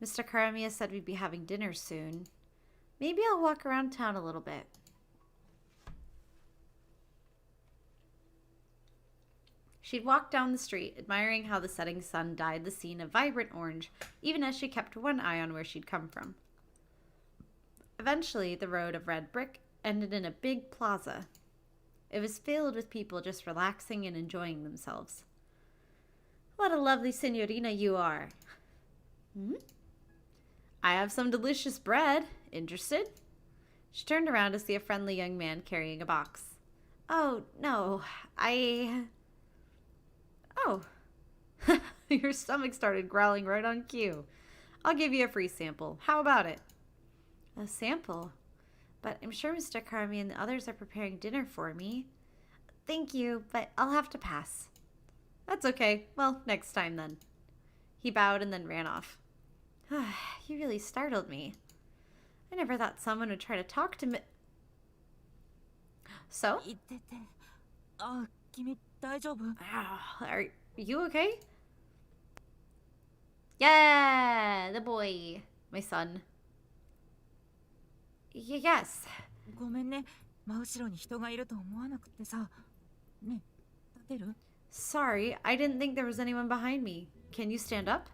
Mr. Karamiya said we'd be having dinner soon. Maybe I'll walk around town a little bit. She'd walked down the street, admiring how the setting sun dyed the scene a vibrant orange, even as she kept one eye on where she'd come from. Eventually, the road of red brick ended in a big plaza. It was filled with people just relaxing and enjoying themselves. What a lovely senorina you are. I have some delicious bread. Interested? She turned around to see a friendly young man carrying a box. Oh, no, Oh. Your stomach started growling right on cue. I'll give you a free sample. How about it? A sample? But I'm sure Mr. Karami and the others are preparing dinner for me. Thank you, but I'll have to pass. That's okay. Well, next time then. He bowed and then ran off. You really startled me. I never thought someone would try to talk to me. So? 言ってて。あ、君大丈夫？ Are you okay? Yeah, the boy. My son. Yes. ごめんね。真後ろに人がいると思わなくってさ。ね、立てる？ Sorry, I didn't think there was anyone behind me. Can you stand up?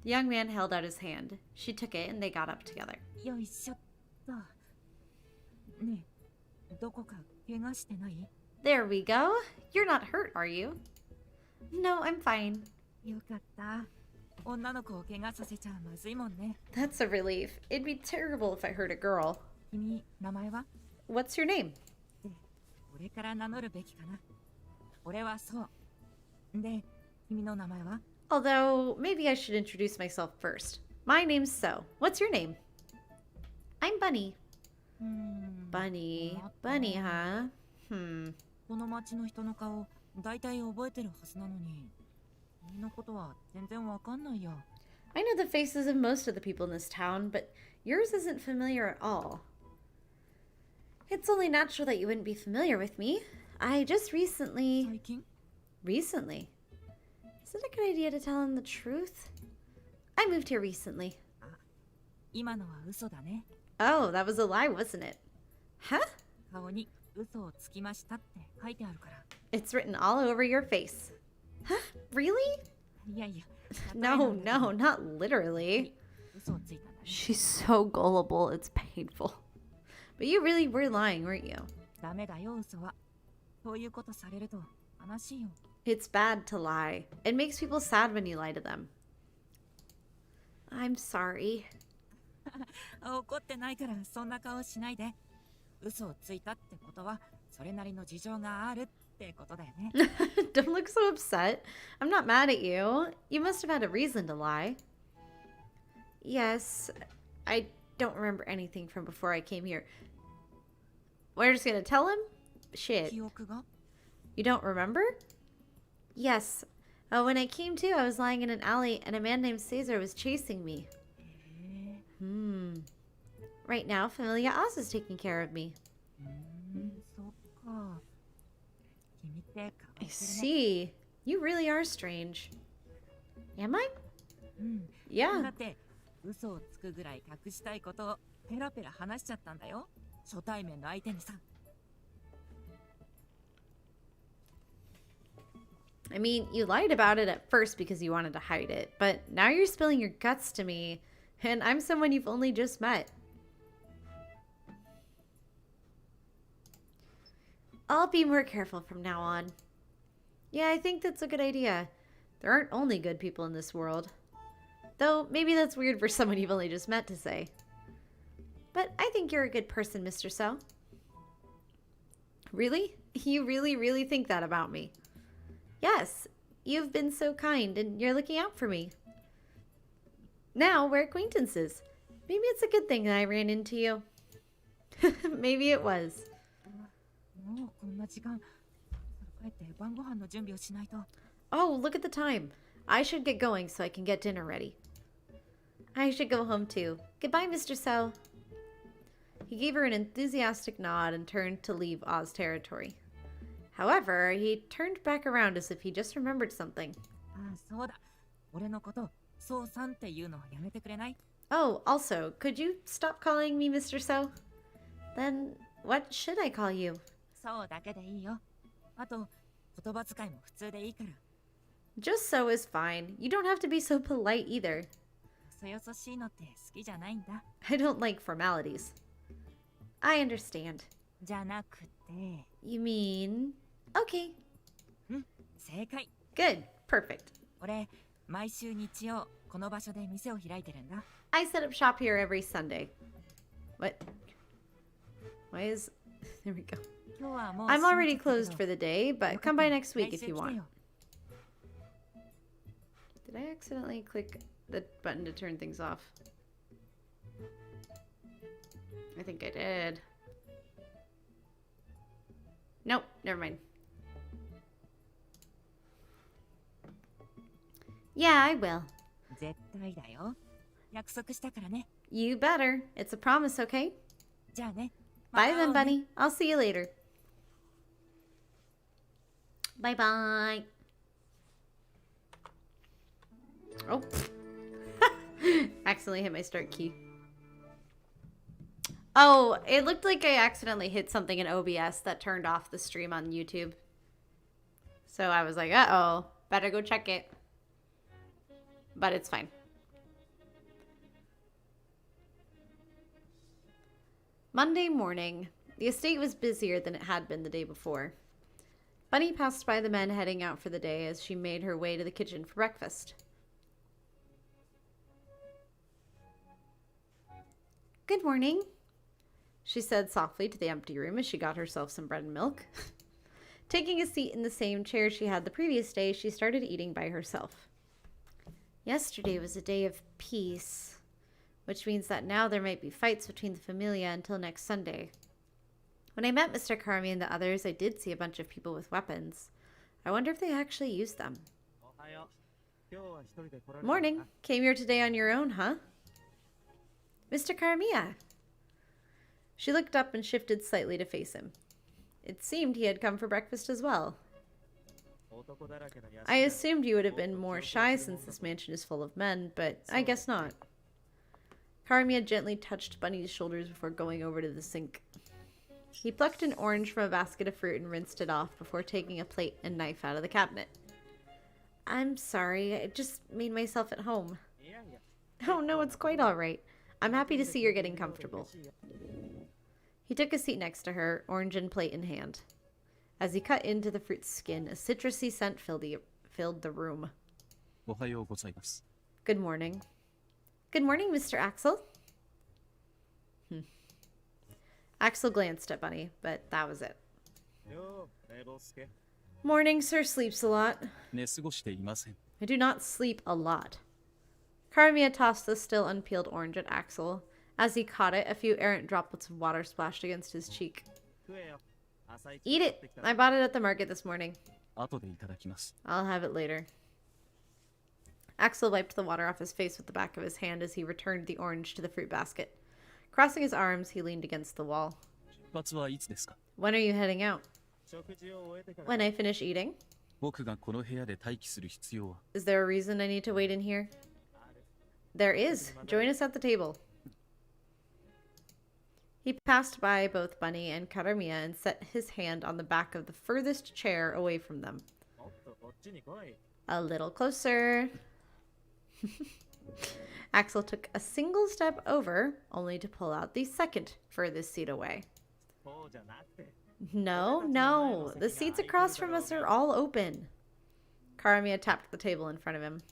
The young man held out his hand. She took it and they got up together. よいしょっと。ねえ、どこか怪我してない？ There we go. You're not hurt, are you? No, I'm fine. よかった。女の子を怪我させちゃまずいもんね。 That's a relief. It'd be terrible if I hurt a girl. 君、名前は？ What's your name? 俺から名乗るべきかな。俺はそう。で、君の名前は？ Although, maybe I should introduce myself first. My name's So. What's your name? I'm Bunny. Bunny. Bunny, huh? この町の人の顔、大体覚えてるはずなのに、君のことは全然わかんないや。I know the faces of most of the people in this town, but yours isn't familiar at all. It's only natural that you wouldn't be familiar with me. I just recently... 最近？ Recently? Is it a good idea to tell him the truth? I moved here recently. 今のは嘘だね。 Oh, that was a lie, wasn't it? Huh? 顔に嘘をつきましたって書いてあるから。 It's written all over your face. Huh? Really? いやいや。 No, not literally. 嘘をついたんだね。 She's so gullible, it's painful. But you really were lying, weren't you? ダメだよ嘘は。そういうことされると悲しいよ。 It's bad to lie. It makes people sad when you lie to them. I'm sorry. 怒ってないからそんな顔しないで。嘘をついたってことはそれなりの事情があるってことだよね。Don't look so upset. I'm not mad at you. You must have had a reason to lie. Yes, I don't remember anything from before I came here. We're just gonna tell him? Shit. 記憶が You don't remember? Yes. When I came to, I was lying in an alley and a man named Caesar was chasing me. Right now, Familia Oz is taking care of me. そっか。君って変わ I ってるね。 see. You really are strange. Am I? うん。だ Yeah. って嘘をつくぐらい隠したいことをペラペラ話しちゃったんだよ。初対面の相手にさ。 I mean, you lied about it at first because you wanted to hide it, but now you're spilling your guts to me, and I'm someone you've only just met. I'll be more careful from now on. Yeah, I think that's a good idea. There aren't only good people in this world. Though, maybe that's weird for someone you've only just met to say. But I think you're a good person, Mr. So. Really? You really think that about me? Yes, you've been so kind and you're looking out for me. Now we're acquaintances. Maybe it's a good thing that I ran into you. Maybe it was. もうこんな時間。帰って晩ご飯の準備をしないと。 Oh, look at the time. I should get going so I can get dinner ready. I should go home too. Goodbye, Mr. So. He gave her an enthusiastic nod and turned to leave Oz territory. However, he turned back around as if he just remembered something. ああ、そうだ。俺のこと、そうさんっていうのはやめてくれない？ Oh, also, could you stop calling me Mr. So? Then, what should I call you? そうだけでいいよ。あと、言葉遣いも普通でいいから。 Just so is fine. You don't have to be so polite either. そよそしいのって好きじゃないんだ。 I don't like formalities. I understand. じゃなくて、 You mean... Okay. 正解。 Good. Perfect. 俺、毎週日曜、この場所で店を開いてるんだ。 I set up shop here every Sunday. What? Why is... There we go. 今日はもう I'm 閉め already ちゃったけど closed for the day, but come by next week 来 if 週 you 来て want. よ。 Did I accidentally click the button to turn things off? I think I did. Nope, never mind. Yeah, I will. 絶対だよ。約束したからね。 You better. It's a promise, okay? じゃあね。 Bye また会お then, うね Bunny. I'll see you later. Bye bye. Oh. Accidentally hit my start key. Oh, it looked like I accidentally hit something in OBS that turned off the stream on YouTube. So I was like, uh-oh, better go check it. But it's fine. Monday morning. The estate was busier than it had been the day before. Bunny passed by the men heading out for the day as she made her way to the kitchen for breakfast. Good morning, she said softly to the empty room as she got herself some bread and milk. Taking a seat in the same chair she had the previous day, she started eating by herself. Yesterday was a day of peace, which means that now there might be fights between the familia until next Sunday. When I met Mr. Karmi and the others, I did see a bunch of people with weapons. I wonder if they actually used them. Morning. Came here today on your own, huh? Mr. Karmiya. She looked up and shifted slightly to face him. It seemed he had come for breakfast as well. I assumed you would have been more shy since this mansion is full of men, but I guess not. Karmiya gently touched Bunny's shoulders before going over to the sink. He plucked an orange from a basket of fruit and rinsed it off before taking a plate and knife out of the cabinet. I'm sorry, I just made myself at home. Oh no, it's quite all right. I'm happy to see you're getting comfortable. He took a seat next to her, orange and plate in hand. As he cut into the fruit's skin, a citrusy scent filled the room. おはようございます。 Good morning. Good morning, Mr. Axel. Axel glanced at Bunny, but that was it. Morning, sir sleeps a lot. 寝過ごしていません。 I do not sleep a lot. Karamiya tossed the still unpeeled orange at Axel. As he caught it, a few errant droplets of water splashed against his cheek. Eat it! I bought it at the market this morning. 後でいただきます。 I'll have it later. Axel wiped the water off his face with the back of his hand as he returned the orange to the fruit basket. Crossing his arms, he leaned against the wall. 出発はいつですか？ When are you heading out? When I finish eating? 僕がこの部屋で待機する必要は？ Is there a reason I need to wait in here? There is. Join us at the table. He passed by both Bunny and Karamiya and set his hand on the back of the furthest chair away from them. A little closer. Axel took a single step over, only to pull out the second furthest seat away. No. The seats across from us are all open. Karamiya tapped the table in front of him.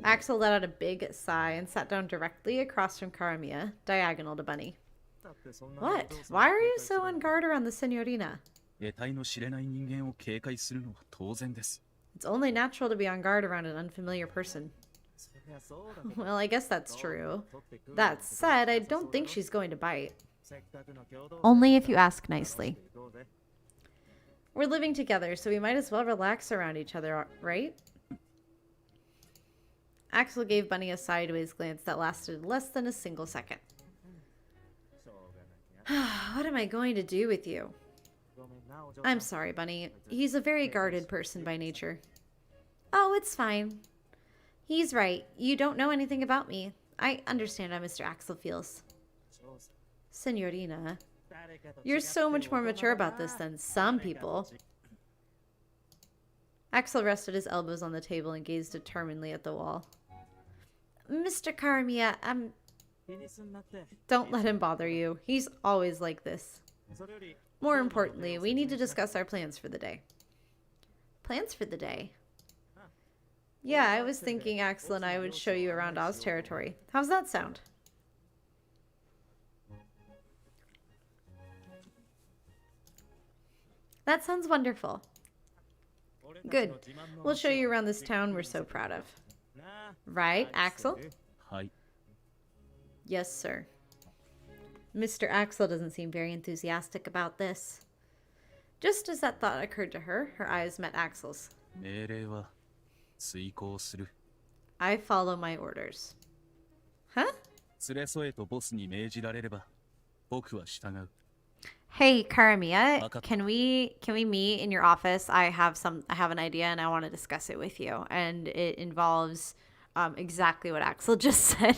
Axel let out a big sigh and sat down directly across from Karamiya, diagonal to Bunny. What? Why are you so on guard around the Signorina? 得体の知れない人間を警戒するのは当然です。 It's only natural to be on guard around an unfamiliar person. Well, I guess that's true. That said, I don't think she's going to bite. Only if you ask nicely. We're living together, so we might as well relax around each other, right? Axel gave Bunny a sideways glance that lasted less than a single second. What am I going to do with you? I'm sorry, Bunny. He's a very guarded person by nature. Oh, it's fine. He's right. You don't know anything about me. I understand how Mr. Axel feels. Signorina, you're so much more mature about this than some people. Axel rested his elbows on the table and gazed determinedly at the wall. Mr. Karamiya, don't let him bother you. He's always like this. More importantly, we need to discuss our plans for the day. Plans for the day? Yeah, I was thinking Axel and I would show you around Oz territory. How's that sound? That sounds wonderful. Good. We'll show you around this town we're so proud of. Right, Axel? はい。 Yes, sir. Mr. Axel doesn't seem very enthusiastic about this. Just as that thought occurred to her, her eyes met Axel's. 命令は遂行する。 I follow my orders. Huh? 連れ添えとボスに命じられれば僕は従う。 Hey, Karamiya, can we meet in your office? I have an idea and I want to discuss it with you. And it involves exactly what Axel just said.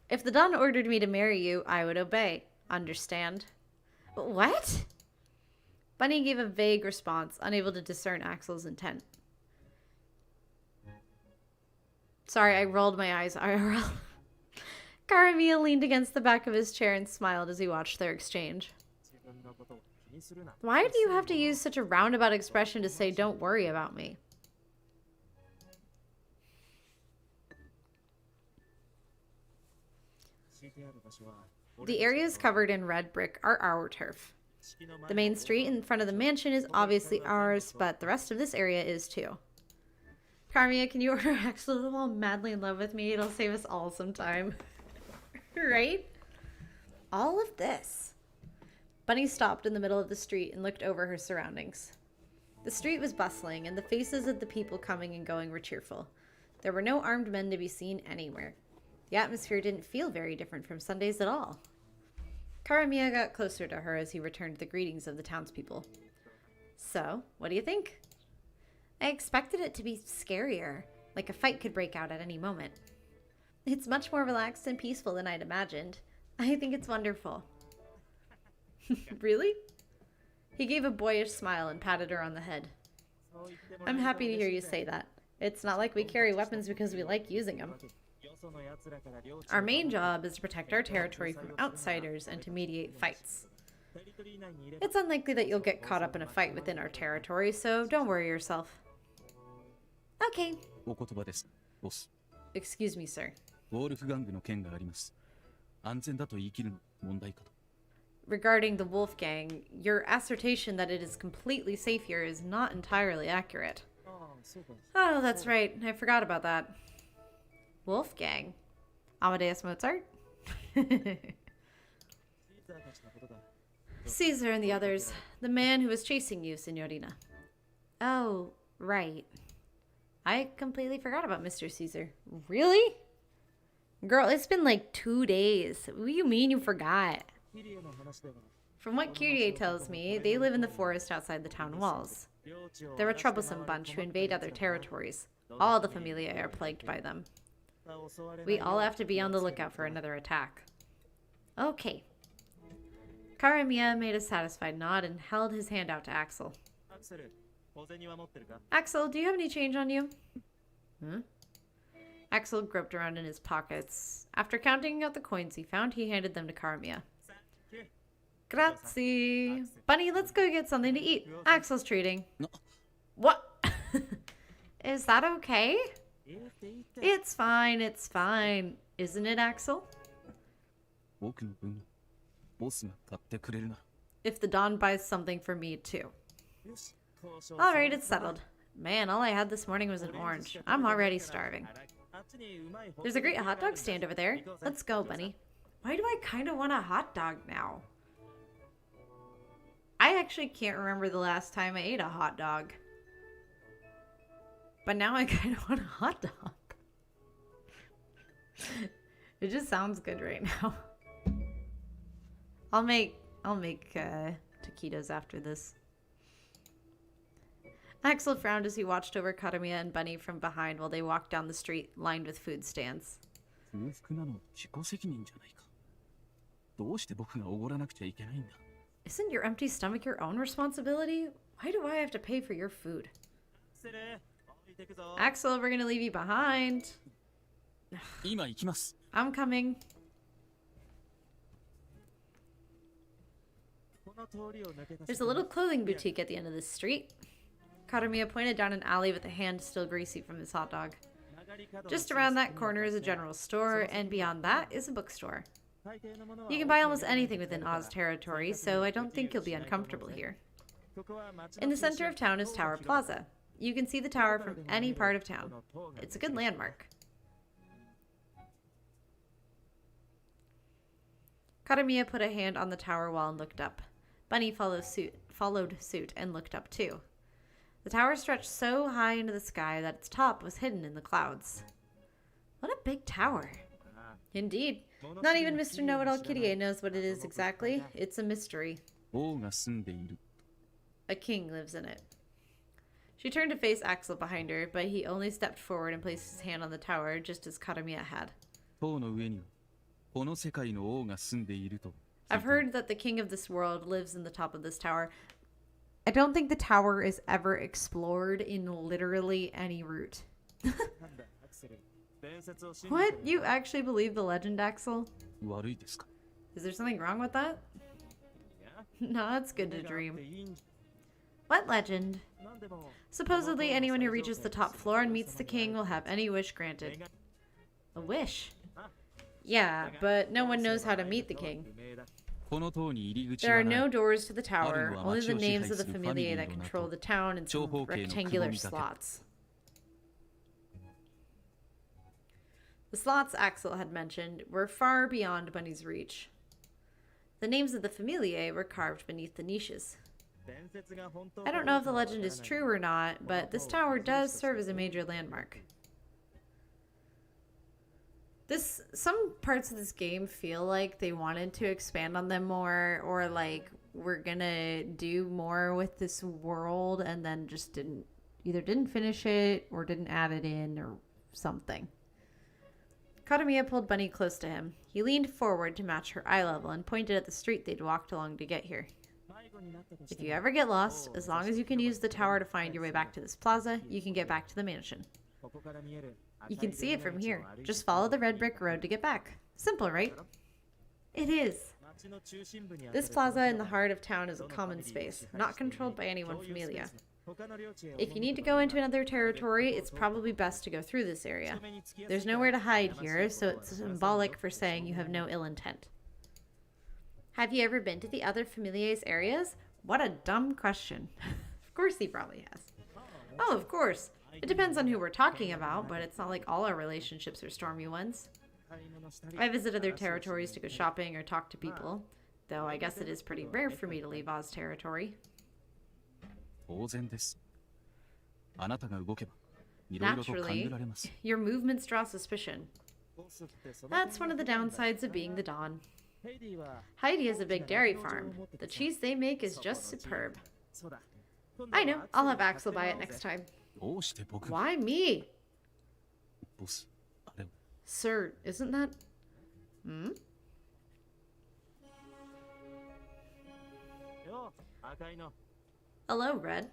If the Don ordered me to marry you, I would obey. Understand? What? Bunny gave a vague response, unable to discern Axel's intent. Sorry, I rolled my eyes IRL. Karamiya leaned against the back of his chair and smiled as he watched their exchange. Why do you have to use such a roundabout expression to say, "Don't worry about me"? The areas covered in red brick are our turf. The main street in front of the mansion is obviously ours, but the rest of this area is too. Karamiya, can you order Axel to fall madly in love with me? It'll save us all some time. Right? All of this. Bunny stopped in the middle of the street and looked over her surroundings. The street was bustling, and the faces of the people coming and going were cheerful. There were no armed men to be seen anywhere. The atmosphere didn't feel very different from Sundays at all. Karamiya got closer to her as he returned the greetings of the townspeople. So, what do you think? I expected it to be scarier, like a fight could break out at any moment. It's much more relaxed and peaceful than I'd imagined. I think it's wonderful. Really? He gave a boyish smile and patted her on the head. I'm happy to hear you say that. It's not like we carry weapons because we like using them. Our main job is to protect our territory from outsiders and to mediate fights. It's unlikely that you'll get caught up in a fight within our territory, so don't worry yourself. Okay. お言葉です、ボス。 Excuse me, sir. ウォールフガングの件があります。安全だと言い切るの問題かと。 Regarding the Wolfgang, your assertion that it is completely safe here is not entirely accurate. Oh, that's right. I forgot about that. Wolfgang? Amadeus Mozart? Caesar and the others. The man who was chasing you, Signorina. Oh, right. I completely forgot about Mr. Caesar. Really? Girl, it's been like 2 days. What do you mean you forgot? From what Kyrie tells me, they live in the forest outside the town walls. They're a troublesome bunch who invade other territories. All the familiae are plagued by them. We all have to be on the lookout for another attack. Okay. Karamiya made a satisfied nod and held his hand out to Axel. Axel, do you have any change on you? Huh? Axel groped around in his pockets. After counting out the coins he found, he handed them to Karamiya. Grazie. Bunny, let's go get something to eat. Axel's treating. No. What? Is that okay? It's fine, it's fine. Isn't it, Axel? 僕の分、ボスが買ってくれるな。 If the Don buys something for me, too. Alright, it's settled. Man, all I had this morning was an orange. I'm already starving. There's a great hot dog stand over there. Let's go, Bunny. Why do I kind of want a hot dog now? I actually can't remember the last time I ate a hot dog. But now I kind of want a hot dog. It just sounds good right now. I'll make taquitos after this. Axel frowned as he watched over Karamiya and Bunny from behind while they walked down the street lined with food stands. 空腹なの自己責任じゃないか。どうして僕がおごらなくちゃいけないんだ。 Isn't your empty stomach your own responsibility? Why do I have to pay for your food? Axel, we're gonna leave you behind. 今行きます。 I'm coming. There's a little clothing boutique at the end of this street. Karamiya pointed down an alley with a hand still greasy from his hot dog. Just around that corner is a general store, and beyond that is a bookstore. You can buy almost anything within Oz territory, so I don't think you'll be uncomfortable here. In the center of town is Tower Plaza. You can see the tower from any part of town. It's a good landmark. Karamiya put a hand on the tower wall and looked up. Bunny followed suit and looked up too. The tower stretched so high into the sky that its top was hidden in the clouds. What a big tower. Indeed. Not even Mr. Know-It-All Kirie knows what it is exactly. It's a mystery. 王が住んでいる。 A king lives in it. She turned to face Axel behind her, but he only stepped forward and placed his hand on the tower, just as Karamiya had. 塔の上にはこの世界の王が住んでいると。 I've heard that the king of this world lives in the top of this tower. I don't think the tower is ever explored in literally any route. What? You actually believe the legend, Axel? 悪いですか。 Is there something wrong with that? No, it's good to dream. What legend? Supposedly, anyone who reaches the top floor and meets the king will have any wish granted. A wish? Yeah, but no one knows how to meet the king. この塔に入り口 There は are ない no doors to the tower, only the names of the familiae that control the town and some rectangular slots. The slots Axel had mentioned were far beyond Bunny's reach. The names of the familiae were carved beneath the niches. I don't know if the legend is true or not, but this tower does serve as a major landmark. Some parts of this game feel like they wanted to expand on them more, or like we're gonna do more with this world and then just didn't finish it or didn't add it in or something. Karamiya pulled Bunny close to him. He leaned forward to match her eye level and pointed at the street they'd walked along to get here. If you ever get lost, as long as you can use the tower to find your way back to this plaza, you can get back to the mansion. You can see it from here. Just follow the red brick road to get back. Simple, right? It is. This plaza in the heart of town is a common space, not controlled by anyone familiar. If you need to go into another territory, it's probably best to go through this area. There's nowhere to hide here, so it's symbolic for saying you have no ill intent. Have you ever been to the other familiars areas? What a dumb question. Of course he probably has. Oh, of course. It depends on who we're talking about, but it's not like all our relationships are stormy ones. I visit other territories to go shopping or talk to people, though I guess it is pretty rare for me to leave Oz territory. 当然です。あなたが動けば、いろいろと勘ぐられます。 Your movements draw suspicion. That's one of the downsides of being the Dawn. Heidi has a big dairy farm. The cheese they make is just superb. I know. I'll have Axel buy it next time. どうして僕が Why me? ボス、あれを Sir, isn't that... Hmm? Hello, Red.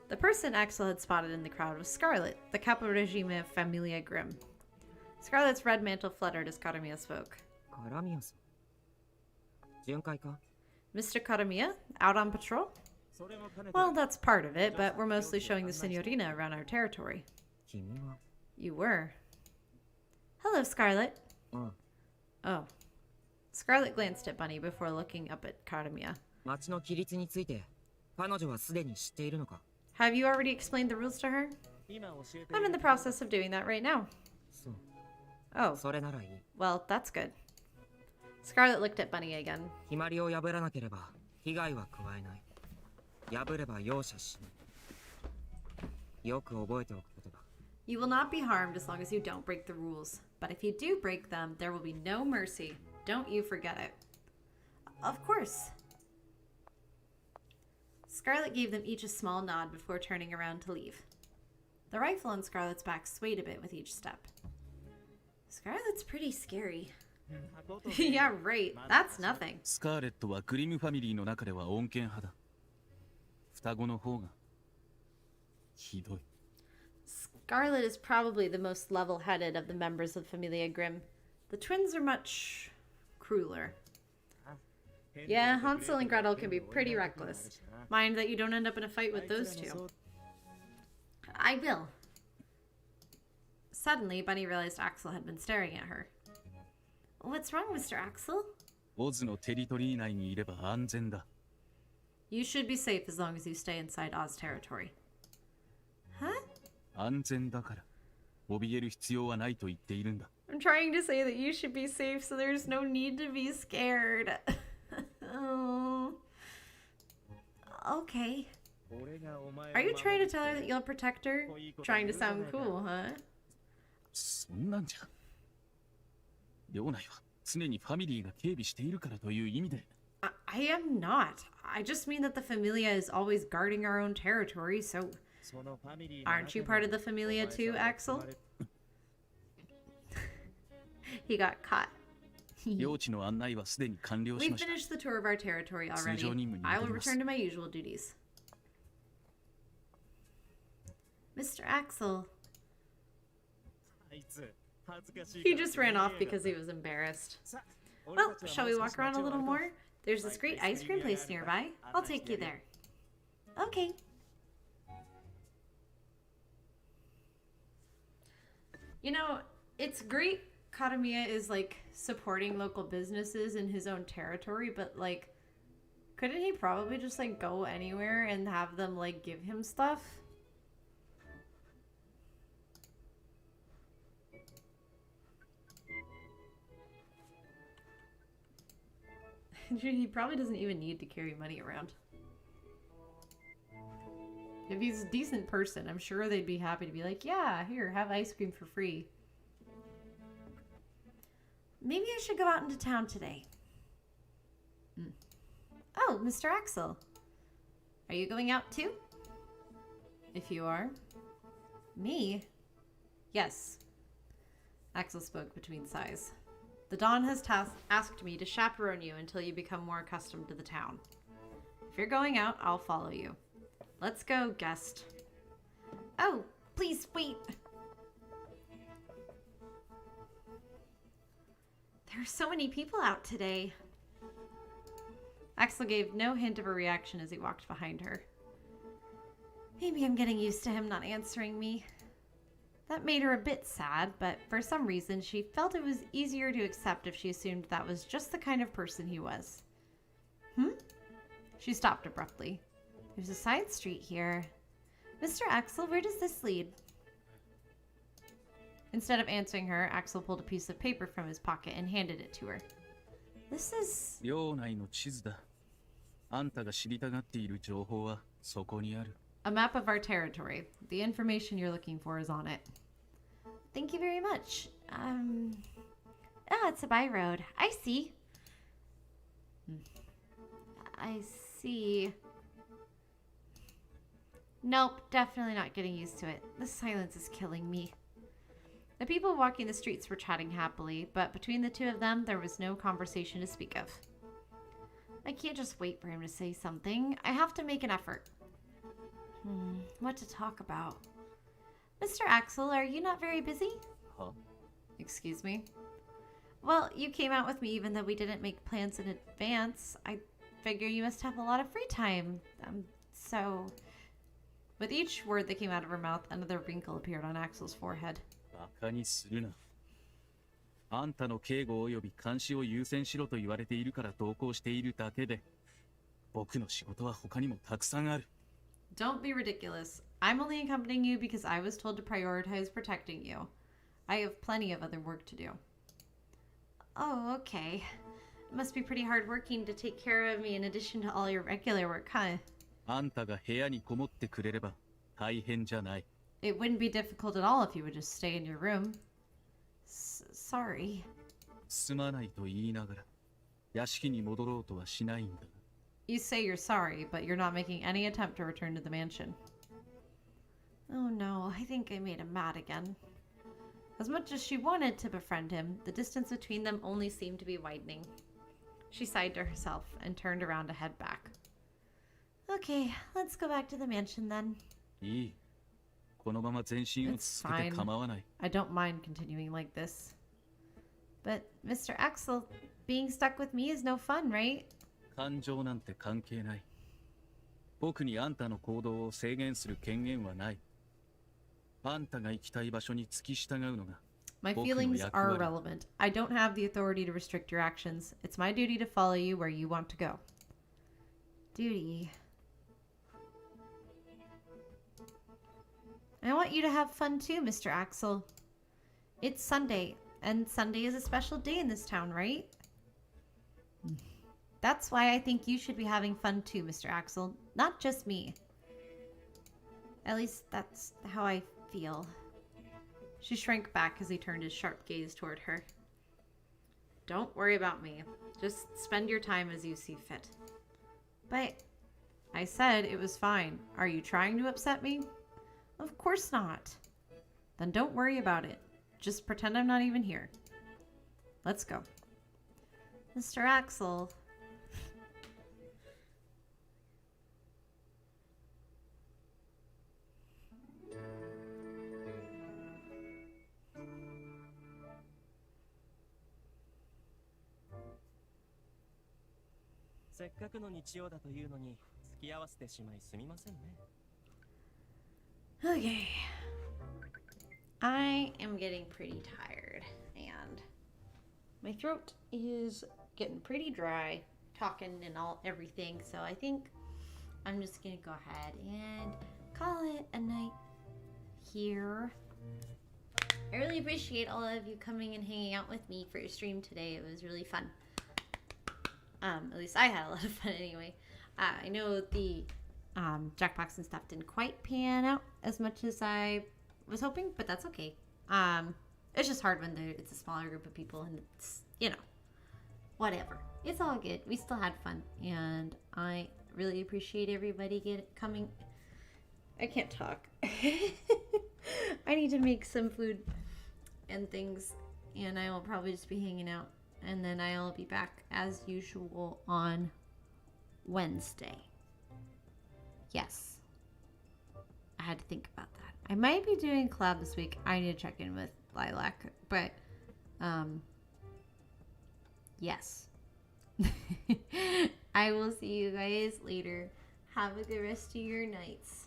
The person Axel had spotted in the crowd was Scarlet, the Capo Regime of Familia Grimm. Scarlet's red mantle fluttered as Karamia spoke. カラミアさん。巡回か Mr. Karamia, out on patrol? Well, that's part of it, but we're mostly showing the Signorina around our territory. 君は You were. Hello, Scarlet. うん。 Oh. Scarlet glanced at Bunny before looking up at Karamia. 町の規律について彼女はすでに知っているのか Have you already explained the rules to her? I'm in the process of doing that right now. そう Oh, それならいい well, that's good. Scarlet looked at Bunny again. 決まりを破らなければ被害は加えない破れば容赦しないよく覚えておくことだ You will not be harmed as long as you don't break the rules. But if you do break them, there will be no mercy. Don't you forget it. Of course. Scarlet gave them each a small nod before turning around to leave. The rifle on Scarlet's back swayed a bit with each step. Scarlet's pretty scary. Yeah, right. That's nothing. スカーレットはグリムファミリーの中では穏健派だ。双子の方がひどい。 Scarlet is probably the most level-headed of the members of Familia Grimm. The twins are much crueler. Yeah, Hansel and Gretel can be pretty reckless. Mind that you don't end up in a fight with those two. I will. Suddenly, Bunny realized Axel had been staring at her. What's wrong, Mr. Axel? オズのテリトリー内にいれば安全だ。 You should be safe as long as you stay inside Oz territory. Huh? 安全だから、怯える必要はないと言っているんだ。 I'm trying to say that you should be safe so there's no need to be scared. Oh. Okay. Are you trying to tell her that you'll protect her? Trying to sound cool, huh? そんなんじゃ。領内は常にファミリーが警備しているからという意味で。I am not. I just mean that the Familia is always guarding our own territory, so... Aren't you part of the Familia too, Axel? He got caught. 領地の案内はすでに完了し We've ました。 finished the tour of our territory already. I will return to my usual duties. Mr. Axel. He just ran off because he was embarrassed. Well, shall we walk around a little more? There's this great ice cream place nearby. I'll take you there. Okay. You know, it's great Katamia is, like, supporting local businesses in his own territory, but, like, couldn't he probably just, like, go anywhere and have them, like, give him stuff? He probably doesn't even need to carry money around. If he's a decent person, I'm sure they'd be happy to be like, yeah, here, have ice cream for free. Maybe I should go out into town today. Oh, Mr. Axel. Are you going out too? If you are. Me? Yes. Axel spoke between sighs. The Dawn has asked me to chaperone you until you become more accustomed to the town. If you're going out, I'll follow you. Let's go, guest. Oh, please wait. There are so many people out today. Axel gave no hint of a reaction as he walked behind her. Maybe I'm getting used to him not answering me. That made her a bit sad, but for some reason she felt it was easier to accept if she assumed that was just the kind of person he was. She stopped abruptly. There's a side street here. Mr. Axel, where does this lead? Instead of answering her, Axel pulled a piece of paper from his pocket and handed it to her. This is... 領内の地図だ。あんたが知りたがっている情報はそこにある。A map of our territory. The information you're looking for is on it. Thank you very much. Oh, it's a by road. I see. I see. Nope, definitely not getting used to it. The silence is killing me. The people walking the streets were chatting happily, but between the two of them, there was no conversation to speak of. I can't just wait for him to say something. I have to make an effort. What to talk about? Mr. Axel, are you not very busy? Huh? Excuse me? Well, you came out with me even though we didn't make plans in advance. I figure you must have a lot of free time. So... With each word that came out of her mouth, another wrinkle appeared on Axel's forehead. バカにするな。あんたの警護及び監視を優先しろと言われているから同行しているだけで、僕の仕事は他にもたくさんある。Don't be ridiculous. I'm only accompanying you because I was told to prioritize protecting you. I have plenty of other work to do. Oh, okay. It must be pretty hard working to take care of me in addition to all your regular work, huh? あんたが部屋にこもってくれれば大変じゃない。It wouldn't be difficult at all if you would just stay in your room. Sorry. すまないと言いながら、屋敷に戻ろうとはしないんだ。You say you're sorry, but you're not making any attempt to return to the mansion. Oh no, I think I made him mad again. As much as she wanted to befriend him, the distance between them only seemed to be widening. She sighed to herself and turned around to head back. Okay, let's go back to the mansion then. いい。このまま前進を続けて構わない。I don't mind continuing like this. But, Mr. Axel, being stuck with me is no fun, right? 感情なんて関係ない。僕にあんたの行動を制限する権限はない。あんたが行きたい場所に付き従うのが My feelings are irrelevant. I don't have the authority to restrict your actions. It's my duty to follow you where you want to go. Duty. I want you to have fun too, Mr. Axel. It's Sunday, and Sunday is a special day in this town, right? That's why I think you should be having fun too, Mr. Axel. Not just me. At least that's how I feel. She shrank back as he turned his sharp gaze toward her. Don't worry about me. Just spend your time as you see fit. But I said it was fine. Are you trying to upset me? Of course not. Then don't worry about it. Just pretend I'm not even here. Let's go. Mr. Axel. Okay. I am getting pretty tired and my throat is getting pretty dry talking and everything, so I think I'm just gonna go ahead and call it a night here. I really appreciate all of you coming and hanging out with me for your stream today. It was really fun. At least I had a lot of fun anyway. I know the Jackbox and stuff didn't quite pan out as much as I was hoping, but that's okay. It's just hard when it's a smaller group of people and it's, you know, whatever. It's all good. We still had fun, and I really appreciate everybody coming. I can't talk. I need to make some food and things, and I will probably just be hanging out, and then I'll be back as usual on Wednesday. Yes. I had to think about that. I might be doing collab this week. I need to check in with Lilac, but Yes. I will see you guys later. Have a good rest of your nights.